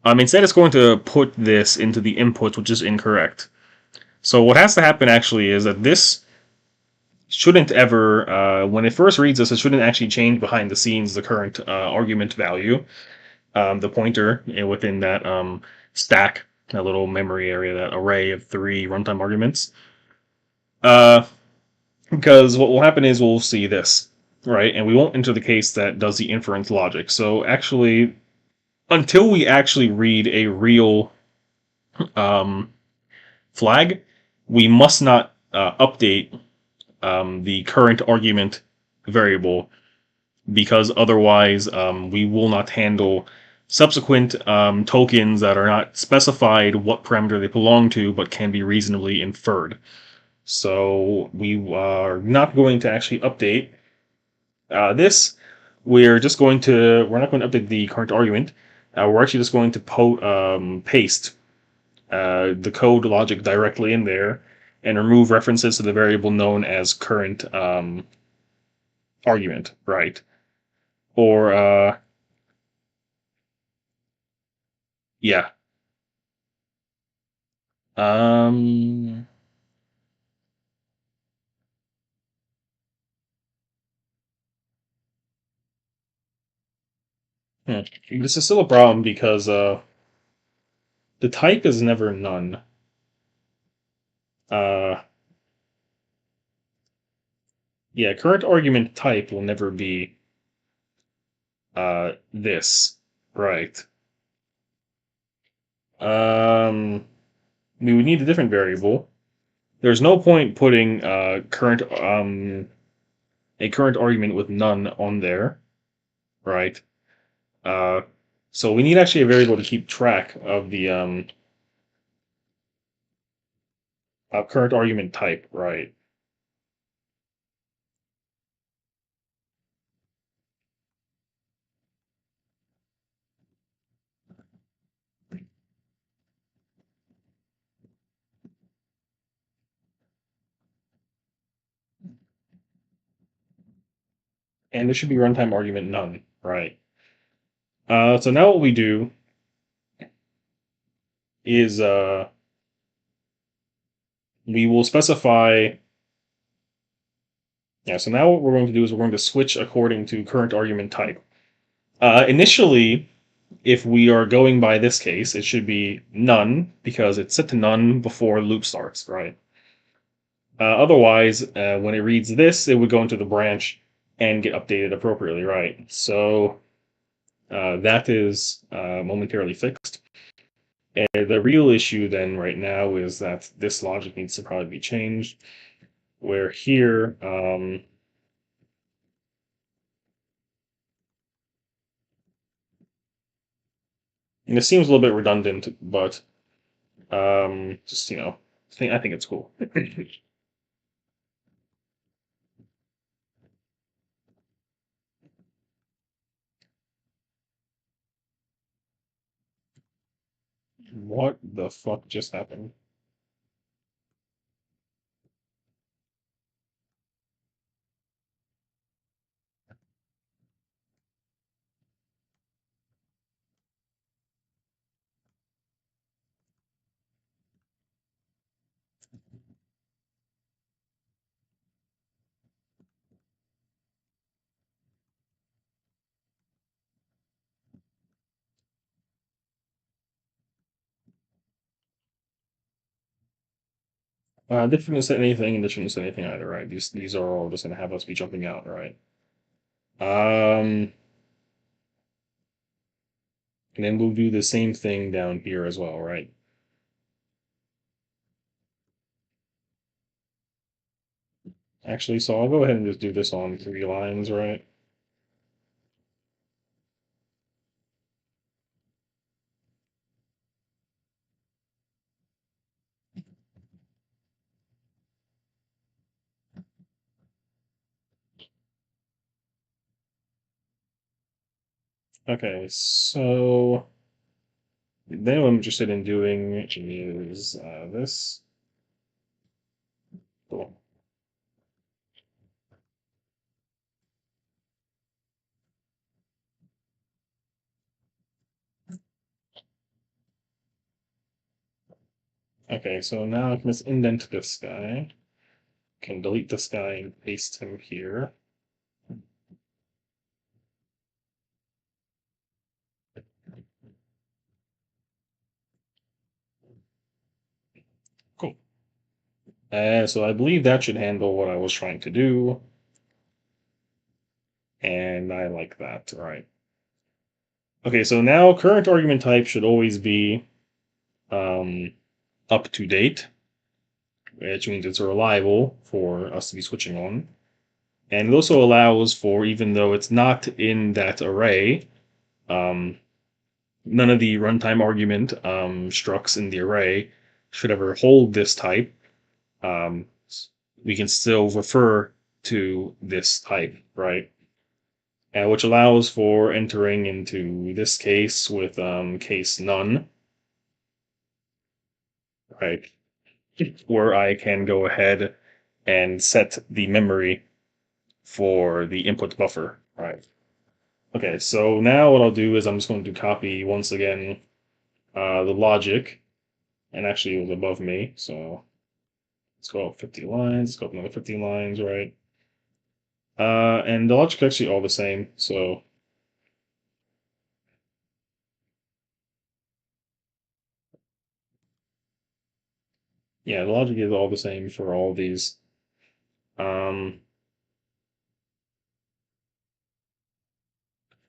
Instead, it's going to put this into the input, which is incorrect. So what has to happen actually is that this shouldn't ever, when it first reads this, it shouldn't actually change behind the scenes the current argument value, the pointer within that stack, that little memory area, that array of 3 runtime arguments. Uh, because what will happen is we'll see this, right? And we won't enter the case that does the inference logic. So actually, until we actually read a real um, flag, we must not update the current argument variable, because otherwise we will not handle subsequent tokens that are not specified what parameter they belong to but can be reasonably inferred. So we are not going to actually update this. We're not going to update the current argument. We're actually just going to paste the code logic directly in there and remove references to the variable known as current argument, right? Or yeah. Um, This is still a problem because the type is never none. Uh, yeah, current argument type will never be this, right? Um, we would need a different variable. There's no point putting a current argument with none on there, right? Uh, so we need actually a variable to keep track of the current argument type, right? And there should be runtime argument none, right? So now what we do is we will specify. Yeah. So now what we're going to do is we're going to switch according to current argument type. Initially, if we are going by this case, it should be none because it's set to none before the loop starts, right? Otherwise, when it reads this, it would go into the branch and get updated appropriately, right? So that is momentarily fixed. And the real issue then right now is that this logic needs to probably be changed. Where here, And it seems a little bit redundant, but just I think it's cool. What the fuck just happened? This shouldn't say anything, and this shouldn't say anything either, right? These are all just gonna have us be jumping out, right? Um, and then we'll do the same thing down here as well, right? Actually, so I'll go ahead and just do this on 3 lines, right? Okay, so then what I'm interested in doing is this. Cool. Okay, so now I can just indent this guy. Can delete this guy and paste him here. Cool. So I believe that should handle what I was trying to do, and I like that. Right. Okay, so now current argument type should always be um, up to date, which means it's reliable for us to be switching on. And it also allows for, even though it's not in that array, um, none of the runtime argument structs in the array should ever hold this type. Um, we can still refer to this type, right? Which allows for entering into this case with case none, right? Where I can go ahead and set the memory for the input buffer, right? Okay, so now what I'll do is I'm just going to copy once again the logic, and actually it was above me, so let's go up 50 lines, let's go up another 50 lines, right? And the logic is actually all the same, so yeah, the logic is all the same for all these. Um,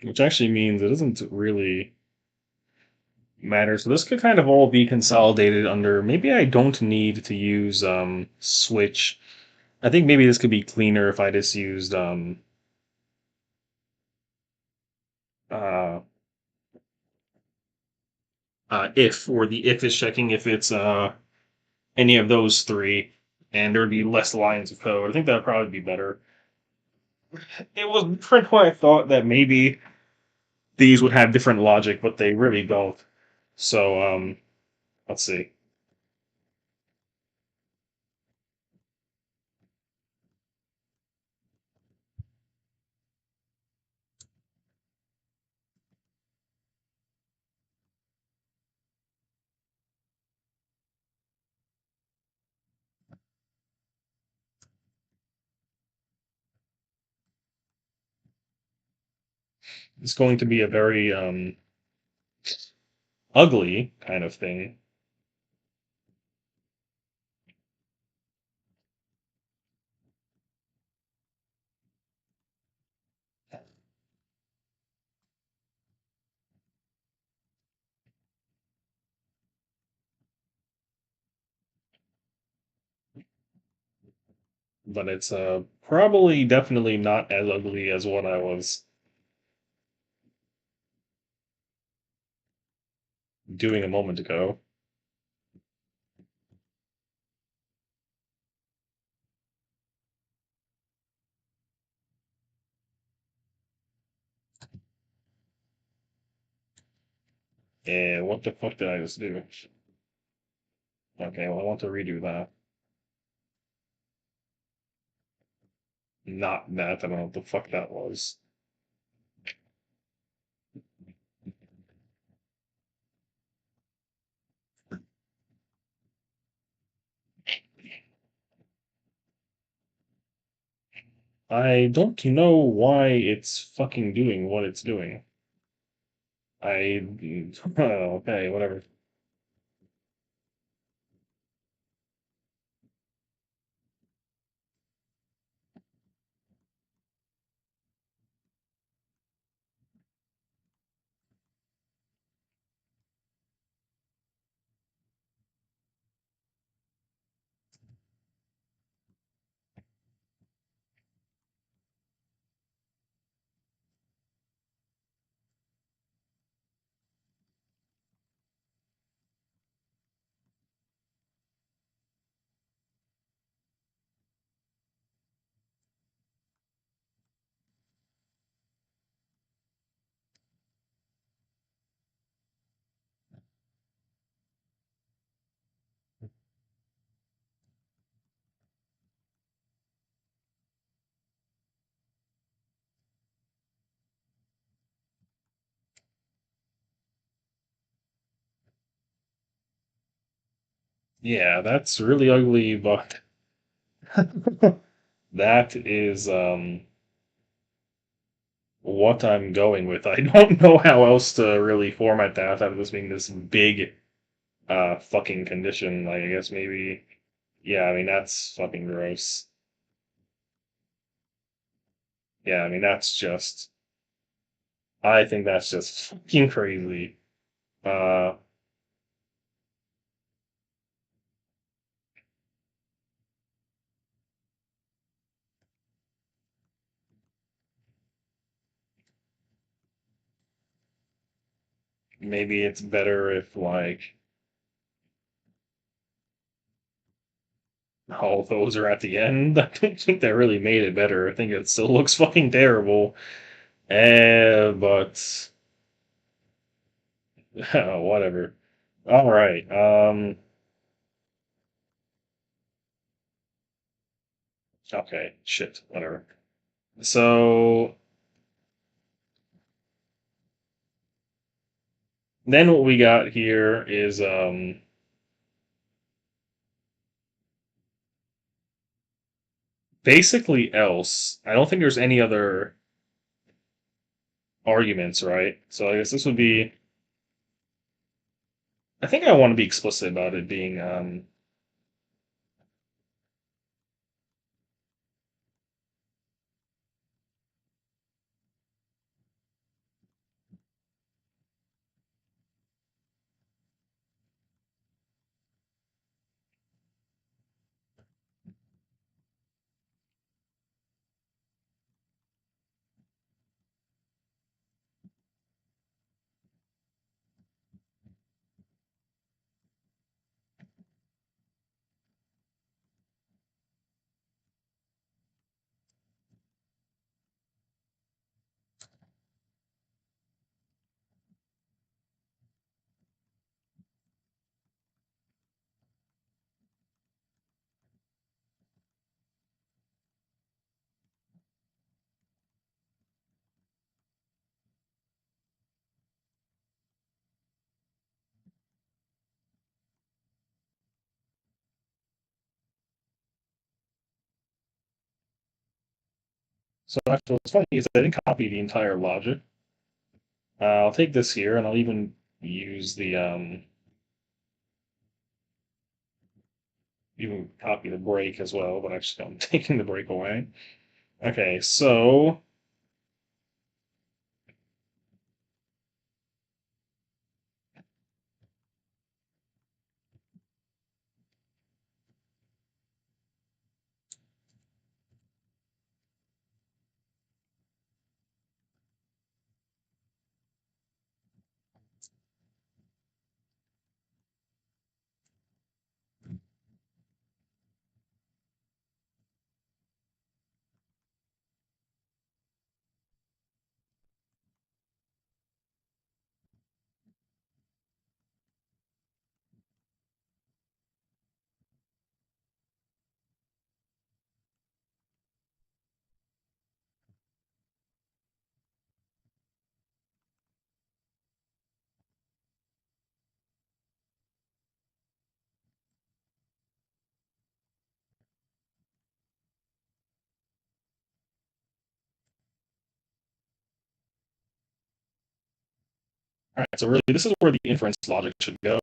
which actually means it doesn't really matter. So this could kind of all be consolidated under, maybe I don't need to use switch. I think maybe this could be cleaner if I just used uh, if, or the if is checking if it's any of those three, and there would be less lines of code. I think that would probably be better. It was different when I thought that maybe these would have different logic, but they really don't. So let's see. It's going to be a very ugly kind of thing, but it's probably definitely not as ugly as what I was. doing a moment ago. And what the fuck did I just do? Okay, well, I want to redo that. Not that. I don't know what the fuck that was. I don't know why it's fucking doing what it's doing. I. Okay, whatever. Yeah, that's really ugly, but that is what I'm going with. I don't know how else to really format that out of this being this big fucking condition. Like, I guess maybe, yeah, I mean, that's fucking gross. Yeah, I mean, I think that's just fucking crazy. Uh, Maybe it's better if, like, all those are at the end. I don't think that really made it better. I think it still looks fucking terrible. But whatever. All right. Okay. Shit. Whatever. So then what we got here is basically else. I don't think there's any other arguments, right? So I guess this would be. I think I want to be explicit about it being so actually what's funny is I didn't copy the entire logic. I'll take this here and I'll even use the even copy the break as well, but actually I'm taking the break away. Okay, so All right, so really, this is where the inference logic should go.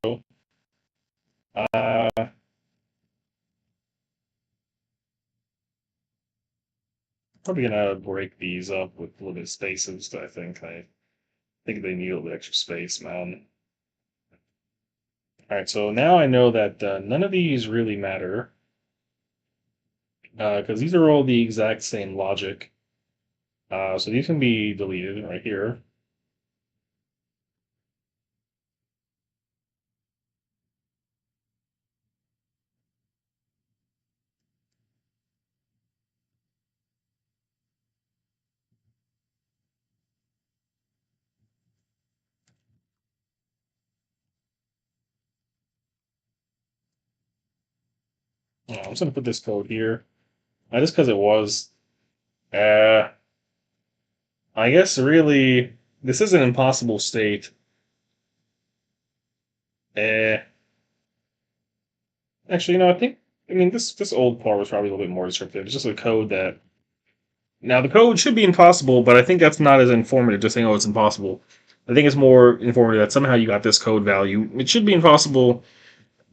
Probably gonna break these up with a little bit of spaces. I think they need a little bit extra space, man. All right, so now I know that none of these really matter because these are all the exact same logic. So these can be deleted right here. I'm just gonna put this code here, just because it was. Uh, I guess really this is an impossible state. Uh, Actually, I mean this old part was probably a little bit more descriptive. It's just a code that now the code should be impossible, but I think that's not as informative. Just saying, oh, it's impossible. I think it's more informative that somehow you got this code value. It should be impossible,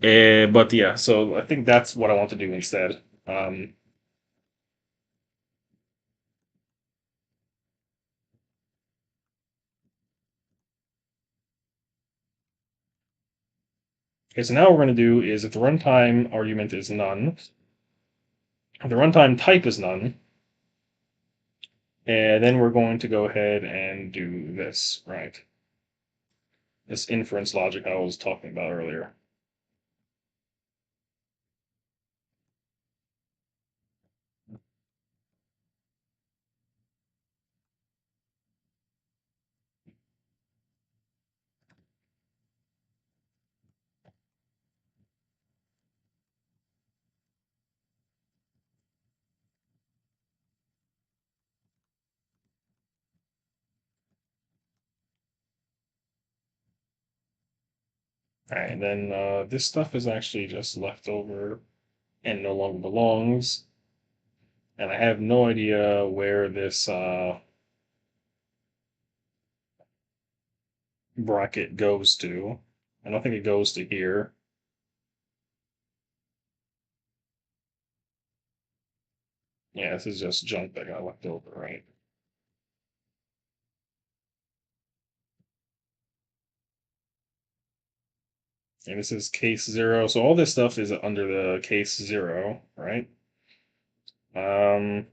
but yeah. So I think that's what I want to do instead. Okay, so now what we're going to do is if the runtime argument is none, if the runtime type is none, and then we're going to go ahead and do this, right? This inference logic I was talking about earlier. All right, and then this stuff is actually just left over and no longer belongs. And I have no idea where this bracket goes to. I don't think it goes to here. Yeah, this is just junk that got left over, right? And this is case 0. So all this stuff is under the case 0, right? Um,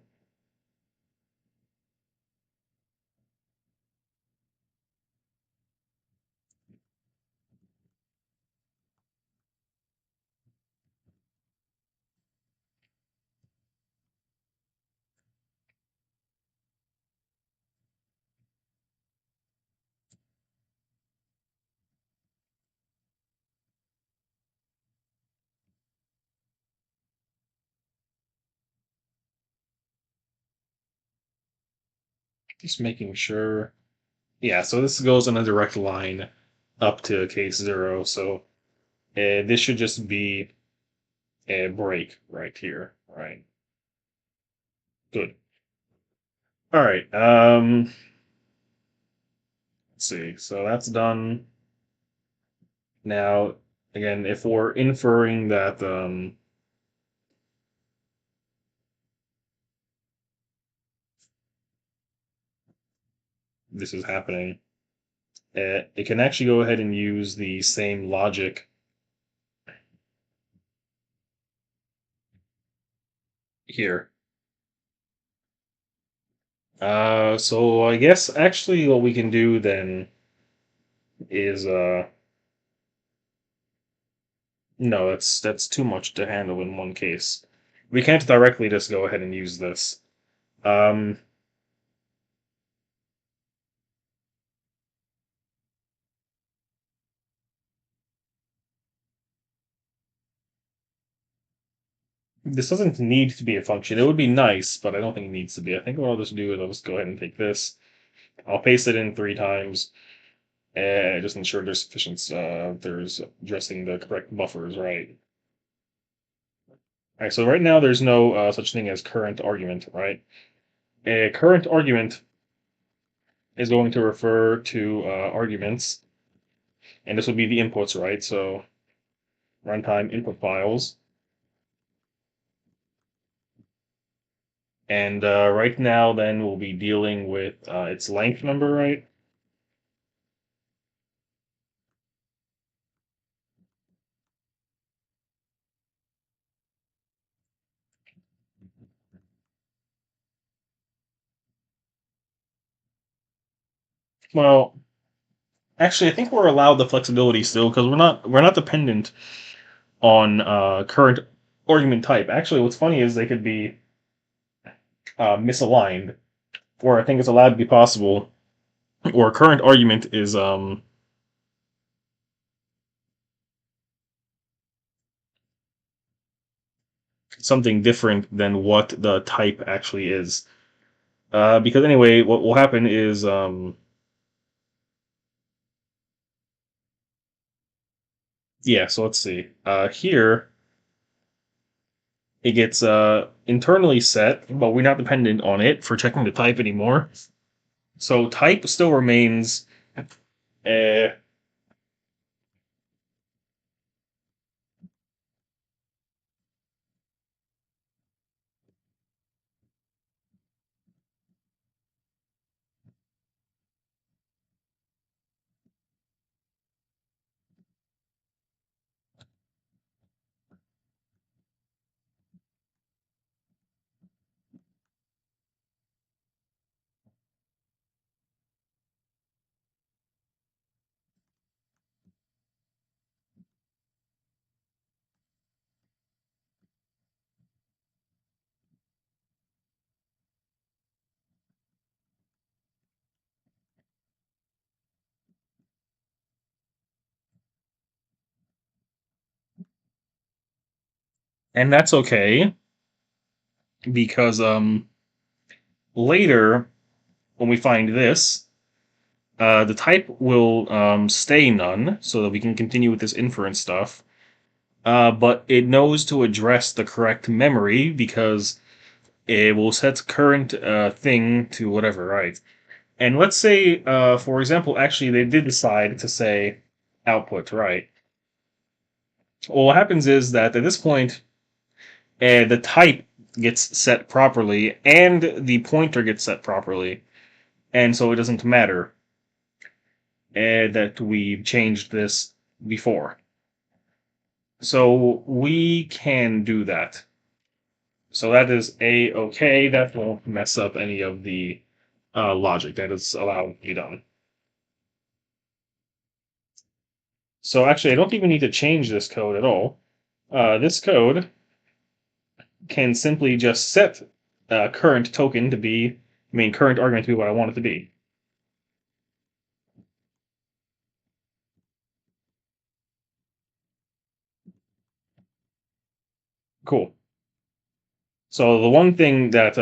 just making sure. Yeah, so this goes on a direct line up to case 0. So this should just be a break right here, right? Good. All right. Let's see. So that's done. Now, again, if we're inferring that this is happening, it can actually go ahead and use the same logic here. So I guess actually what we can do then is no, that's too much to handle in one case. We can't directly just go ahead and use this. Um, this doesn't need to be a function. It would be nice, but I don't think it needs to be. I think what I'll just do is I'll just go ahead and take this. I'll paste it in 3 times, and just ensure there's sufficient. There's addressing the correct buffers, right? All right. So right now there's no such thing as current argument, right? A current argument is going to refer to arguments and this would be the inputs, right? So runtime input files, and right now then we'll be dealing with its length number, right? Well, actually, I think we're allowed the flexibility still because we're not dependent on current argument type. Actually, what's funny is they could be misaligned, or I think it's allowed to be possible, or current argument is something different than what the type actually is. Because anyway, what will happen is yeah. So let's see. Here it gets internally set, but we're not dependent on it for checking the type anymore. So type still remains. Uh, and that's okay because later when we find this, the type will stay none, so that we can continue with this inference stuff. But it knows to address the correct memory because it will set current thing to whatever, right? And let's say, for example, actually they did decide to say output, right? Well, what happens is that at this point, the type gets set properly and the pointer gets set properly, and so it doesn't matter that we changed this before. So we can do that. So that is a-okay. That won't mess up any of the logic that is allowed to be done. So actually, I don't even need to change this code at all. This code can simply just set current token to be, current argument to be what I want it to be. Cool. So the one thing that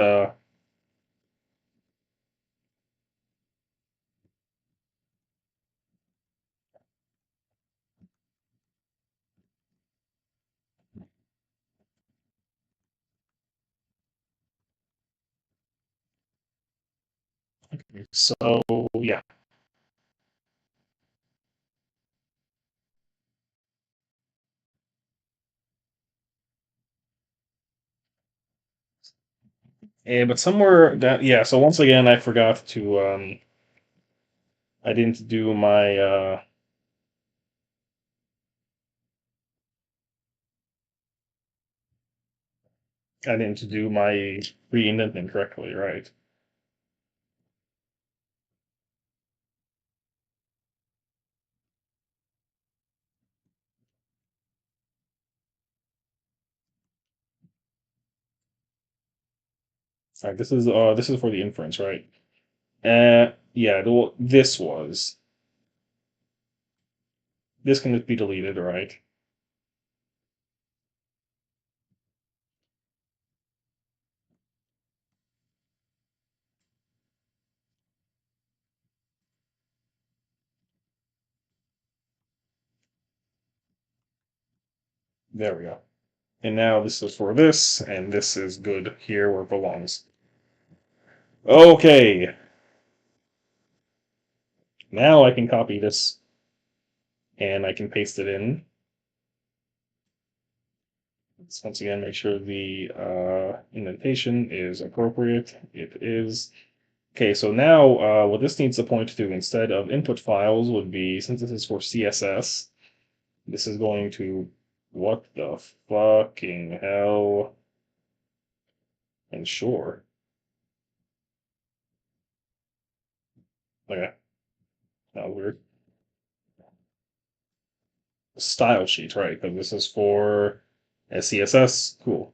so yeah. But somewhere that yeah. So once again, I forgot to I didn't do my I didn't do my pre-indenting correctly, right? All right, this is for the inference, right? Yeah, this can just be deleted, right? There we go. And now this is for this, and this is good here where it belongs. Okay, now I can copy this and I can paste it in. Let's once again make sure the indentation is appropriate. It is. Okay, so now what this needs to point to instead of input files would be, since this is for CSS, this is going to, what the fucking hell? And sure. Okay, now weird. Style sheet, right? Because this is for CSS. Cool.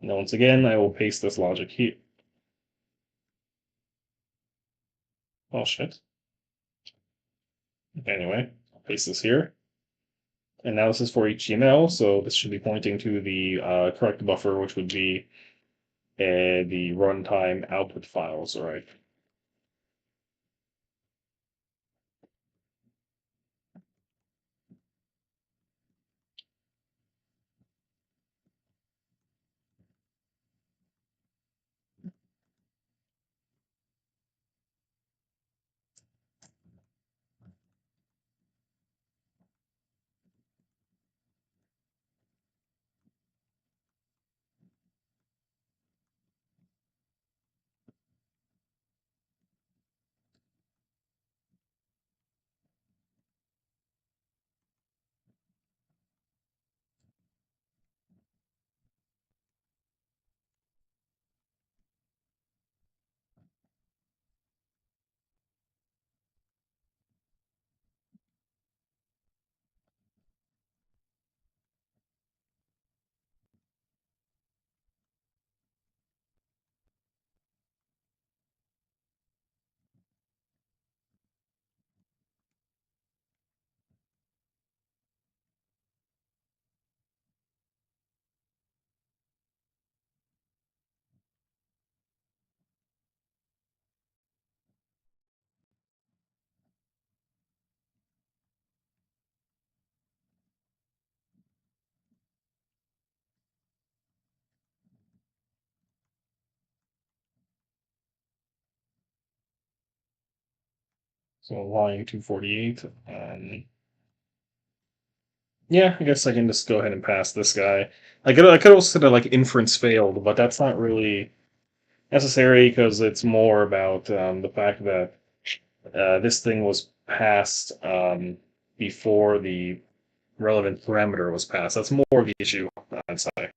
Now, once again, I will paste this logic here. Oh shit. Anyway, I'll paste this here. And now this is for HTML, so this should be pointing to the correct buffer, which would be the runtime output files, right? So line 248. Yeah, I guess I can just go ahead and pass this guy. I could also say like inference failed, but that's not really necessary because it's more about the fact that this thing was passed before the relevant parameter was passed. That's more of the issue, I'd say.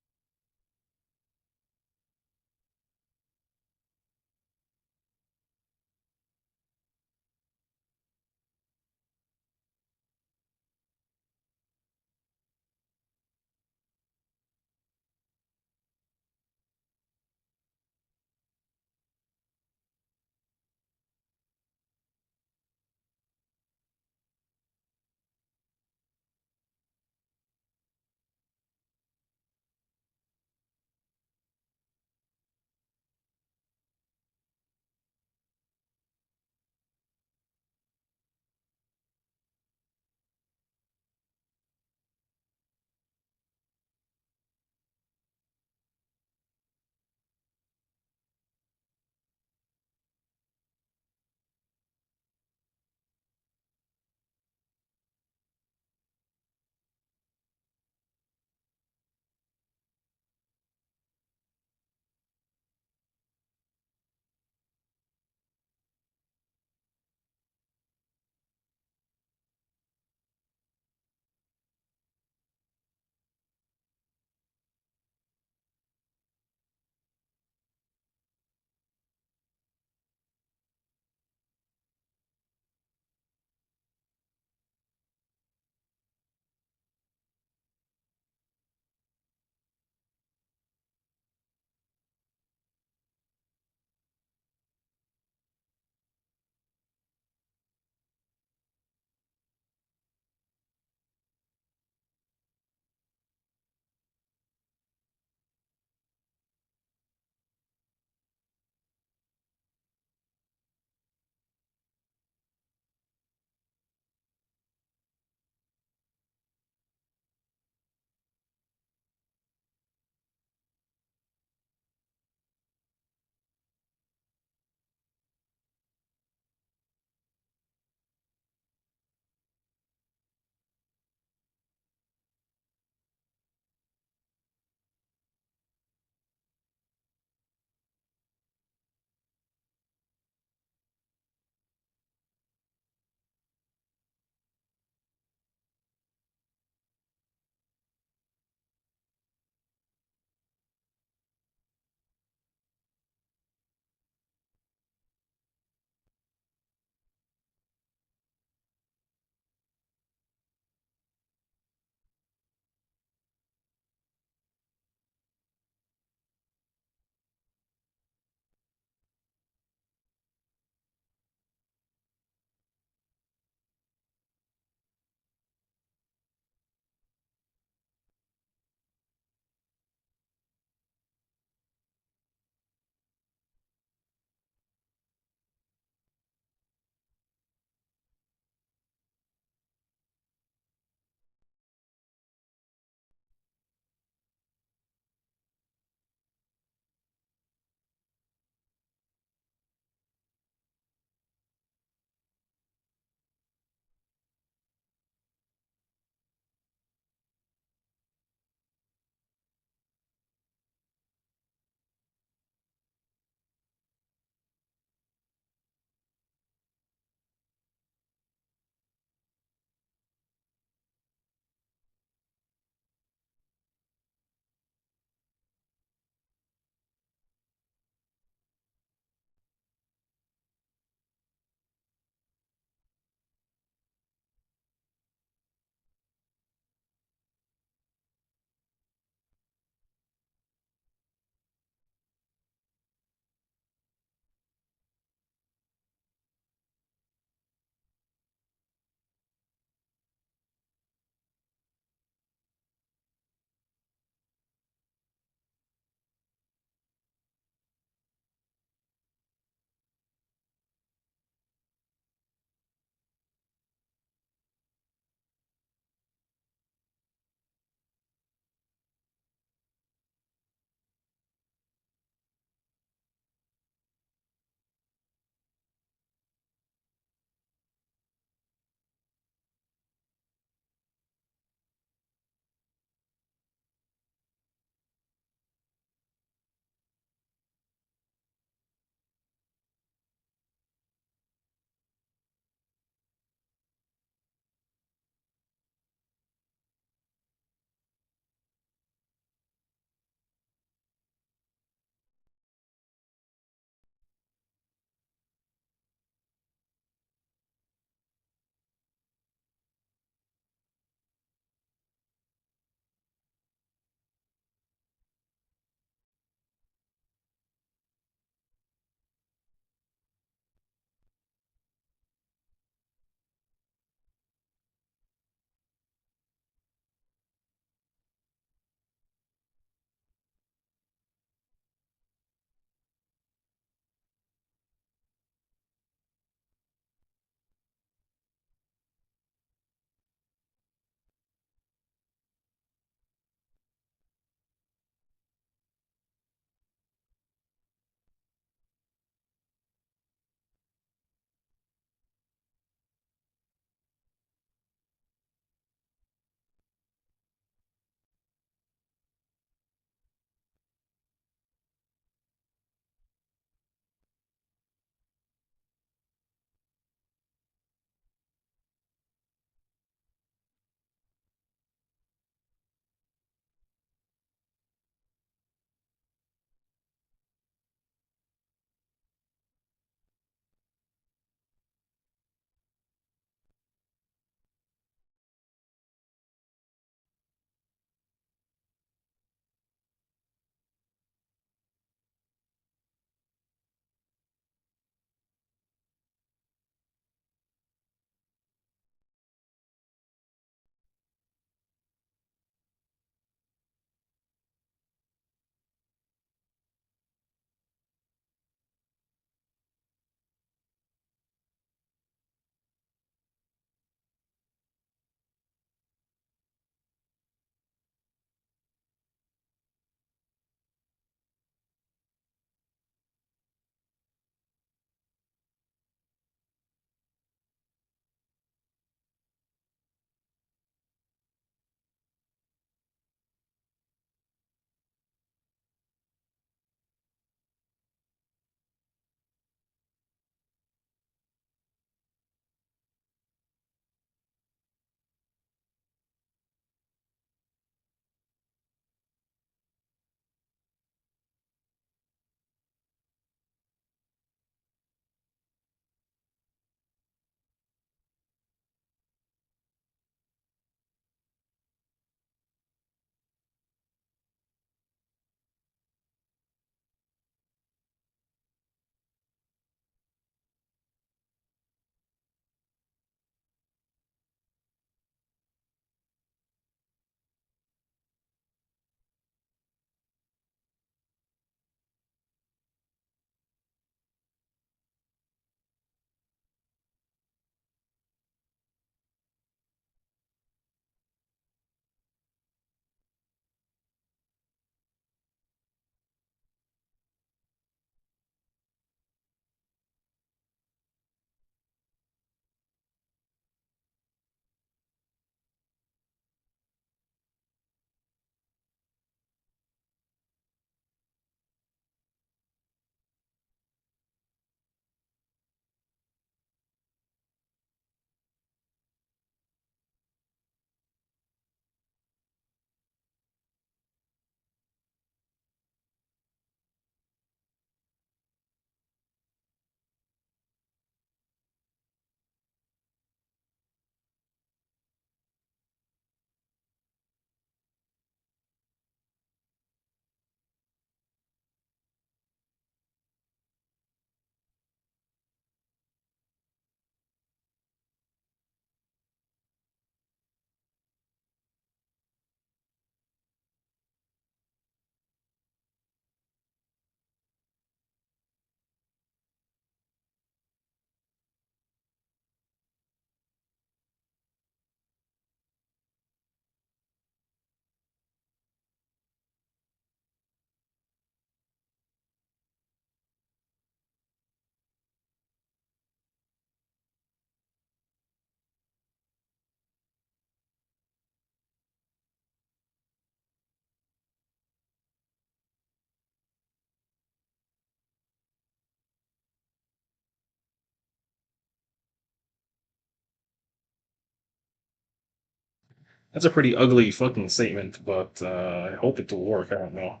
That's a pretty ugly fucking statement, but I hope it will work. I don't know.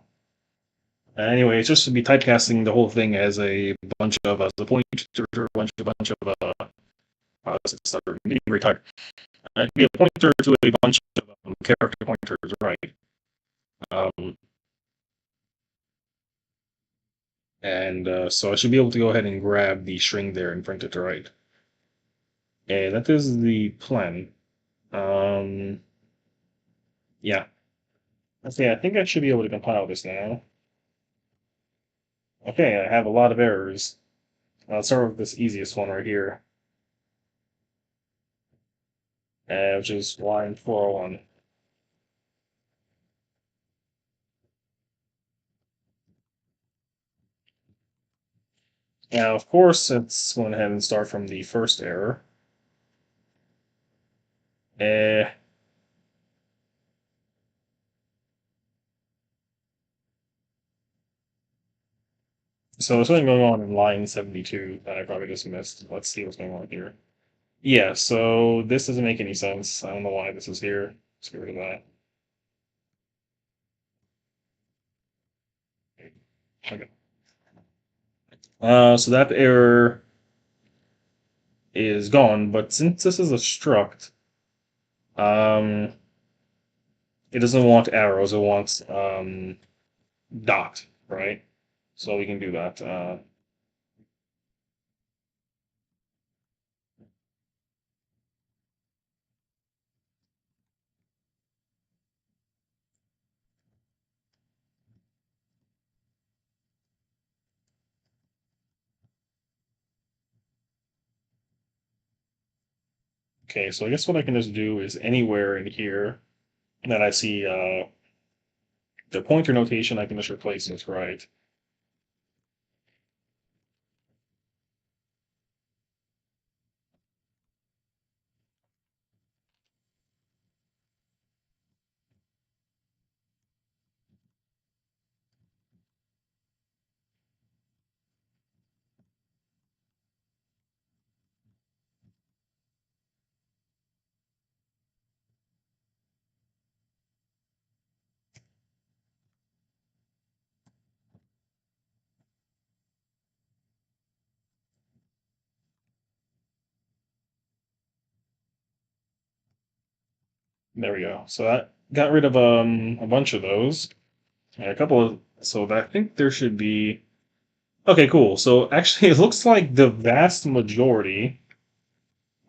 Anyway, it's just to be typecasting the whole thing as a bunch of as a pointer, a bunch of getting very tired. Be a pointer to a bunch of character pointers, right? Um, and so I should be able to go ahead and grab the string there and print it to right. And that is the plan. Um, yeah. Okay, I think I should be able to compile this now. Okay, I have a lot of errors. I'll start with this easiest one right here, which is line 401. Now, of course, it's going ahead and start from the first error. Uh, so there's something going on in line 72 that I probably just missed. Let's see what's going on here. Yeah, so this doesn't make any sense. I don't know why this is here. Let's get rid of that. Okay. So that error is gone, but since this is a struct, um, it doesn't want arrows. It wants dot, right? So we can do that. Okay, so I guess what I can just do is anywhere in here that I see the pointer notation, I can just replace it, right? There we go. So that got rid of a bunch of those. And a couple of so I think there should be okay, cool. So actually, it looks like the vast majority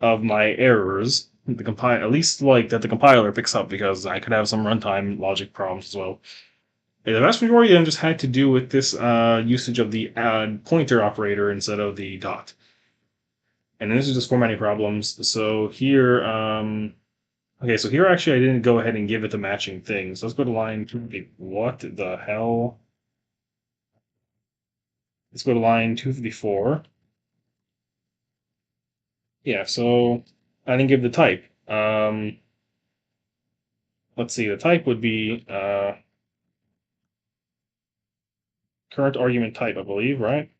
of my errors, the compile at least like that the compiler picks up because I could have some runtime logic problems as well. Yeah, the vast majority of them just had to do with this usage of the pointer operator instead of the dot. And this is just formatting problems. So here, okay, so here actually I didn't go ahead and give it the matching thing. So let's go to line 250. What the hell? Let's go to line 254. Yeah, so I didn't give the type. Let's see, the type would be current argument type, I believe, right?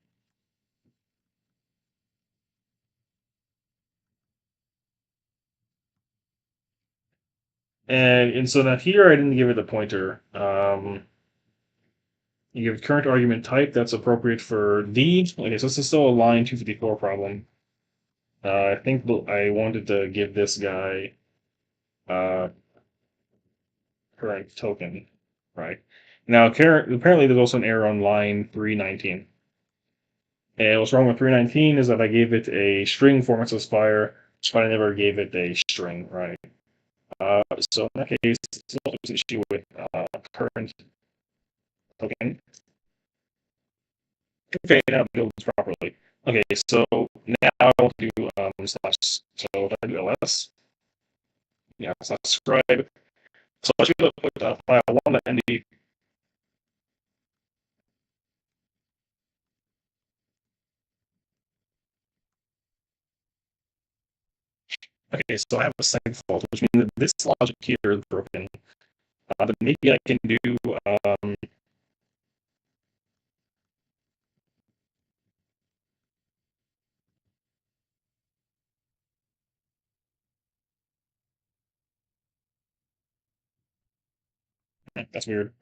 And so now here I didn't give it a pointer. You give current argument type that's appropriate for D. Okay, so this is still a line 254 problem. I think I wanted to give this guy uh, current token, right? Now, apparently there's also an error on line 319. And what's wrong with 319 is that I gave it a string format specifier, but I never gave it a string, right? So in that case, there's an issue with current token. Okay, now build this properly. Okay, so now I want to do slash. So if I do ls, yeah, slash scribe. So I should be able to put file one at ND. Okay, so I have a second fault, which means that this logic here is broken. But maybe I can do um, That's weird.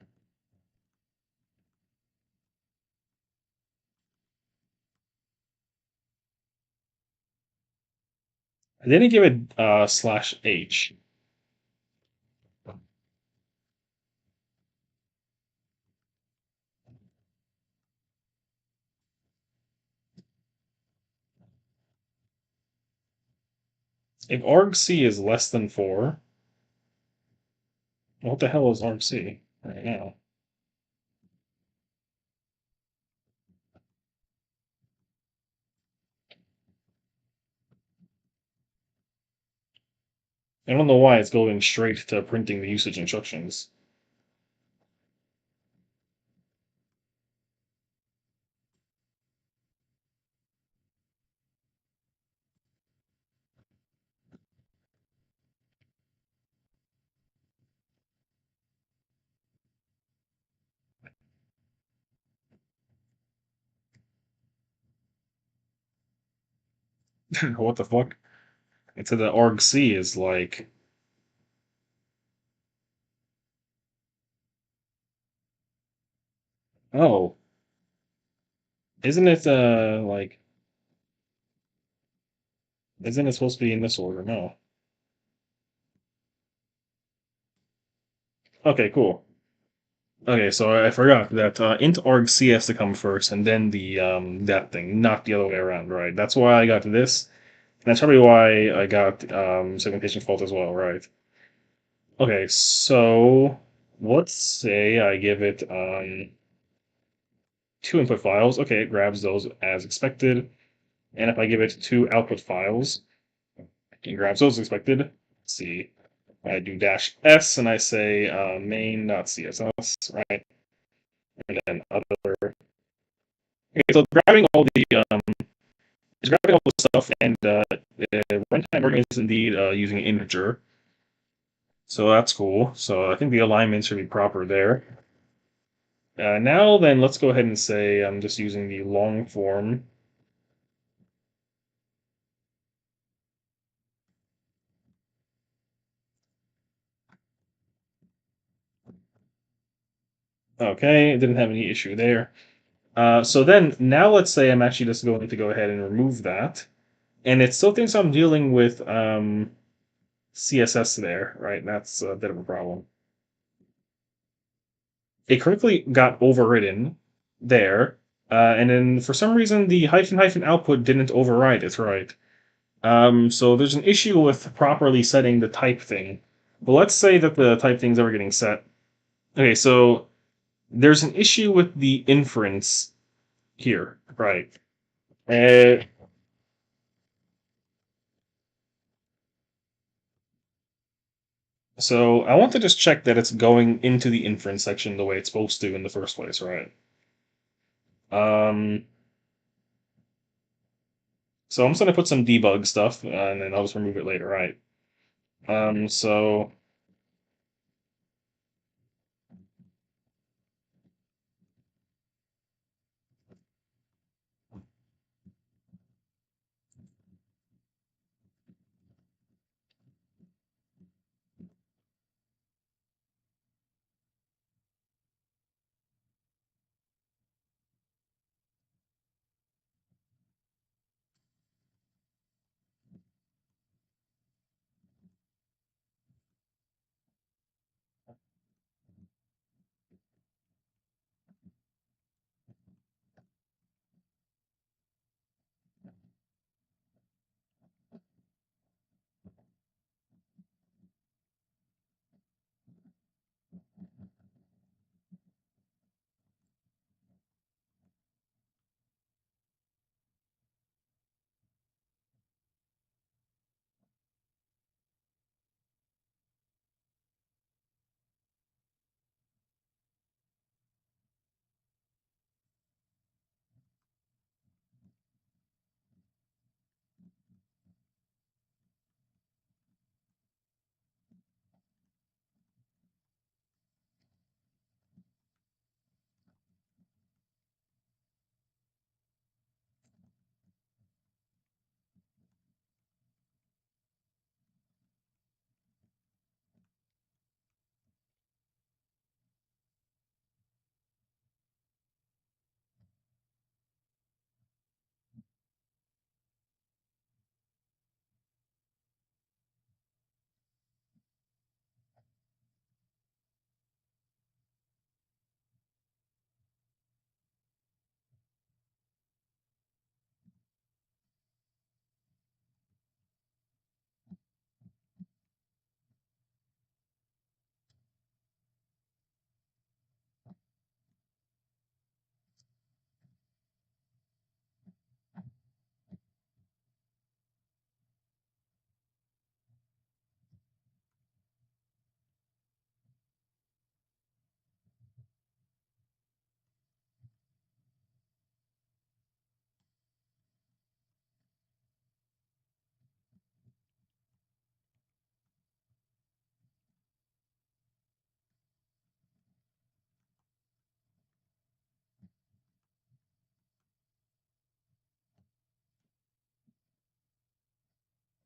I didn't give it slash H. If argc is less than 4, what the hell is argc right now? I don't know why it's going straight to printing the usage instructions. What the fuck? It said that argc is like, oh, isn't it like, isn't it supposed to be in this order? No. Okay, cool. Okay, so I forgot that int argc has to come first, and then the that thing, not the other way around, right? That's why I got this, and that's probably why I got segmentation fault as well, right? Okay, so let's say I give it two input files. Okay, it grabs those as expected, and if I give it two output files, it grabs those as expected. Let's see. I do dash s and I say main.css, right? And then other. Okay, so grabbing all the it's grabbing all the stuff, and the runtime organ is indeed using an integer, so that's cool. So I think the alignment should be proper there. Now then, let's go ahead and say I'm just using the long form. Okay, didn't have any issue there. So then, now let's say I'm actually just going to go ahead and remove that, and it still thinks I'm dealing with CSS there, right? That's a bit of a problem. It correctly got overridden there, and then for some reason the hyphen hyphen output didn't override it, right? So there's an issue with properly setting the type thing. But let's say that the type thing's ever getting set. Okay, so there's an issue with the inference here, right? Uh, so I want to just check that it's going into the inference section the way it's supposed to in the first place, right? Um, so I'm just gonna put some debug stuff, and then I'll just remove it later, right? So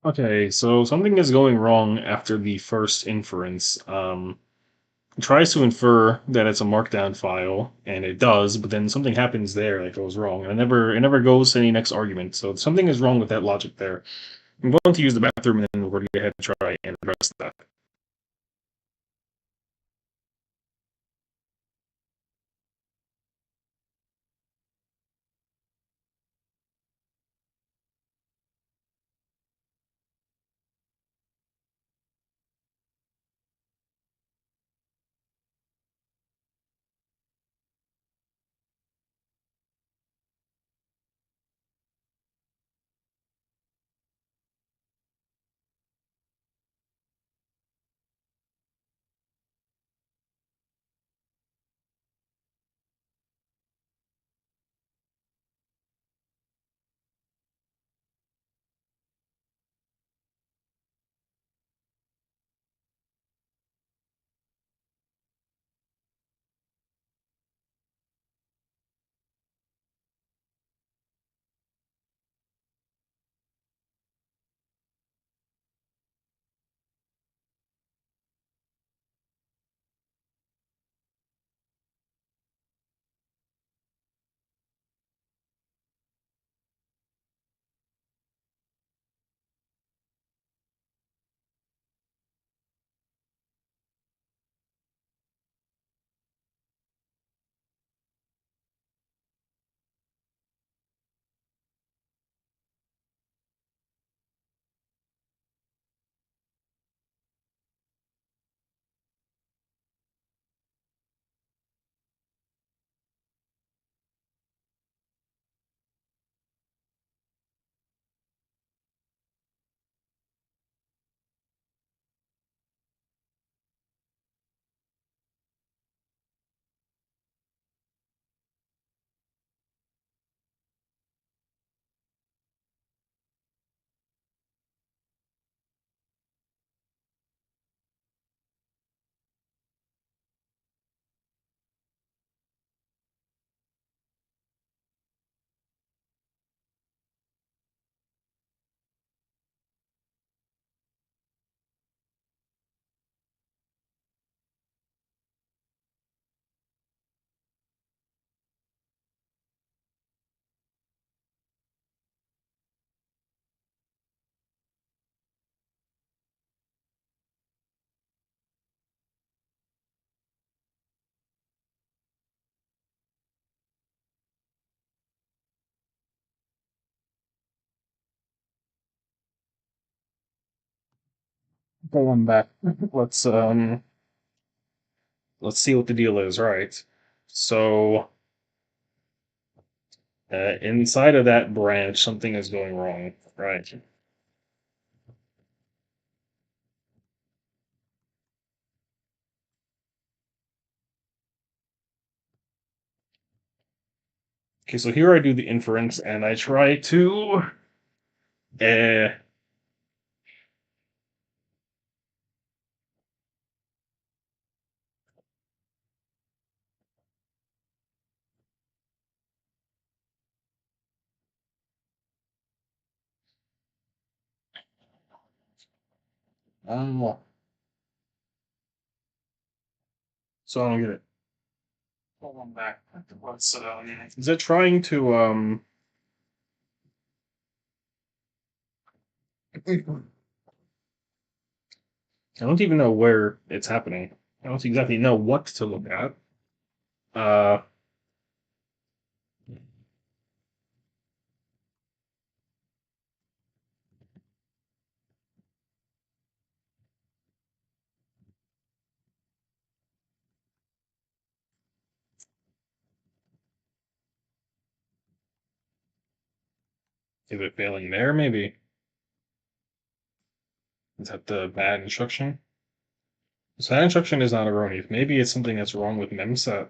Okay, so something is going wrong after the first inference. It tries to infer that it's a markdown file, and it does, but then something happens there that goes wrong, and it never goes to any next argument. So something is wrong with that logic there. I'm going to use the bathroom, and then we're going to go ahead and try and address that. Okay, I'm back. Let's see what the deal is. Right. So inside of that branch, something is going wrong. Right. Okay, so here I do the inference, and I try to uh, um, so I don't get it. Hold on back. What's is it trying to I don't even know where it's happening. I don't exactly know what to look at. Uh, is it failing there? Maybe is that the bad instruction? So that instruction is not erroneous. Maybe it's something that's wrong with memset.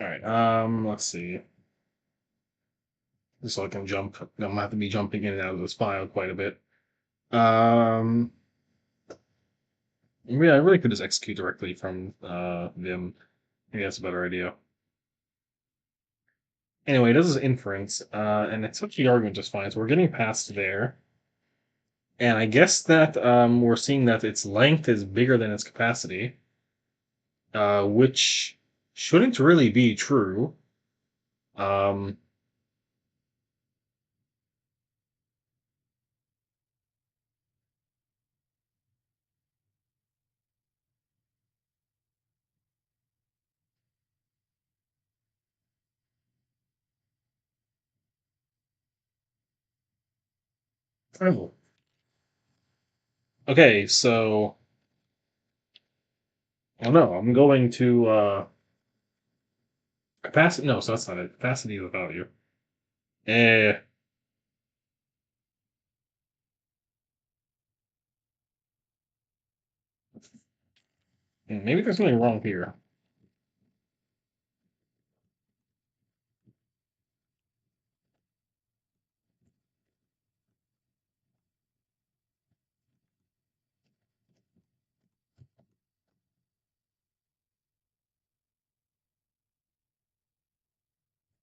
All right. Let's see. Just so I can jump. I'm gonna have to be jumping in and out of this file quite a bit. Um, Yeah, I really could just execute directly from Vim. Maybe that's a better idea. Anyway, this is inference, and it's such the argument just fine. So we're getting past there, and I guess that we're seeing that its length is bigger than its capacity, which shouldn't really be true. Um, oh. Okay, so oh no, I'm going to capacity. No, so that's not it. Capacity is a value. Eh, maybe there's something wrong here.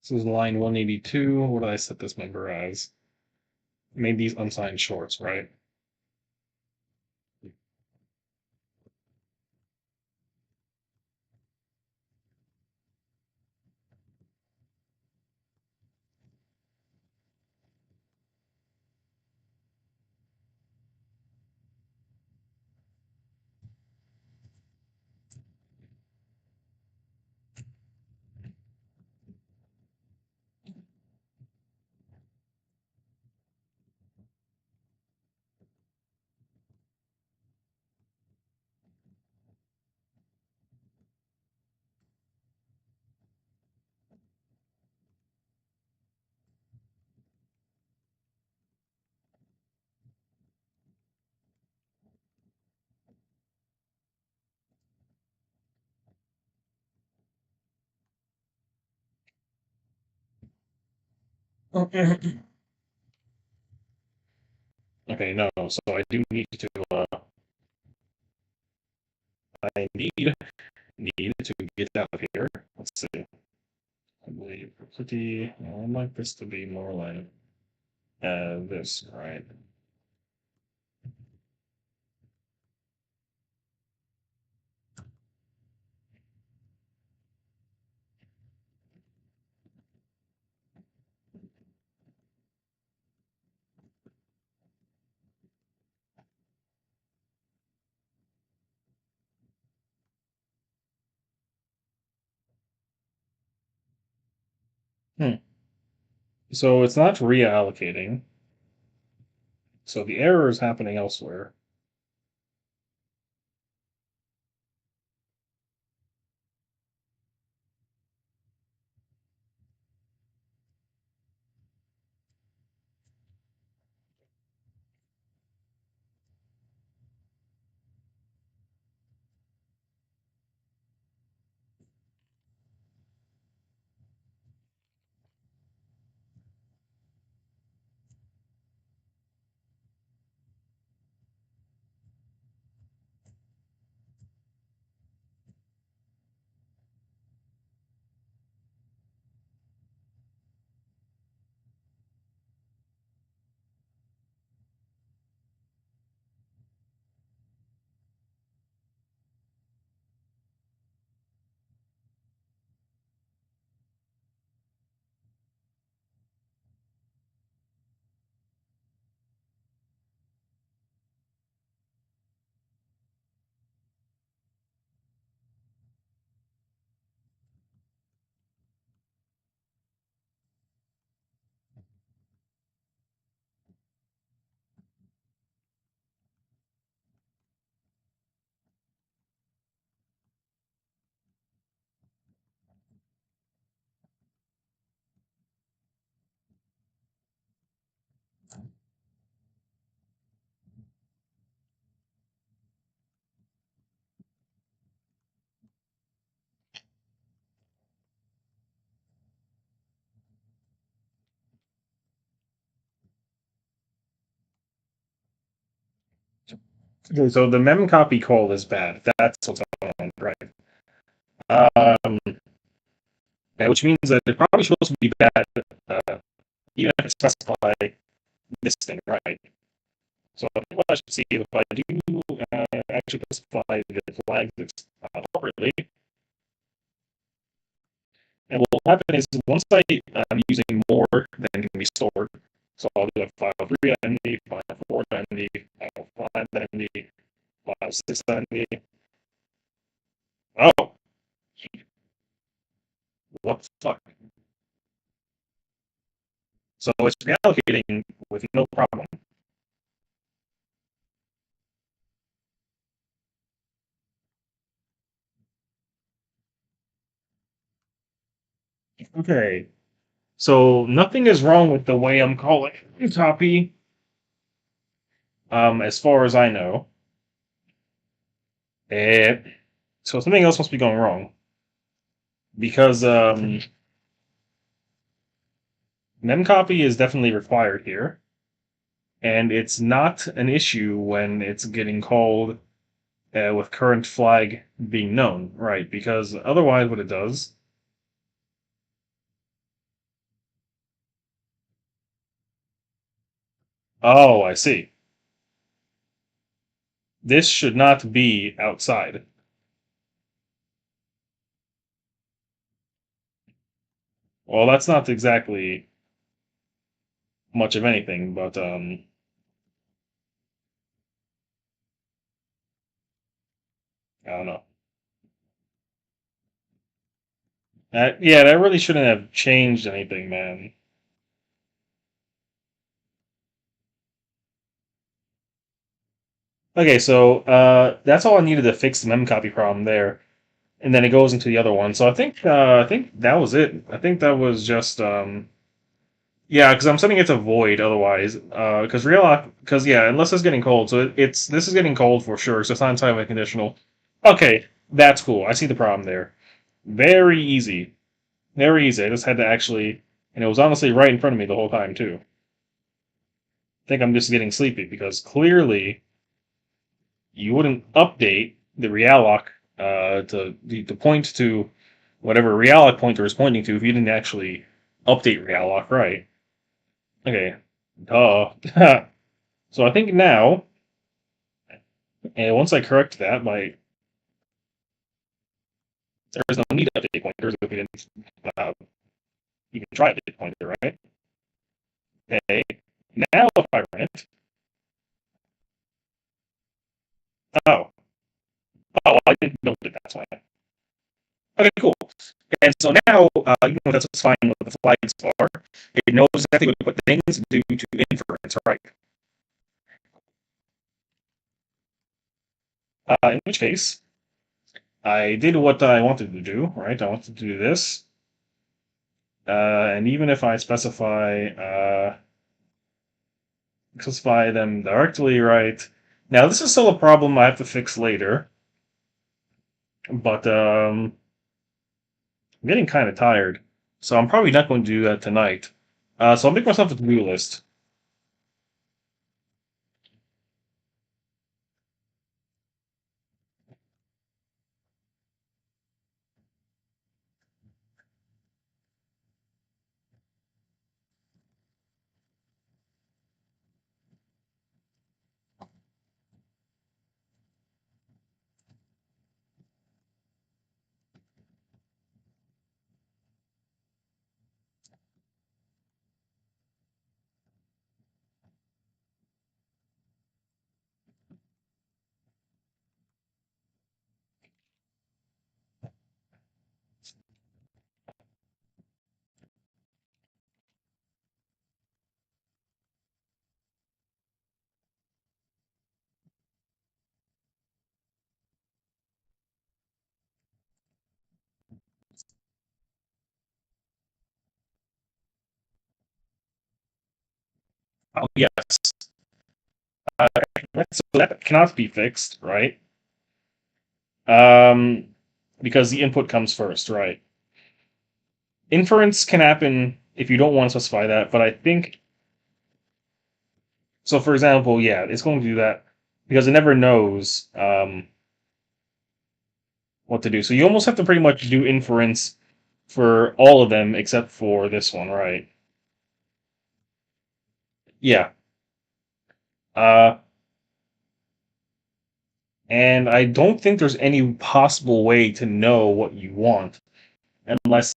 This is line 182. What did I set this member as? Made these unsigned shorts, right? Okay, no. So I do need to. I need to get out of here. Let's see. I believe pretty. I'd like this to be more like this, right? Hmm. So it's not reallocating. So the error is happening elsewhere. Okay, so the mem copy call is bad. That's what's going on, right? Um, which means that it's probably supposed to be bad, even if it specify this thing, right? So what I should see if I do actually specify the flags appropriately, and what will happen is once I'm using more than can be stored, so I'll do a file 3 file 4 file 5 file 6 Oh, what the fuck? So it's reallocating with no problem. Okay, so nothing is wrong with the way I'm calling copy, as far as I know. Eh, so something else must be going wrong because memcopy is definitely required here, and it's not an issue when it's getting called with current flag being known, right? Because otherwise, what it does. Oh, I see. This should not be outside. Well, that's not exactly much of anything, but I don't know. Yeah, that really shouldn't have changed anything, man. Okay, so that's all I needed to fix the memcopy problem there, and then it goes into the other one. So I think that was it. I think that was just yeah, because I'm setting it to void otherwise. Because real because yeah, unless it's getting cold, so it's this is getting cold for sure. So it's not entirely conditional. Okay, that's cool. I see the problem there. Very easy, very easy. I just had to actually, and it was honestly right in front of me the whole time too. I think I'm just getting sleepy because clearly you wouldn't update the realloc to point to whatever realloc pointer is pointing to if you didn't actually update realloc, right? Okay, duh. So I think now, and once I correct that, there is no need to update pointers if we didn't even try update pointer, right? Okay, now if I run it, oh, oh, I didn't build it that way. Okay, cool. And so now, even though that's fine with the flags bar, it knows exactly what things do to inference, right? In which case, I did what I wanted to do, right? I wanted to do this. And even if I specify them directly, right? Now, this is still a problem I have to fix later, but I'm getting kind of tired, so I'm probably not going to do that tonight. So I'll make myself a to-do list. Oh, yes. Uh, so that cannot be fixed, right? Um, because the input comes first, right? Inference can happen if you don't want to specify that, but I think so. For example, yeah, it's going to do that. because it never knows what to do. So you almost have to pretty much do inference for all of them except for this one, right? Yeah. Uh, and I don't think there's any possible way to know what you want unless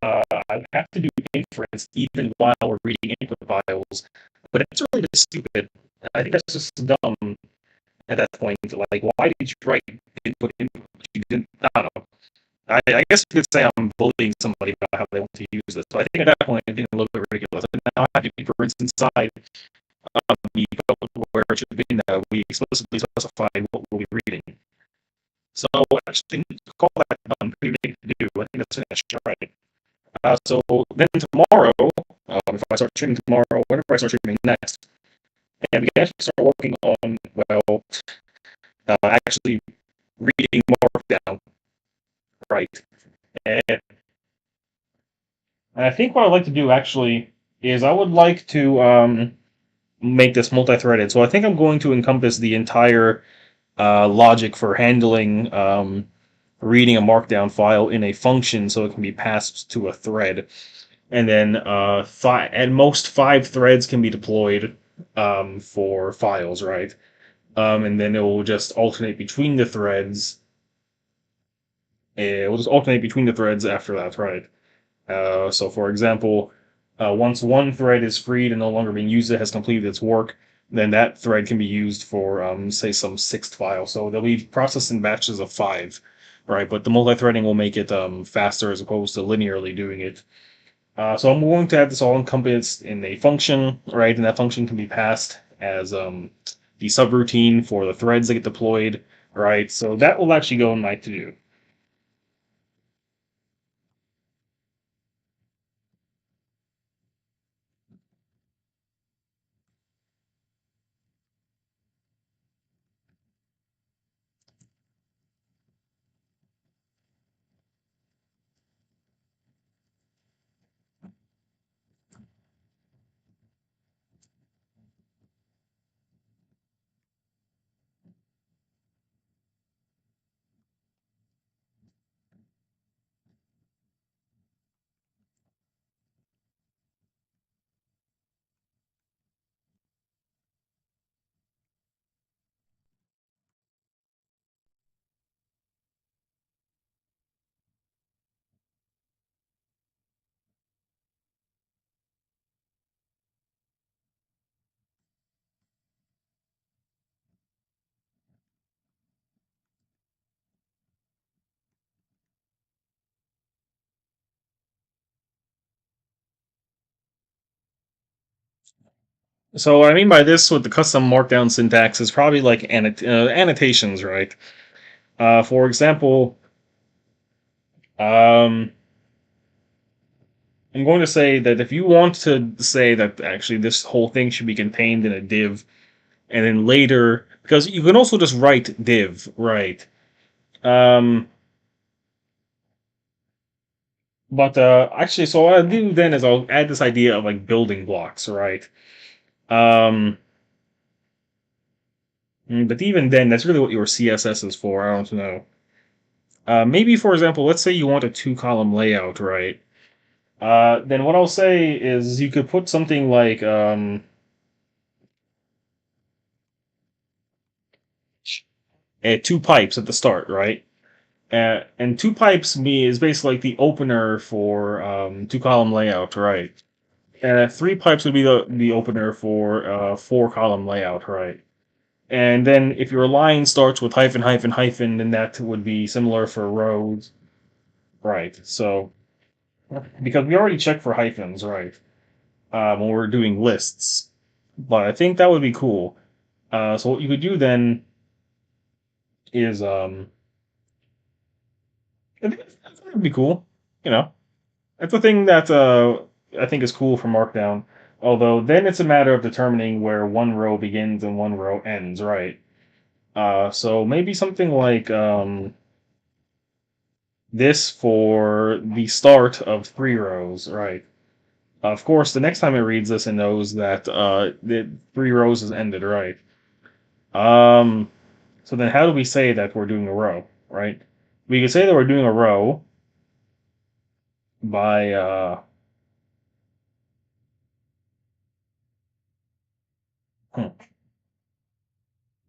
I have to do inference even while we're reading input files. But it's really just stupid. I think that's just dumb at that point. Like, why did you write input? You didn't. I don't know. I guess you could say I'm bullying somebody about how they want to use this. So I think at that point, I'm being a little bit ridiculous. And now I have to inference inside the code where it should be that we explicitly specify what we'll be reading. So actually, to call that done, pretty big to do. I think that's finished. All right. So then tomorrow, if I start streaming tomorrow, whenever I start streaming next, and we can actually start working on, well, actually reading Markdown, right? And I think what I'd like to do actually is I would like to make this multi-threaded. So I think I'm going to encompass the entire logic for handling reading a Markdown file in a function so it can be passed to a thread. And then at most 5 threads can be deployed for files, right? And then it will just alternate between the threads. It will just alternate between the threads after that, right? So, for example, once one thread is freed and no longer being used, it has completed its work, then that thread can be used for, say, some sixth file. So they'll be processed in batches of 5, right? But the multi-threading will make it faster as opposed to linearly doing it. So I'm going to have this all encompassed in a function, right? And that function can be passed as the subroutine for the threads that get deployed, right? So that will actually go in my to-do. So what I mean by this with the custom markdown syntax is probably like annotations, right? For example, um, I'm going to say that if you want to say that actually this whole thing should be contained in a div, and then later, because you can also just write div, right? Um, but actually, so what I'll do then is I'll add this idea of like building blocks, right? Um, but even then, that's really what your CSS is for. I don't know. Maybe, for example, let's say you want a 2-column layout, right? Then what I'll say is you could put something like 2 pipes at the start, right? And 2 pipes me is basically like the opener for 2-column layout, right? 3 pipes would be the opener for 4-column layout, right? And then if your line starts with hyphen hyphen hyphen, then that would be similar for rows, right? So because we already checked for hyphens, right? When we're doing lists, but I think that would be cool. So what you could do then is I think it'd be cool. You know, that's the thing that I think is cool for Markdown. Although then it's a matter of determining where one row begins and one row ends, right? So maybe something like this for the start of 3 rows, right? Of course, the next time it reads this, it knows that the 3 rows is ended, right? Um, so then how do we say that we're doing a row, right? We could say that we're doing a row by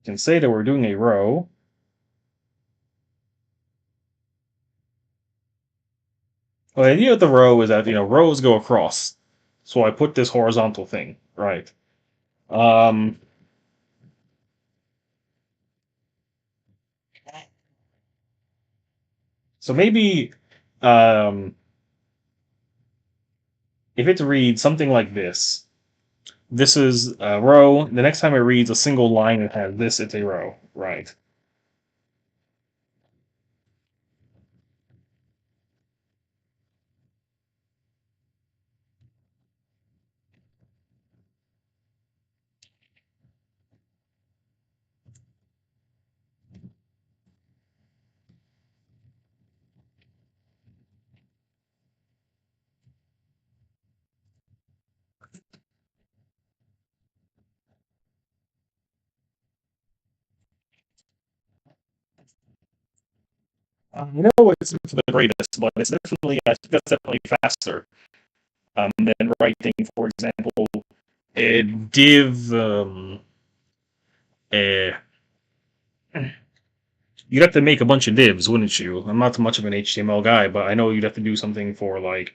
can say that we're doing a row. Well, the idea of the row is that rows go across. So I put this horizontal thing, right? Um, so maybe um, if it reads something like this is a row. The next time it reads a single line that has this, it's a row, right? I know it's not the greatest, but it's definitely I think that's definitely faster than writing, for example, a div. A, you'd have to make a bunch of divs, wouldn't you? I'm not much of an HTML guy, but I know you'd have to do something for like.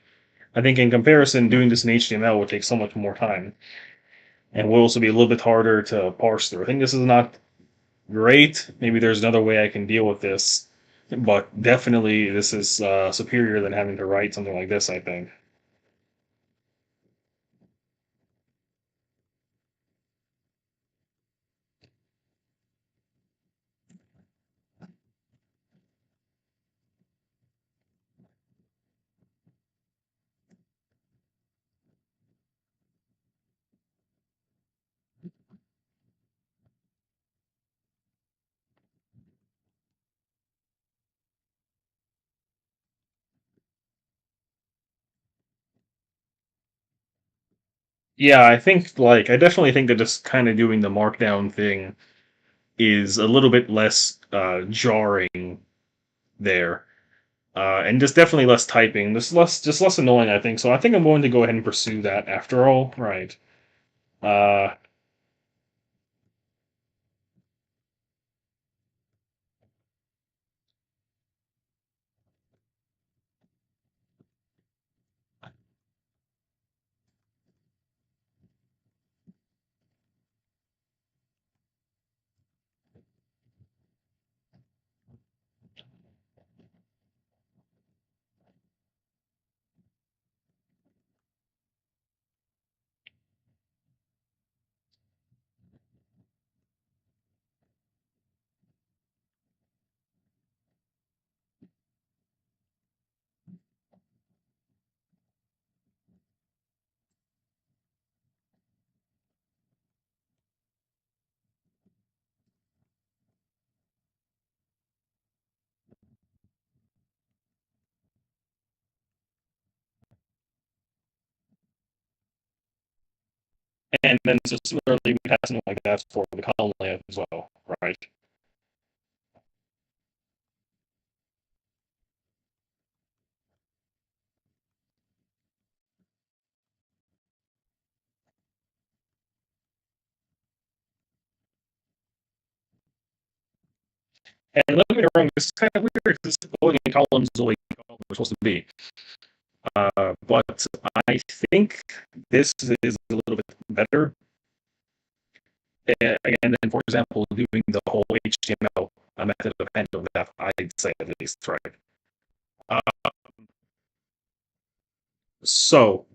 I think in comparison, doing this in HTML would take so much more time, and will also be a little bit harder to parse through. I think this is not great. Maybe there's another way I can deal with this, but definitely this is superior than having to write something like this, I think. Yeah, I think like I definitely think that just kind of doing the markdown thing is a little bit less jarring there, and just definitely less typing, just less annoying, I think. So I think I'm going to go ahead and pursue that after all, right? Uh, and then so similarly, we have something like that for the column layout as well, right? And let me be wrong, this is kind of weird because going in columns is the way columns are supposed to be. But I think this is a little bit better. And then, for example, doing the whole HTML method of handling that, I'd say at least, right? Uh, so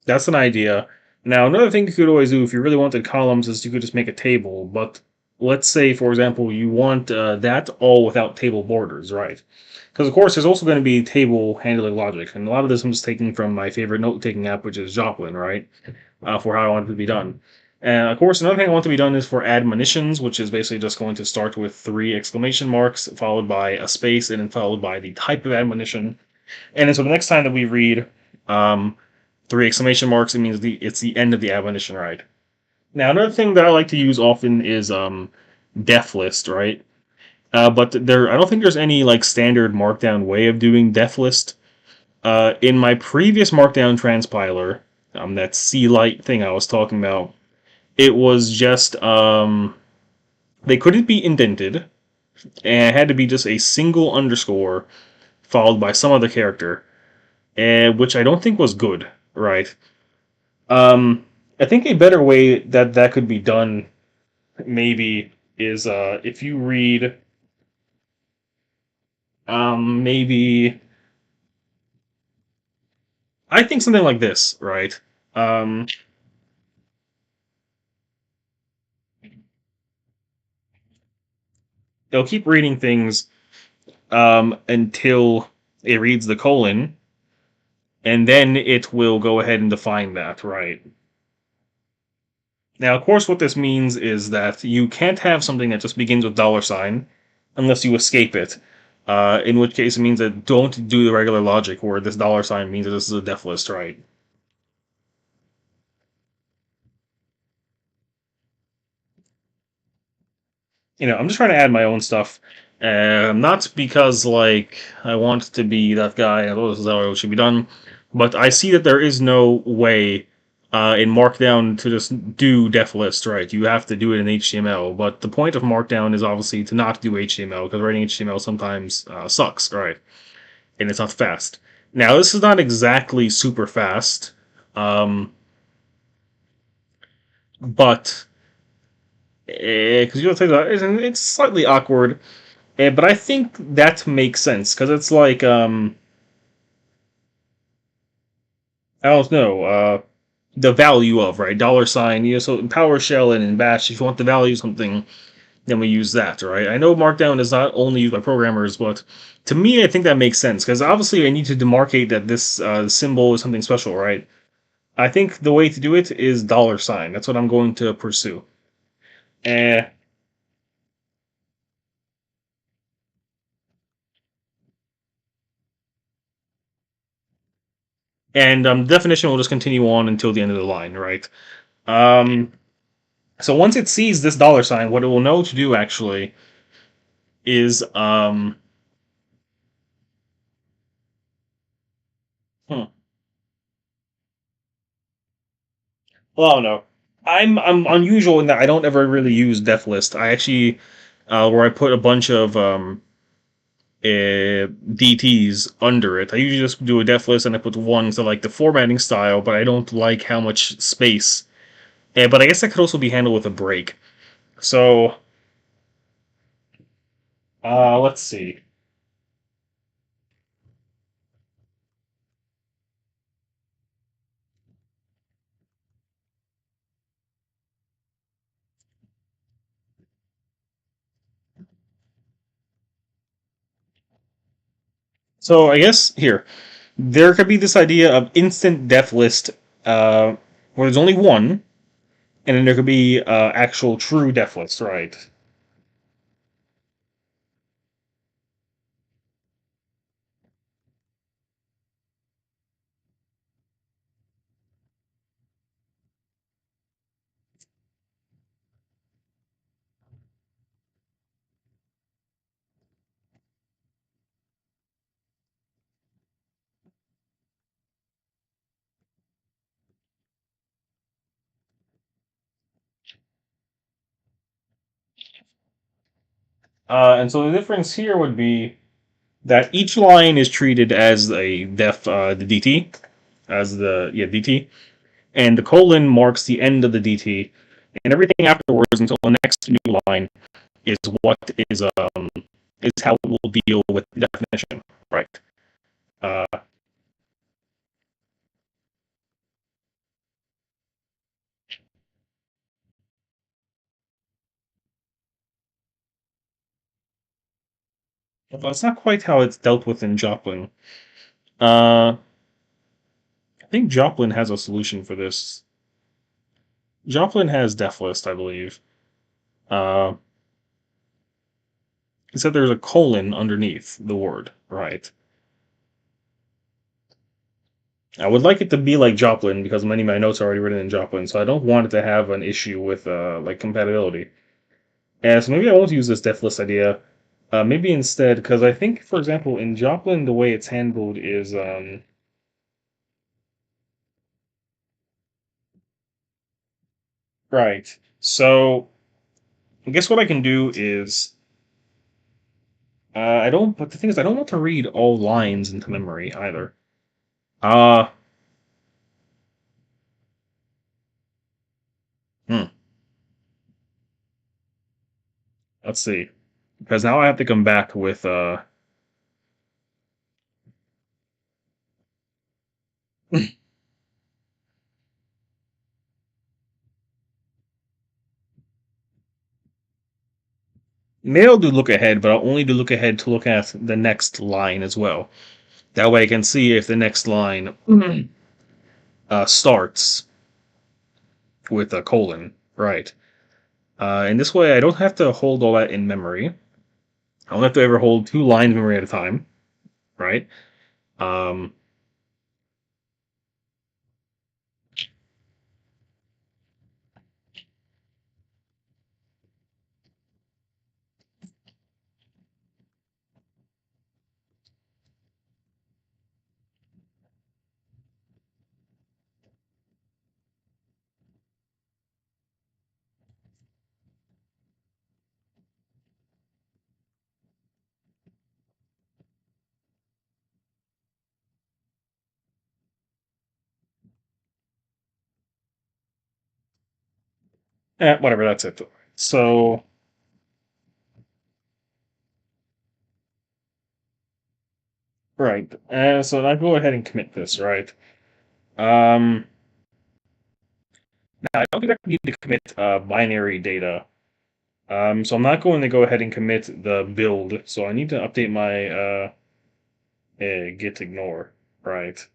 that's an idea. Now, another thing you could always do if you really wanted columns is you could just make a table. But let's say, for example, you want that all without table borders, right? Because, of course, there's also going to be table handling logic. And a lot of this I'm just taking from my favorite note taking app, which is Joplin, right? For how I want it to be done. And of course, another thing I want to be done is for admonitions, which is basically just going to start with three exclamation marks, followed by a space, and then followed by the type of admonition. And then so the next time that we read um, three exclamation marks, it means it's the end of the admonition, right? Now, another thing that I like to use often is def list, right? But I don't think there's any like standard Markdown way of doing def list. In my previous Markdown Transpiler, that C light thing I was talking about, it was just they couldn't be indented, and it had to be just a single underscore followed by some other character, which I don't think was good, right? Um, I think a better way that that could be done maybe is if you read maybe I think something like this, right? Um, They'll keep reading things until it reads the colon, and then it will go ahead and define that, right? Now, of course, what this means is that you can't have something that just begins with dollar sign unless you escape it. In which case, it means that don't do the regular logic where this dollar sign means that this is a def list, right? I'm just trying to add my own stuff. Not because like I want to be that guy. Oh, this is how it should be done, but I see that there is no way in Markdown to just do def list, right? You have to do it in HTML. But the point of Markdown is obviously to not do HTML because writing HTML sometimes sucks, right? And it's not fast. Now this is not exactly super fast, but because you know, it's slightly awkward. But I think that makes sense because it's like I don't know the value of right dollar sign. So in PowerShell and in Bash, if you want the value of something, then we use that, right? I know Markdown is not only used by programmers, but to me, I think that makes sense because obviously I need to demarcate that this symbol is something special, right? I think the way to do it is dollar sign. That's what I'm going to pursue. Uh, and definition will just continue on until the end of the line, right? Um, so once it sees this dollar sign, what it will know to do actually is hmm, well, I don't know. I'm unusual in that I don't ever really use def list. I actually where I put a bunch of DTs under it. I usually just do a def list and I put one to like the formatting style, but I don't like how much space. But I guess that could also be handled with a break. So let's see. So I guess here there could be this idea of instant def list, where there's only one, and then there could be actual true def list, right? And so the difference here would be that each line is treated as a the DT, as the DT, and the colon marks the end of the DT, and everything afterwards until the next new line is what is how it will deal with the definition, right? Uh, but that's not quite how it's dealt with in Joplin. Uh, I think Joplin has a solution for this. Joplin has def list, I believe. Uh, he said there's a colon underneath the word, right? I would like it to be like Joplin because many of my notes are already written in Joplin, so I don't want it to have an issue with like compatibility. And so maybe I won't use this def list idea. Maybe instead, because I think, for example, in Joplin, the way it's handled is right. So I guess what I can do is I don't. But the thing is, I don't want to read all lines into memory either. Uh hmm, let's see. Because now I have to come back with maybe I'll do look ahead, but I'll only do look ahead to look at the next line as well. That way I can see if the next line starts with a colon, right? And this way I don't have to hold all that in memory. I don't have to ever hold two lines in memory at a time, right? Um, whatever, that's it. So, right. So I go ahead and commit this, right? Um, Now I don't think I need to commit binary data. So I'm not going to go ahead and commit the build. So I need to update my git ignore, right?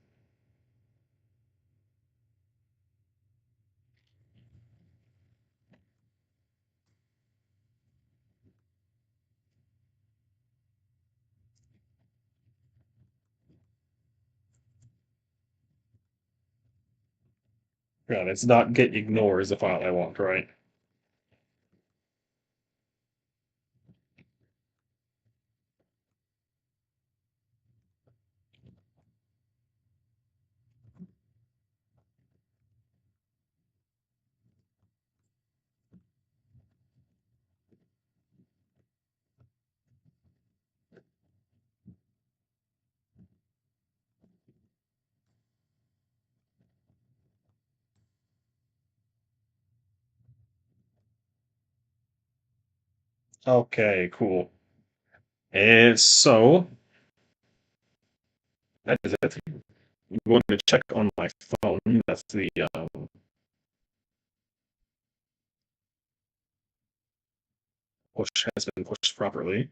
Yeah, it's not git ignore is the file I want, right? Okay, cool. So that is it. I'm going to check on my phone. That's the push has been pushed properly.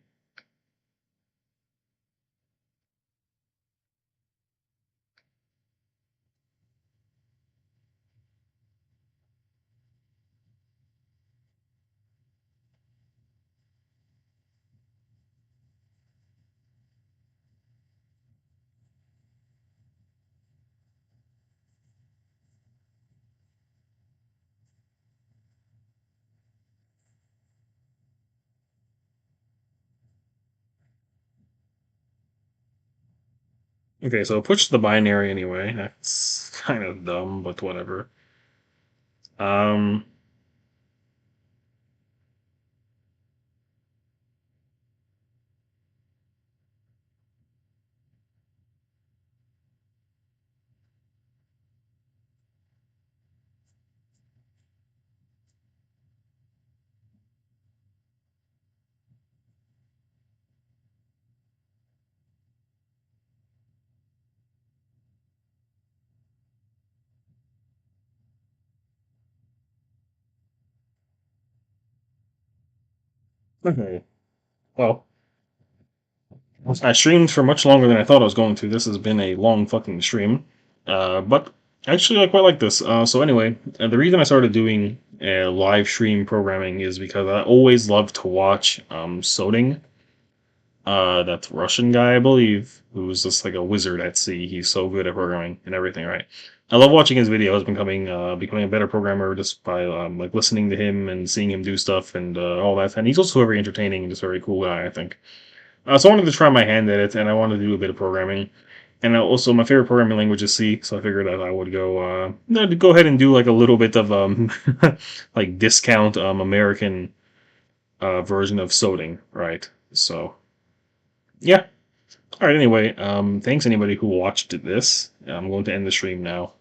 Okay, so push the binary anyway. That's kind of dumb, but whatever. Um, okay. Well, I streamed for much longer than I thought I was going to. This has been a long fucking stream. But actually, I quite like this. So anyway, the reason I started doing live stream programming is because I always loved to watch coding. that Russian guy, I believe, who was just like a wizard at sea. He's so good at programming and everything, right? I love watching his videos, becoming a better programmer just by like listening to him and seeing him do stuff and all that. And he's also very entertaining and just a very cool guy, I think. So I wanted to try my hand at it, and I wanted to do a bit of programming. And also, my favorite programming language is C, so I figured that I would no, to go ahead and do like a little bit of like discount American version of coding, right? So yeah. All right. Anyway, thanks anybody who watched this. I'm going to end the stream now.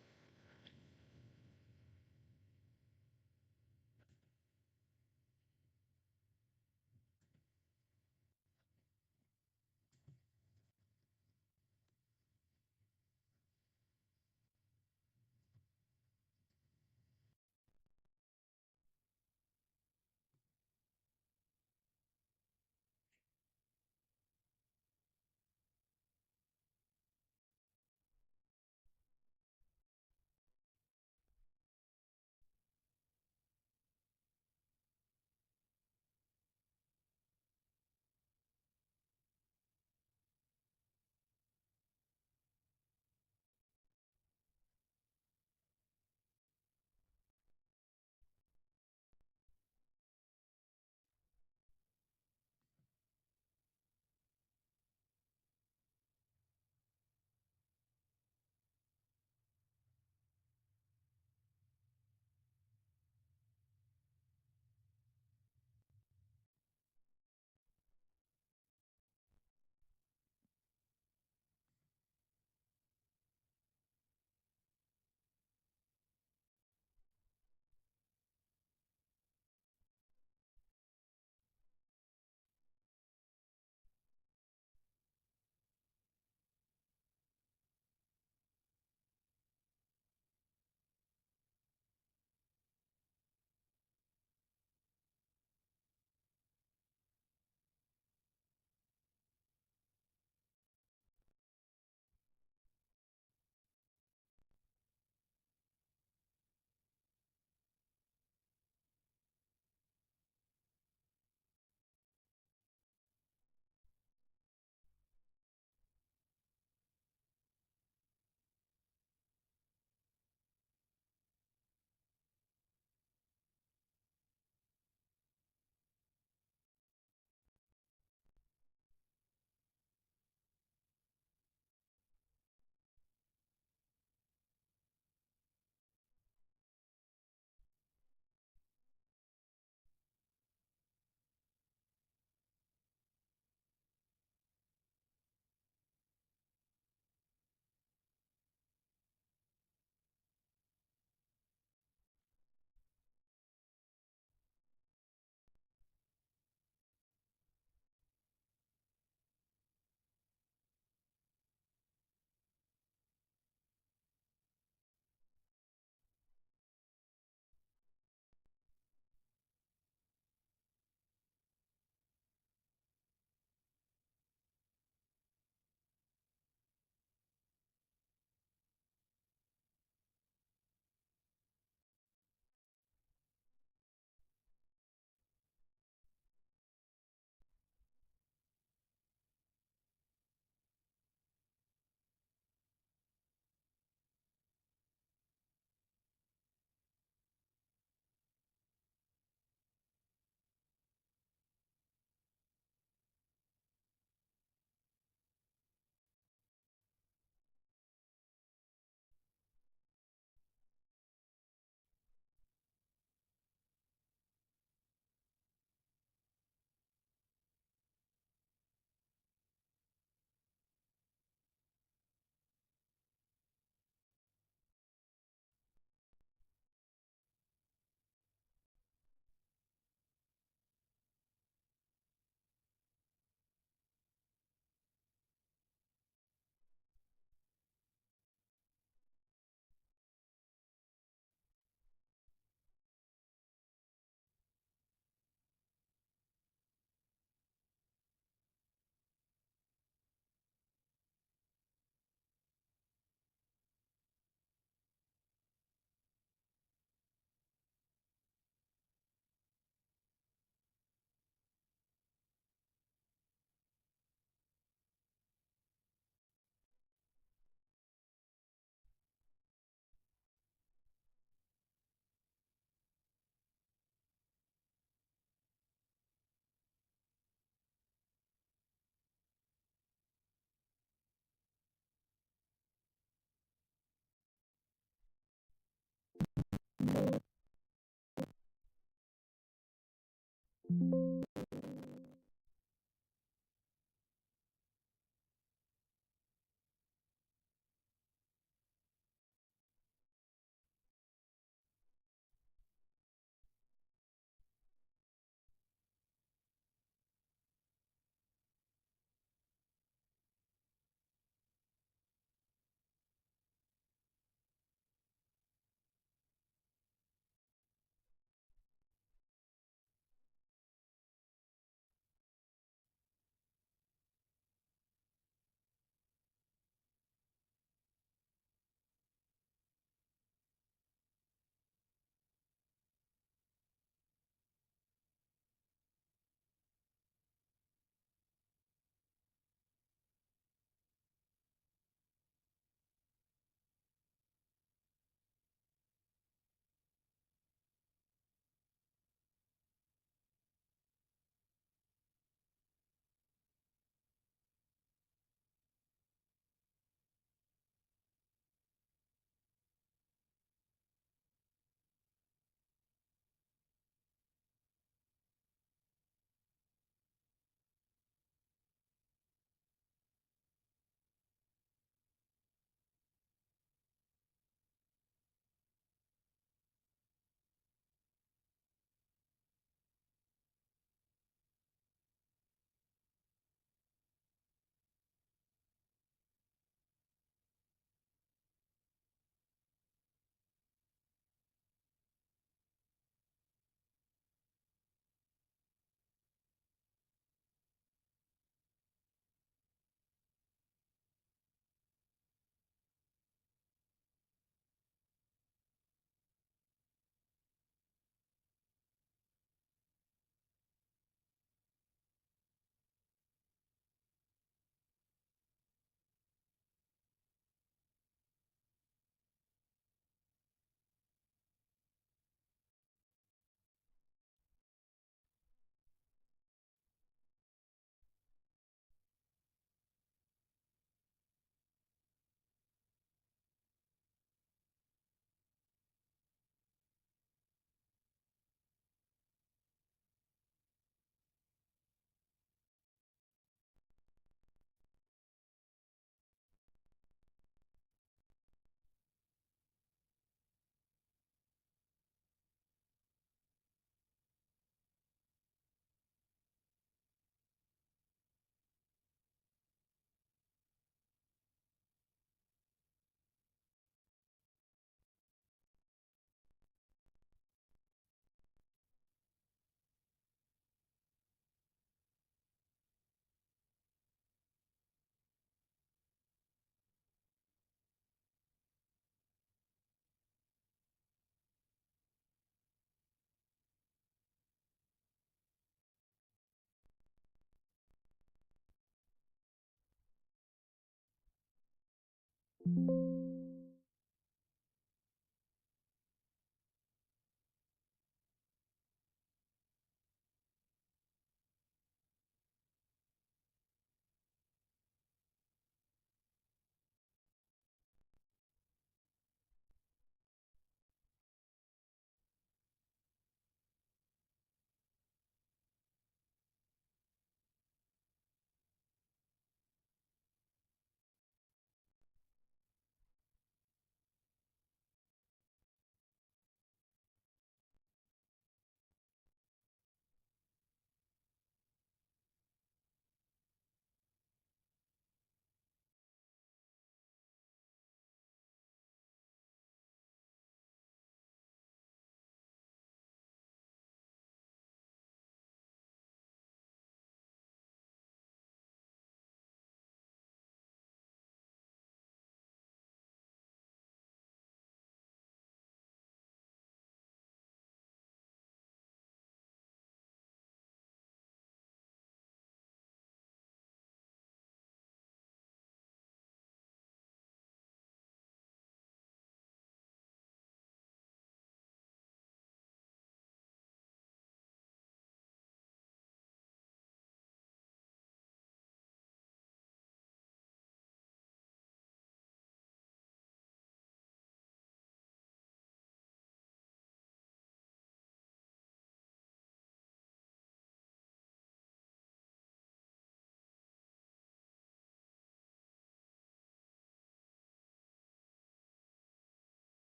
you